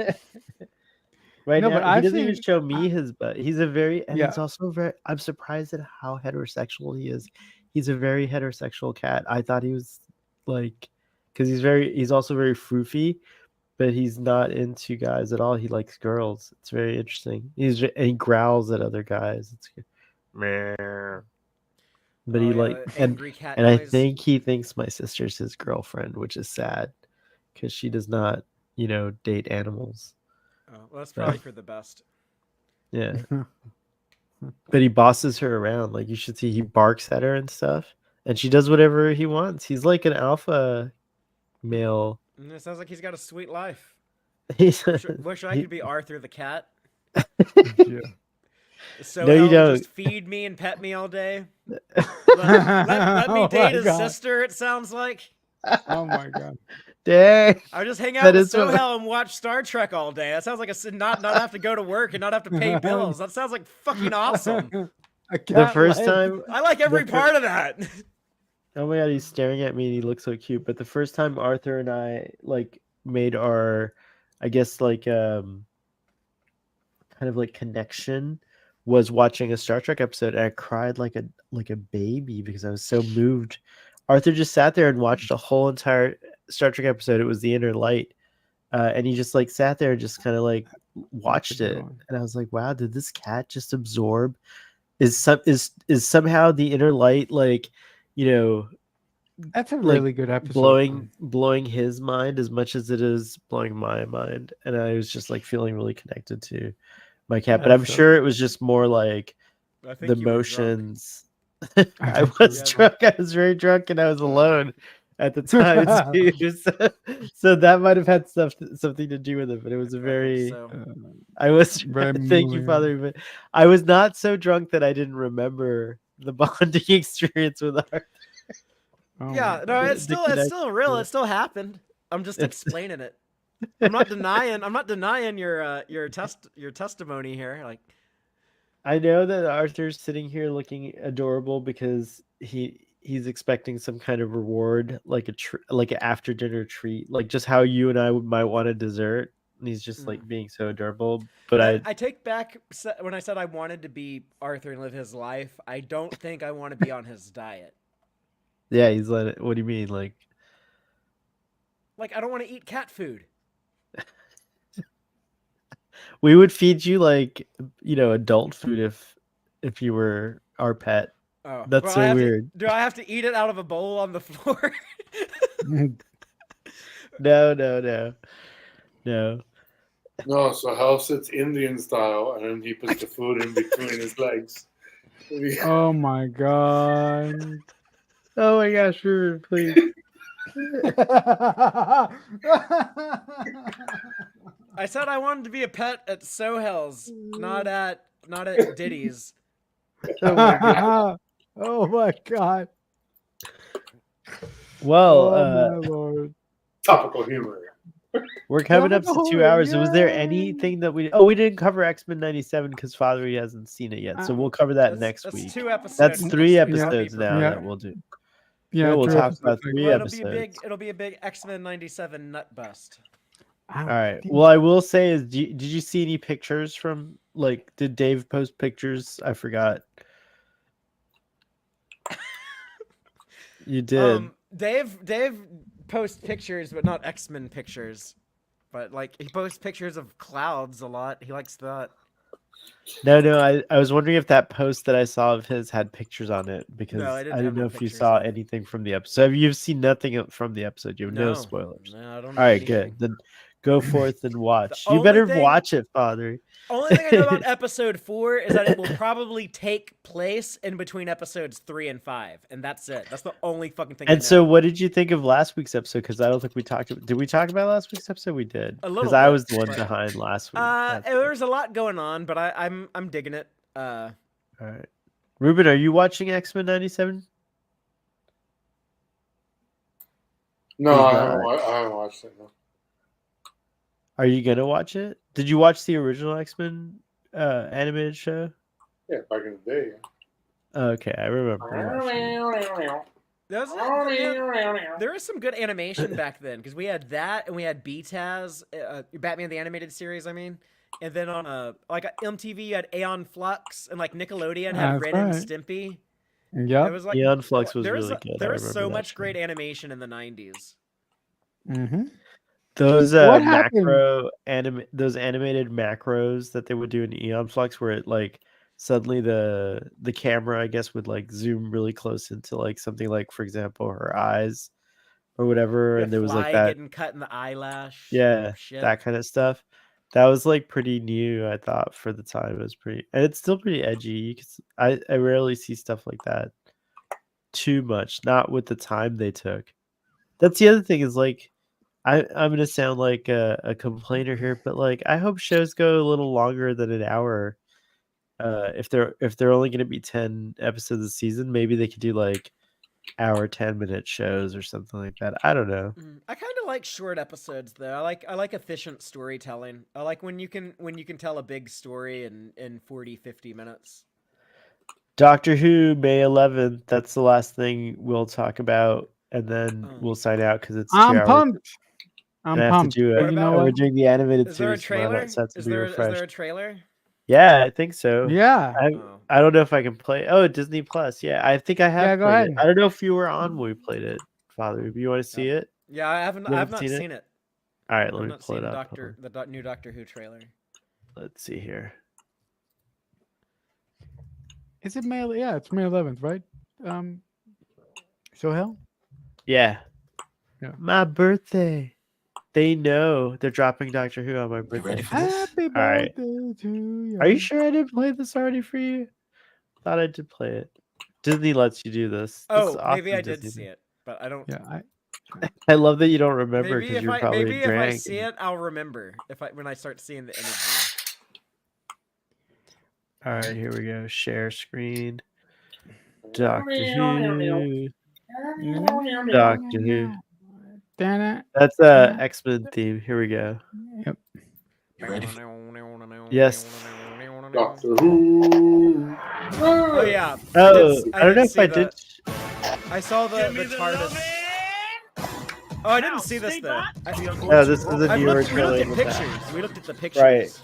Right No, now, but he I've doesn't even seen- show me his butt. He's a very, and Yeah. he's also very. I'm surprised at how heterosexual he is. He's a very heterosexual cat. I thought he was like, because he's also very froofy, but he's not into guys at all. He likes girls. It's very interesting. And he growls at other guys. It's good. Meow. But he Oh, yeah, like the angry cat and I noise. think he thinks my sister's his girlfriend, which is sad because she does not, date animals. Oh, well, that's probably for the best. Yeah. But he bosses her around. Like you should see he barks at her and stuff. And she does whatever he wants. He's like an alpha male. And it sounds like he's got a sweet life. He's Wish I could be Arthur the cat. Yeah. So No, you he'll don't. just feed me and pet me all day. Let me Oh date my his God. sister. It sounds like Oh my god. Dang. I just hang out That with is what- Sohel and watch Star Trek all day. That sounds like not have to go to work and not have to pay bills. That sounds like fucking awesome. The first time I like every The part of that. Oh my god, he's staring at me and he looks so cute. But the first time Arthur and I like made our, I guess like kind of like connection was watching a Star Trek episode and I cried like a baby because I was so moved. Arthur just sat there and watched a whole entire Star Trek episode. It was The Inner Light. And he just like sat there and just kind of like watched it. And I was like, wow, did this cat just absorb? Is somehow The Inner Light like, That's a like, really good episode. blowing his mind as much as it is blowing my mind, and I was just like feeling really connected to my cat. But I'm That's so sure it was just more like I think the you were drunk. motions. I I think you was were. drunk. I was very drunk, and I was alone at the time too. So that might have had something to do with it. But it was a I think very. so. I was. Very Thank you, moving. Father. But I was not so drunk that I didn't remember the bonding experience with Arthur. Oh Yeah, my no, God. it's still real. It still happened. I'm just explaining it. I'm not denying your testimony here. Like, I know that Arthur's sitting here looking adorable because he's expecting some kind of reward, like like an after dinner treat, like just how you and I might want a dessert. And he's just like being so adorable. But I take back when I said I wanted to be Arthur and live his life. I don't think I want to be on his diet. yeah, he's like, what do you mean? Like, I don't want to eat cat food. we would feed you like, adult food if you were our pet. Oh, That's well, so weird. Do I have to eat it out of a bowl on the floor? No. No, so Hal sits Indian style, and then he puts the food in between his legs. Oh my god. Oh my gosh, Ruben, please. I said I wanted to be a pet at Sohel's, not at Diddy's. Oh my God. Oh my god. Well, Oh my lord. Topical humor. we're coming up to Topical 2 humor, hours. Was there yay. anything that we didn't cover X-Men 97 because Father hasn't seen it yet. So we'll cover that next That's week. 2 episodes. That's next 3 week. episodes Yeah. now Yeah. that we'll do. Yeah, we'll true. talk about 3 Well, episodes. it'll be a big X-Men 97 nut bust. All right. Well, I will say is, did you see any pictures from did Dave post pictures? I forgot. You did. Dave posts pictures, but not X-Men pictures. But he posts pictures of clouds a lot. He likes that. No. I was wondering if that post that I saw of his had pictures on it because No, I I didn't, didn't have know no if you pictures saw on it. anything from the episode. You've seen nothing from the episode. You have no spoilers. No, I don't. All right, good. Then Go forth and watch. You only better thing- watch it, Father. Only thing I know about episode 4 is that it will probably take place in between episodes 3 and 5, and that's it. That's the only fucking thing. I And know. so, what did you think of last week's episode? Because I don't think we talked. Did we talk about last week's episode? We did. A little Because I bit, was the one but- behind last week. That's it. There's a lot going on, but I'm digging it. All right, Ruben, are you watching X-Men '97? No, He's I not. haven't watched it. No. Are you gonna watch it? Did you watch the original X-Men animated show? Yeah, back in the day. Okay, I remember. watching it. There was some good animation back then because we had that and we had BTAS, Batman the Animated Series. I mean, and then on like MTV you had Aeon Flux and like Nickelodeon had That's Ren right. and Stimpy. Yep. It was like Aeon Flux was there really good. There I was remember so that much show. great animation in the 90s. Mm-hmm. Those What happened? those animated macros that they would do in Eon Flux, where it like suddenly the camera, I guess, would like zoom really close into like something like, for example, her eyes or whatever, and there was like Fly that, getting cut in the eyelash. yeah, Shit. that kind of stuff. That was like pretty new, I thought, for the time. It was pretty, and it's still pretty edgy. You can, I rarely see stuff like that too much, not with the time they took. That's the other thing is like, I'm gonna sound like a complainer here, but like I hope shows go a little longer than an hour. If they're only gonna be 10 episodes a season, maybe they could do like hour 10-minute shows or something like that. I don't know. I kind of like short episodes though. I like efficient storytelling. I like when you can tell a big story in 40, 50 minutes. Doctor Who, May 11th. That's the last thing we'll talk about, and then we'll sign out because it's 2 I'm hours. pumped. I'm I have pumped. to do But it. you know We're what? doing the animated Is there a series tomorrow trailer? night, so it has to Is be there refreshed. a trailer? Yeah, I think so. Yeah. Oh. I don't know if I can play. Oh, Disney Plus. Yeah, I think I have. Yeah, go played ahead. it. I don't know if you were on when we played it, Father. If you want to see it, Yeah, I You have haven't not seen it? seen it. all right. I've Let me not pull seen it up. Hold on. the new Doctor Who trailer. Let's see here. Is it May? Yeah, it's May 11th, right? So hell. Yeah. Yeah. My birthday. They know they're dropping Doctor Who on my birthday. ready for this? Happy All right. birthday to you. Are you sure I didn't play this already for you? Thought I did play it. Disney lets you do this. This is Oh, awesome, maybe I did Disney. see it, but I don't. Yeah. I love that you don't remember Maybe because if you're I probably maybe drank. if I see it, I'll remember when I start seeing the imagery. All right, here we go. Share screen. Doctor Who. Doctor Who. Dana. That's a X-Men theme. Here we go. Yep. You ready? Yes. Doctor Who. Oh yeah. Oh, I I don't know did if see I the- did. I saw the TARDIS. Oh, I didn't see this though. No, this is a We newer looked trailer. at with that. pictures. We looked at the pictures. Right.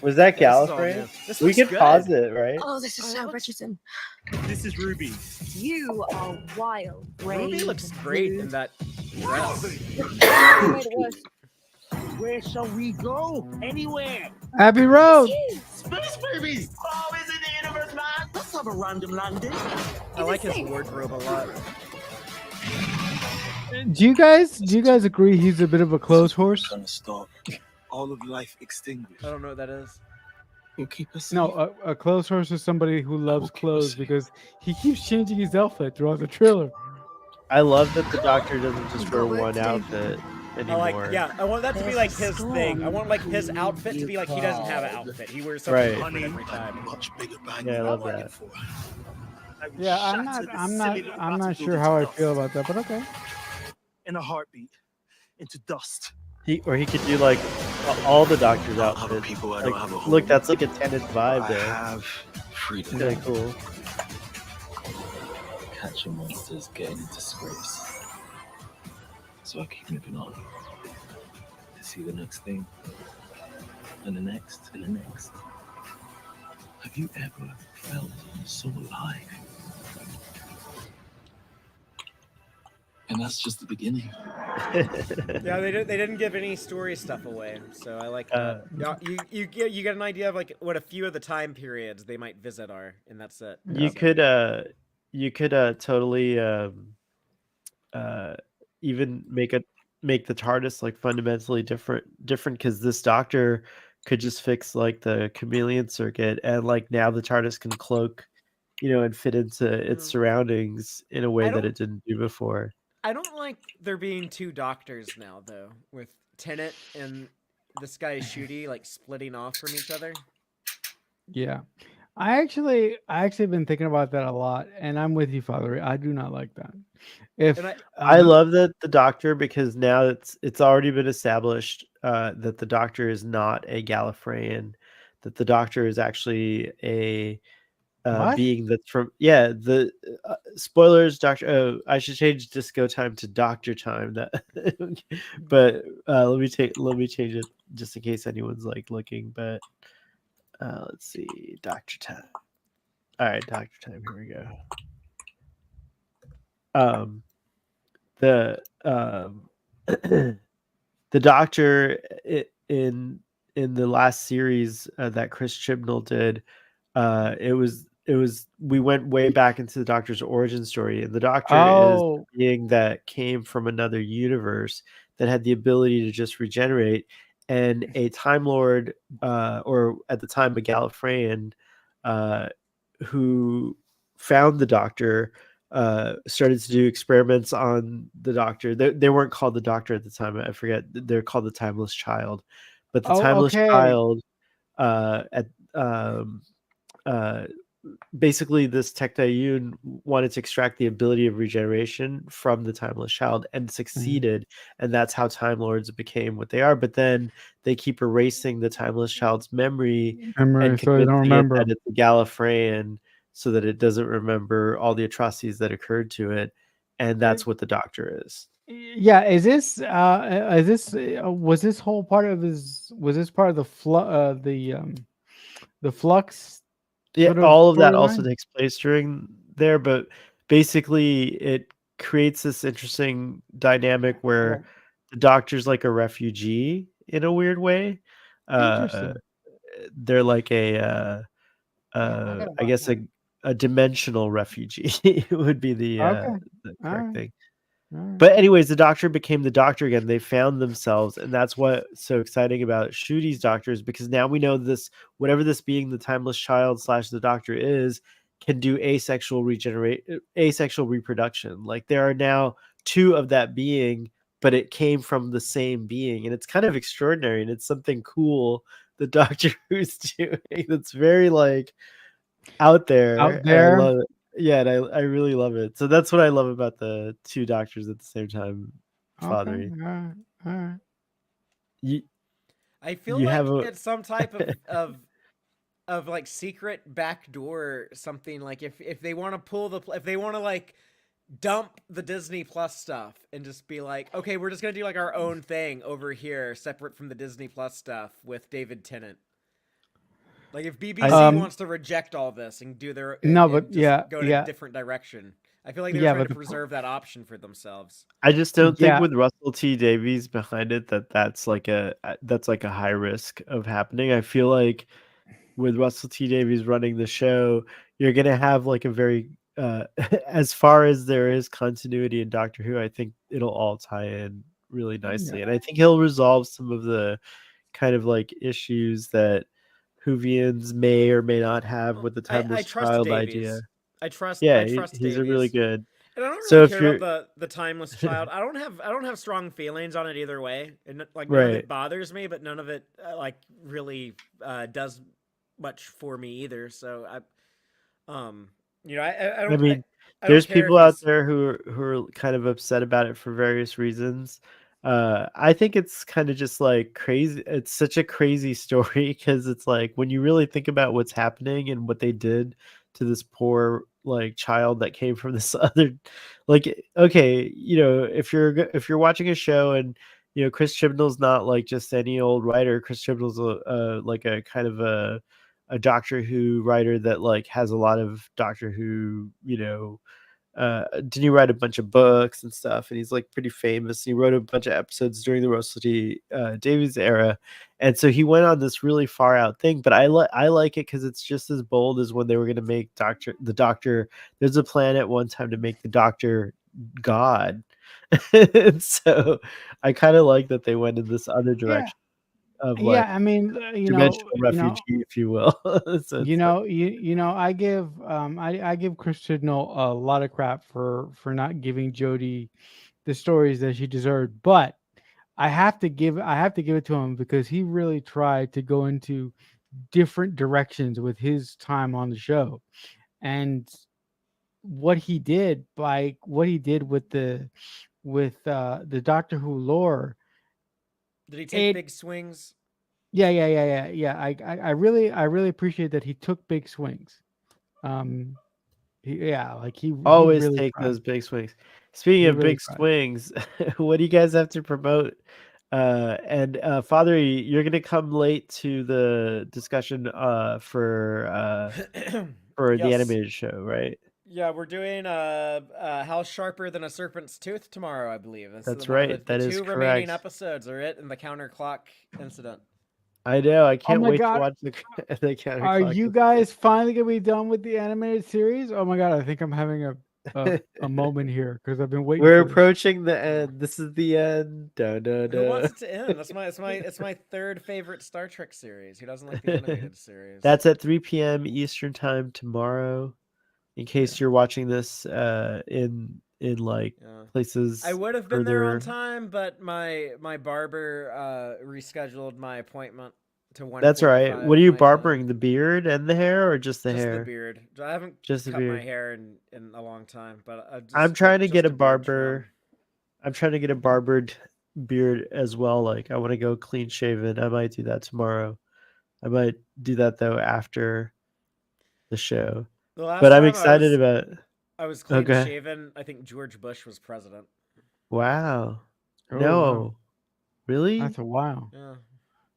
Was that This is all Gallifrey? new. This We looks could good. pause it, right? Oh, this is so Richardson. This is Ruby. You are wild, brave. Ruby looks great in that dress. Where shall we go? Anywhere. Abbey Road. Space baby! Oh, is it the universe, man? Let's have a random landing. I like his wardrobe a lot. Do you guys agree he's a bit of a clothes horse? Gonna stop. All of life extinguished. I don't know what that is. You keep us. No, a clothes horse is somebody who loves clothes because he keeps changing his outfit throughout the trailer. I love that the Doctor doesn't just wear one outfit I anymore. like, yeah, I want that to be like his thing. I want like his outfit to be like he doesn't have an outfit. He wears something Right. different every time. Much bigger bang Yeah, I than love bargained that. for. Yeah, I'm not sure how I feel about that, but okay. In a heartbeat. Into dust. He could do like all the Doctor's I don't have a outfits. people, I Like, don't have a home. look, that's like a tenant vibe I there. have freedom. Kind of cool. Catching monsters, getting into scrapes. So I keep moving on. To see the next thing. And the next, and the next. Have you ever felt so alive? And that's just the beginning. Yeah, they didn't give any story stuff away, so I like that. Yeah, you get an idea of like what a few of the time periods they might visit are, and that's it. You could totally even make make the TARDIS like fundamentally different because this Doctor could just fix like the chameleon circuit, and like now the TARDIS can cloak, and fit into its surroundings in a way that don't- it didn't do before. I don't like there being two doctors now, though, with Tennant and this guy Shooty like splitting off from each other. Yeah. I actually been thinking about that a lot, and I'm with you, Father. I do not like that. If And I love that the Doctor, because now it's already been established that the Doctor is not a Gallifreyan, that the Doctor is actually a What? being that's from the spoilers. Doctor, oh, I should change disco time to Doctor time. That, but let me change it just in case anyone's like looking. But let's see, Doctor time. All right, Doctor time. Here we go. The the Doctor in the last series that Chris Chibnall did, it was we went way back into the Doctor's origin story, and the Doctor is a being that came from another universe that had the ability to just regenerate, and a Time Lord, or at the time a Gallifreyan, who found the Doctor, started to do experiments on the Doctor. They weren't called the Doctor at the time. I forget. They're called the Timeless Child, but the Timeless Child, at basically this Tectayun wanted to extract the ability of regeneration from the Timeless Child and succeeded, and that's how Time Lords became what they are. But then they keep erasing the Timeless Child's memory and so they don't convincing it remember. that it's a Gallifreyan, so that it doesn't remember all the atrocities that occurred to it, and that's what the Doctor is. Yeah, was this whole part of the flux? Yeah, sort of all of that also storyline? takes place during there, but basically it creates this interesting dynamic where the Doctor's like a refugee in a weird way. Interesting. They're like I guess a dimensional refugee would be the correct thing. But anyways, the Doctor became the Doctor again. They found themselves, and that's what's so exciting about Shooty's Doctors, because now we know this, whatever this being, the Timeless Child / the Doctor is, can do asexual reproduction. Like there are now two of that being, but it came from the same being, and it's kind of extraordinary, and it's something cool the Doctor Who's doing. That's very like out there. And I love it. Yeah, and I really love it. So that's what I love about the two Doctors at the same time, Father. All right. I feel you like have it's some type of like secret backdoor or something. Like if they want to if they want to like dump the Disney Plus stuff and just be like, okay, we're just gonna do like our own thing over here, separate from the Disney Plus stuff with David Tennant. Like if BBC wants to reject all this and do their go in a different direction, I feel like they're trying to preserve that option for themselves. I just don't think with Russell T Davies behind it that's like a high risk of happening. I feel like with Russell T Davies running the show, you're gonna have like a very as far as there is continuity in Doctor Who, I think it'll all tie in really nicely, and I think he'll resolve some of the kind of like issues that Whovians may or may not have with the Timeless Child idea. I trust he's Davies. a really good. And I don't really care about the Timeless Child. I don't have strong feelings on it either way. And like none of it bothers me, but none of it like really does much for me either. So I don't. There's people out there who are kind of upset about it for various reasons. I think it's kind of just like crazy. It's such a crazy story because it's like when you really think about what's happening and what they did to this poor like child that came from this other, like, okay, if you're watching a show and Chris Chibnall's not like just any old writer. Chris Chibnall's like a kind of a Doctor Who writer that like has a lot of Doctor Who, didn't he write a bunch of books and stuff, and he's like pretty famous. He wrote a bunch of episodes during the Russell T Davies era, and so he went on this really far out thing, but I like it because it's just as bold as when they were going to make the Doctor. There's a plan at one time to make the Doctor God, And so I kind of like that they went in this other Yeah, direction of like yeah. I mean, dimensional refugee, if you will. So it's like, I give Chris Chibnall a lot of crap for not giving Jodie the stories that she deserved, but I have to give it to him because he really tried to go into different directions with his time on the show, and what he did with the Doctor Who lore. Did he take It big swings? Yeah. I really appreciate that he took big swings. He always really take tried. those big swings. Speaking He of really big tried. swings, what do you guys have to promote? And Father, you're gonna come late to the discussion for the Yes. animated show, right? Yeah, we're doing House Sharper Than a Serpent's Tooth tomorrow, I believe. That's one of right. the That is two remaining correct. episodes are it and the counterclock incident. I know. I Oh can't my wait to god, watch the the are counterclock. you guys finally gonna be done with the animated series? Oh my god, I think I'm having a moment here because I've been waiting We're for this. approaching the end. This is the end. Da, da, Who wants da. it to end? It's my third favorite Star Trek series. Who doesn't like the animated series? That's at 3 p.m. Eastern time tomorrow. In case you're watching this in like places I would have been there further. on time, but my barber rescheduled my appointment to 1:45. That's right. What are you my time. barbering? The beard and the hair, or just the Just hair? the beard. I haven't Just the cut my beard. hair in a long time, but I'm trying to just get a beard trim. barber. I'm trying to get a barbered beard as well. Like I want to go clean shaven. I might do that tomorrow. I might do that though after the show. The last But I'm time excited about. I was clean Okay. shaven, I think George Bush was president. Wow. Oh, No. wow. Really? That's a wow. Yeah. Don't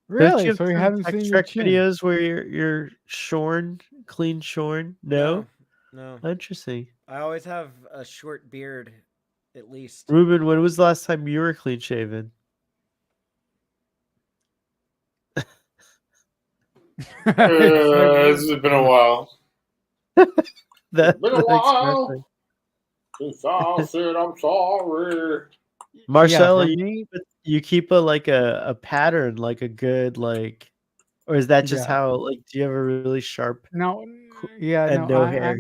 Really? you have So you some haven't Tech seen your Trek chin? videos where you're shorn, clean shorn? No? No. Interesting. I always have a short beard, at least. Ruben, when was the last time you were clean shaven? It's been a while. That's Been a the while expression. since I said I'm sorry. Marcel, for me, you keep a pattern, like a good like, or is that just Yeah. how like? Do you have a really sharp no, co- yeah, and no, no I hair?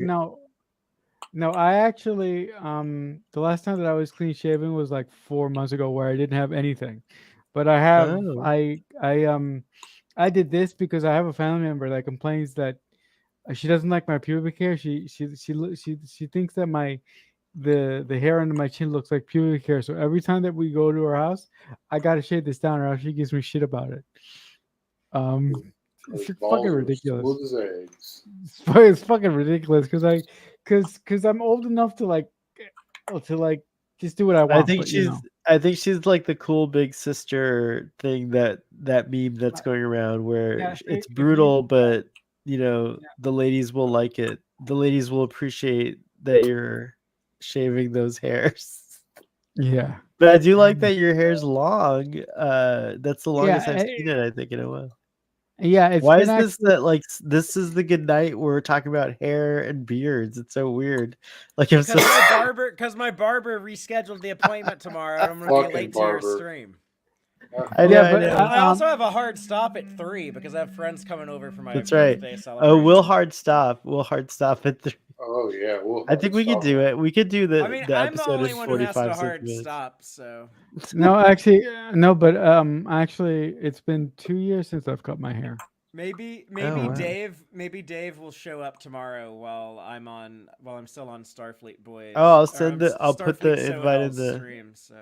no, I actually the last time that I was clean shaven was like 4 months ago, where I didn't have anything, but Oh, I did this because I have a family member that complains that she doesn't like my pubic hair. She thinks that the hair under my chin looks like pubic hair. So every time that we go to her house, I gotta shave this down, or else she gives me shit about it. It's His fucking balls are ridiculous. smooth as eggs. It's fucking ridiculous because I'm old enough to like just do what I I want. think But you know, I think she's like the cool big sister thing that meme that's going around where yeah, it's if you brutal, but the ladies will like it. The ladies will appreciate that you're shaving those hairs. yeah, But I do like that your hair's long. That's the yeah, longest I've seen it, I think, in a while. yeah. It's Why been is this actually that like this is the good night where we're talking about hair and beards? It's so weird. Like I'm so Because my barber rescheduled the appointment tomorrow, and I'm gonna be Fucking late to your barber. stream. I know, yeah, I but know. I also have a hard stop at 3 because I have friends coming over for my That's right. birthday Oh, celebration. we'll hard stop. We'll hard stop at 3. Oh yeah, we'll. I think we could do it. We could do the I mean, the I'm the episode only in one who has to 45 hard minutes. stop, so no, actually, no, but actually, it's been 2 years since I've cut my hair. maybe wow. Dave will show up tomorrow while I'm still on Starfleet Boys. Oh, I'll put the Starfleet invite in Sohel's the stream. So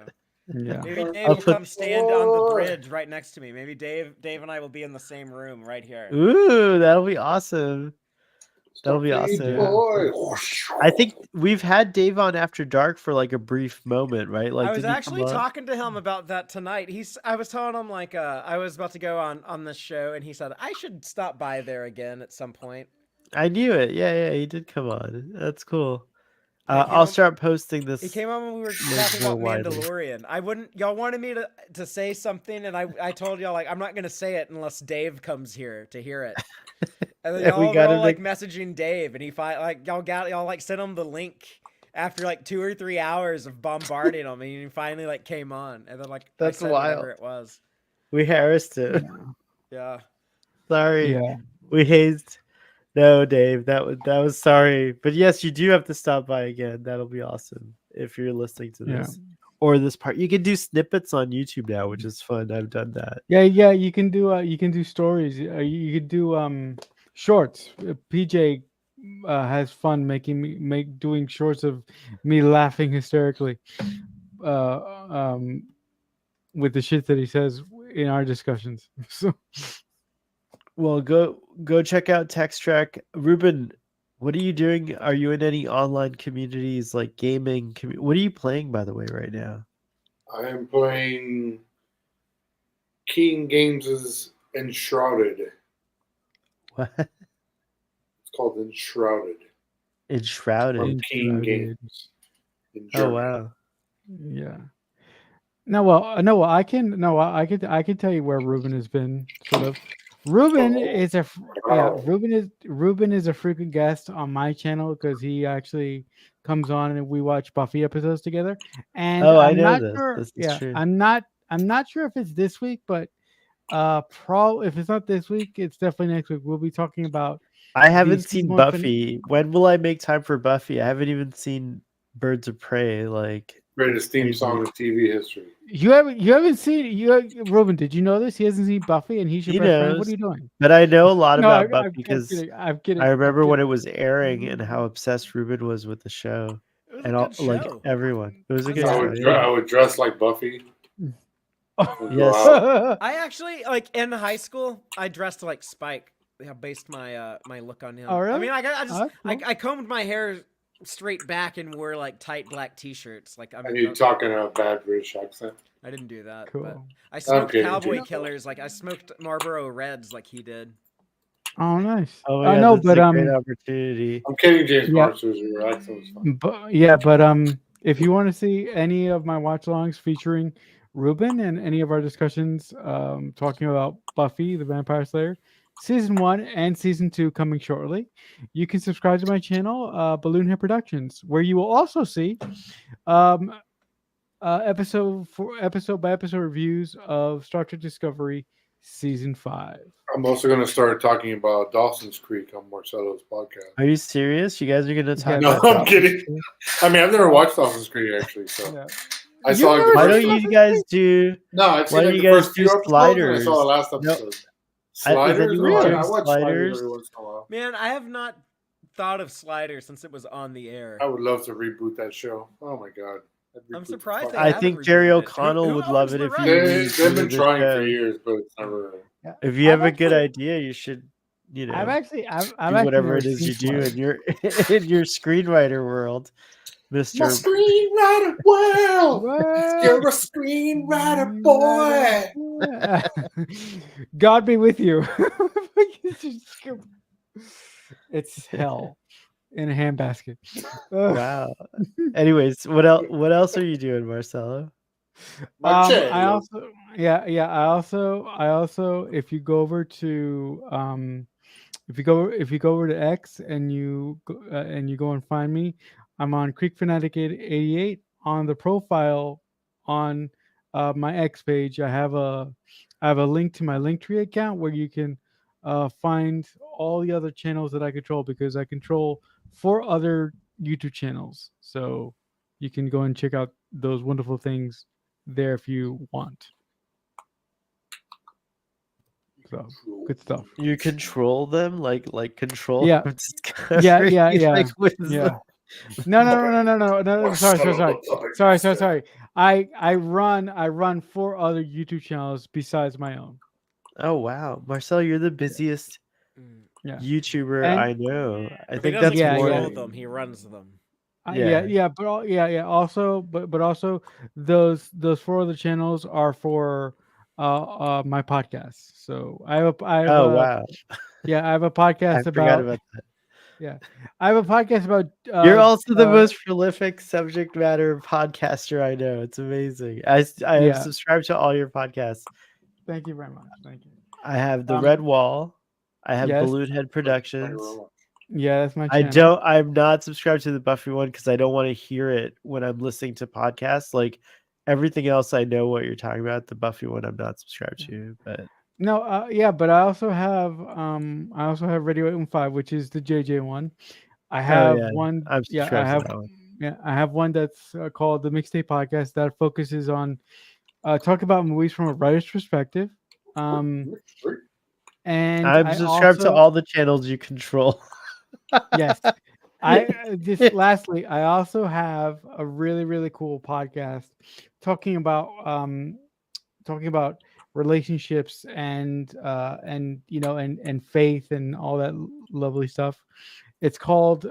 Yeah, maybe Dave I'll will put- come stand on the bridge right next to me. Maybe Dave and I will be in the same room right here. Ooh, that'll be awesome. That'll be Starfleet awesome. boy. I think we've had Dave on After Dark for like a brief moment, right? Like I was didn't he actually come on? talking to him about that tonight. I was telling him like I was about to go on this show, and he said I should stop by there again at some point. I knew it. Yeah, he did come on. That's cool. Yeah, he came I'll on- start posting this. He came on when we were more talking about widely. Mandalorian. Y'all wanted me to say something, and I told y'all like I'm not gonna say it unless Dave comes here to hear it. And then Yeah, we y'all were gotta all like messaging Dave, and y'all like sent him the link, after like 2 or 3 hours of bombarding him, and he finally like came on, and then like That's I said whatever wild. it was. We harassed him. Yeah. Sorry. Yeah. We hazed. No, Dave, that was sorry. But yes, you do have to stop by again. That'll be awesome if you're listening to Yeah. this. Or this part. You can do snippets on YouTube now, which is fun. I've done that. Yeah, you can do stories. You could do shorts. PJ has fun doing shorts of me laughing hysterically uh, um, with the shit that he says in our discussions. So Well, go check out Text Track. Ruben, what are you doing? Are you in any online communities like gaming? What are you playing, by the way, right now? I am playing King Games' Enshrouded. What? It's called Enshrouded. Enshrouded. From King Enshrouded. Games. In Oh Germany. wow. yeah. I could tell you where Ruben has been. Sort of. Ruben is a Ruben is a frequent guest on my channel because he actually comes on and we watch Buffy episodes together. And Oh, I I'm know not this. sure. This is Yeah, true. I'm not sure if it's this week, but if it's not this week, it's definitely next week. We'll be talking about. I haven't season seen 1 Buffy. When will I make time for Buffy? I haven't even seen Birds of Prey. Like Greatest theme song in TV history. You haven't seen Ruben? Did you know this? He hasn't seen Buffy, and he's your He best friend. What knows. are you doing? But I know a lot No, about Buffy because kidding. I'm kidding. I remember I'm when it kidding. was airing and how obsessed Ruben was with the show. It was And a all, good like show. everyone. It was a I good saw show. it. Yeah. I would dress like Buffy. and go Yes. out. I actually like in high school. I dressed like Spike. I based my my look on him. Oh, really? I mean, I just Oh, that's cool. I combed my hair straight back and wore like tight black t-shirts. Like I And mean, you talking in a bad British accent. I didn't do that. Cool. But I smoked kidding, Cowboy Jake. Killers. Like I smoked Marlboro Reds, like he did. Oh, nice. Oh I my know, God, this is but a great opportunity. I'm kidding, James Yeah. Marsters. Your accent was fun. but if you want to see any of my watch-alongs featuring Ruben and any of our discussions talking about Buffy the Vampire Slayer, season 1 and season 2 coming shortly, you can subscribe to my channel, Balloonhead Productions, where you will also see episode by episode reviews of Star Trek Discovery season 5. I'm also going to start talking about Dawson's Creek on Marcelo's podcast. Are you serious? You guys are gonna talk Yeah. about No, I'm Dawson's kidding. Creek? I mean, I've never watched Dawson's Creek actually, so Yeah. I You've saw like never the Why first. don't Dawson's you guys do No, I've seen why like don't the you guys first do few episodes, and I Sliders? saw the last No. episode. Is Sliders? anyone I doing watch Sliders Sliders? every once in a while. Man, I have not thought of Slider since it was on the air. I would love to reboot that show. Oh my god. I'd I'm reboot surprised the they fuck I out haven't think Jerry rebooted it. O'Connell Who would owns love it the if you rights? They've been rebooted the trying for show. years, but it's never. If you have I've a good actually- idea, you should, you know, I've do actually whatever never it is seen you do Sliders. in your in your screenwriter world, My Mister. screenwriter world. What? You're a screenwriter boy. God be with you. It's hell in a handbasket. Wow. Anyways, what else? What else are you doing, Marcelo? Marcello. I also if you go over to if you go over to X and you go and find me, I'm on Creek Fanatic 88 on the profile on my X page. I have a link to my Linktree account where you can find all the other channels that I control, because I control 4 other YouTube channels. So you can go and check out those wonderful things there if you want. So good stuff. You control them, like control. Yeah. Discovery? Yeah. Like, what is Yeah. No. Sorry. I run 4 other YouTube channels besides my own. Oh wow, Marcelo, you're the busiest Mm. Yeah. YouTuber And- I know. I But he think doesn't that's yeah, more. control them; he runs them. Yeah. Also, but also those 4 other channels are for my podcast. So I have Oh wow, I have a I podcast forgot about about that. I have a podcast about You're also the most prolific subject matter podcaster I know. It's amazing. I Yeah. have subscribed to all your podcasts. Thank you very much. Thank you. I have the Um, Red Wall. I have yes. Balloon Head Productions. Yeah, that's my channel. I'm not subscribed to the Buffy one because I don't want to hear it when I'm listening to podcasts. Like everything else, I know what you're talking about. The Buffy one, I'm not subscribed to. But No, yeah, but I also have Radio 815, which is the JJ one. I have yeah, one. I'm Yeah, subscribed to that one. I have one that's called the Mixtape Podcast that focuses on talk about movies from a writer's perspective. And I'm I subscribed to also all the channels you control. yes, just lastly, I also have a really really cool podcast talking about relationships and and faith and all that lovely stuff. It's called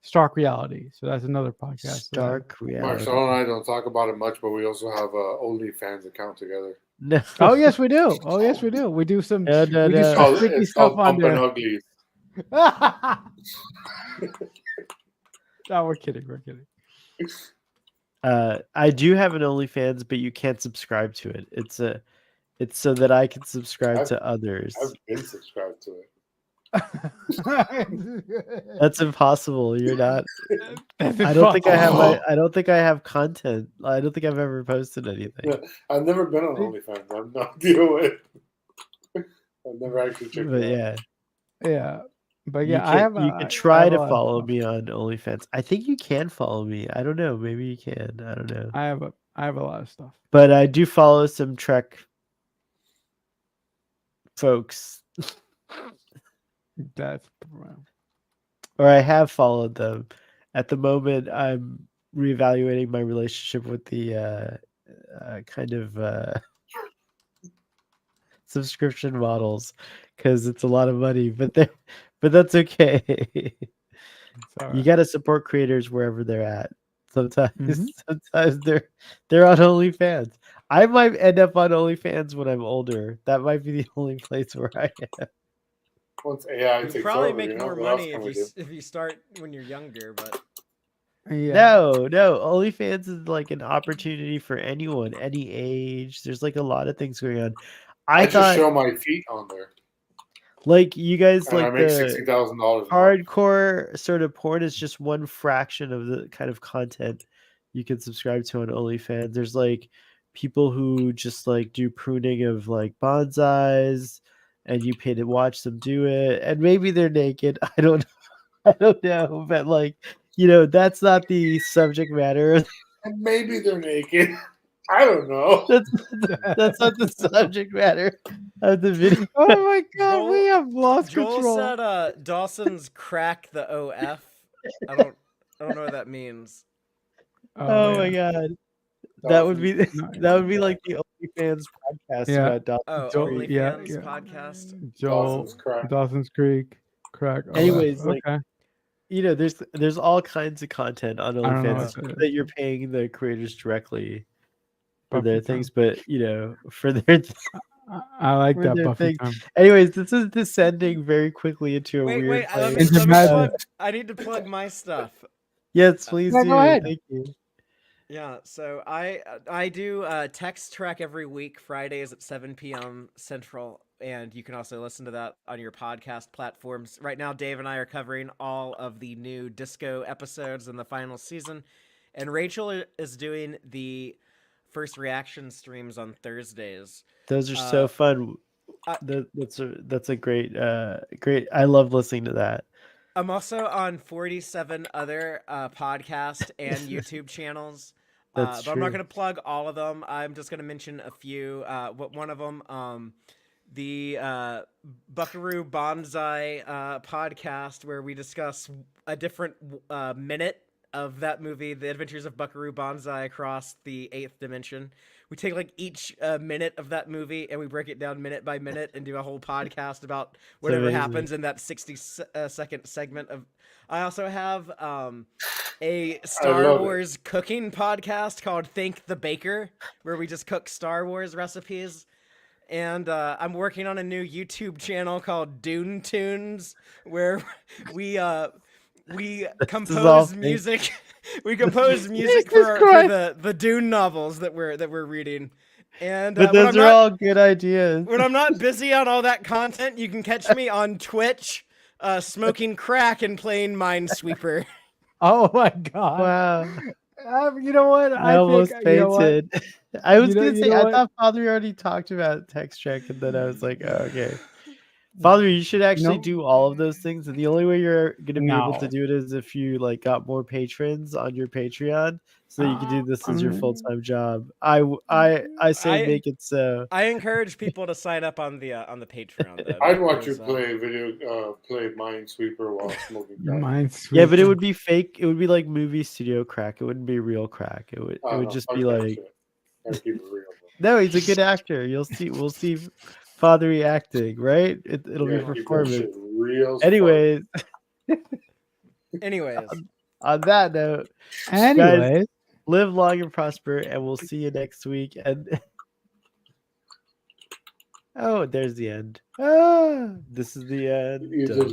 Stark Reality. So that's another podcast. Stark reality. Marcel and I don't talk about it much, but we also have a OnlyFans account together. No. Oh yes, we do. Oh yes, we do. We do some. No, no, we do no. some freaky It's stuff called on Bumpin' there. Uglies. No, we're kidding. We're kidding. I do have an OnlyFans, but you can't subscribe to it. It's so that I can subscribe to others. I've been subscribed to it. That's impossible. You're not. That's I don't think I have. impossible. I don't think I have content. I don't think I've ever posted anything. Yeah, I've never been on OnlyFans. I have no idea what. I've never actually checked But it out. yeah, Yeah, but you yeah, can. You I could try have a to lot of follow stuff. me on OnlyFans. I think you can follow me. I don't know. Maybe you can. I don't know. I have a lot of stuff. But I do follow some Trek folks, That's or I have followed them. At the moment, I'm reevaluating my relationship with the kind of subscription models because it's a lot of money, but that's okay. You got to support creators wherever they're at. Sometimes they're on OnlyFans. I might end up on OnlyFans when I'm older. That might be the only place where I am. Once AI You takes probably over, make you know, more what else money can if we do? if you start when you're younger, but Yeah. No. OnlyFans is like an opportunity for anyone, any age. There's like a lot of things going on. I just thought show my feet on there, like you guys and I like make the $60,000. hardcore sort of porn is just one fraction of the kind of content you can subscribe to on OnlyFans. There's like people who just like do pruning of like bonsais and you pay to watch them do it. And maybe they're naked. I don't know. But like, that's not the subject matter. And maybe they're naked. I don't know. That's not the subject matter of the video. Oh my god, Joel- we have lost Joel control. said Dawson's crack the OF. I don't know what that means. Oh my yeah. god. That would be No, like the OnlyFans podcast Yeah. about Dawson. Oh, Joel- OnlyFans yeah, yeah. podcast. Joel, Dawson's crack. Dawson's Creek, crack. Oh, Anyways, like, okay. there's all kinds of content on I don't know OnlyFans what that is. that you're paying the creators directly for Buffy their time. things, but for their I like for that their Buffy things. time. Anyways, this is descending very quickly into a Wait, weird let place. me Into plug. I need to plug my stuff. Yes, please Yeah, do. go ahead. Thank you. Yeah, so I do Text Track every week, Fridays at 7 p.m. Central, and you can also listen to that on your podcast platforms. Right now, Dave and I are covering all of the new Disco episodes in the final season, and Rachel is doing the first reaction streams on Thursdays. Those are so fun. That's a great. I love listening to that. I'm also on 47 other podcast and YouTube channels. That's but I'm not true. going to plug all of them. I'm just going to mention a few. One of them, the Buckaroo Banzai podcast, where we discuss a different minute of that movie, The Adventures of Buckaroo Banzai Across the Eighth Dimension. We take like each minute of that movie and we break it down minute by minute and do a whole podcast about whatever amazing. happens in that 60-second segment of. I also have a Star Wars cooking podcast called Thank the Baker, where we just cook Star Wars recipes. And I'm working on a new YouTube channel called Dune Tunes, where we compose music. We compose music for the Dune novels that we're reading. And But those are all good ideas. when I'm not busy on all that content, you can catch me on Twitch smoking crack and playing Minesweeper. Oh my god. Wow. You know what? I almost you know what? fainted. I was You know- gonna you say know I what? thought Father already talked about text check, and then I was like, oh, okay. Father, you should actually know- do all of those things, and the only way you're gonna be able to No. do it is if you like got more patrons on your Patreon, so that you can do this as your full time job. I say I- make it so. I encourage people to sign up on the Patreon. Though, I'd watch you because, play Minesweeper while smoking crack. Minesweeper. Yeah, but it would be fake. It would be like movie studio crack. It wouldn't be real crack. It would No, just fuck be that like, shit. Gotta keep it real. no, he's a good actor. You'll see. We'll see Father acting, right? It'll Bro. be Keep that performance. shit real. as fuck. Anyways, anyways, on that note, Anyways. live long and prosper, and we'll see you next week. And oh, there's the end. This is the end. You just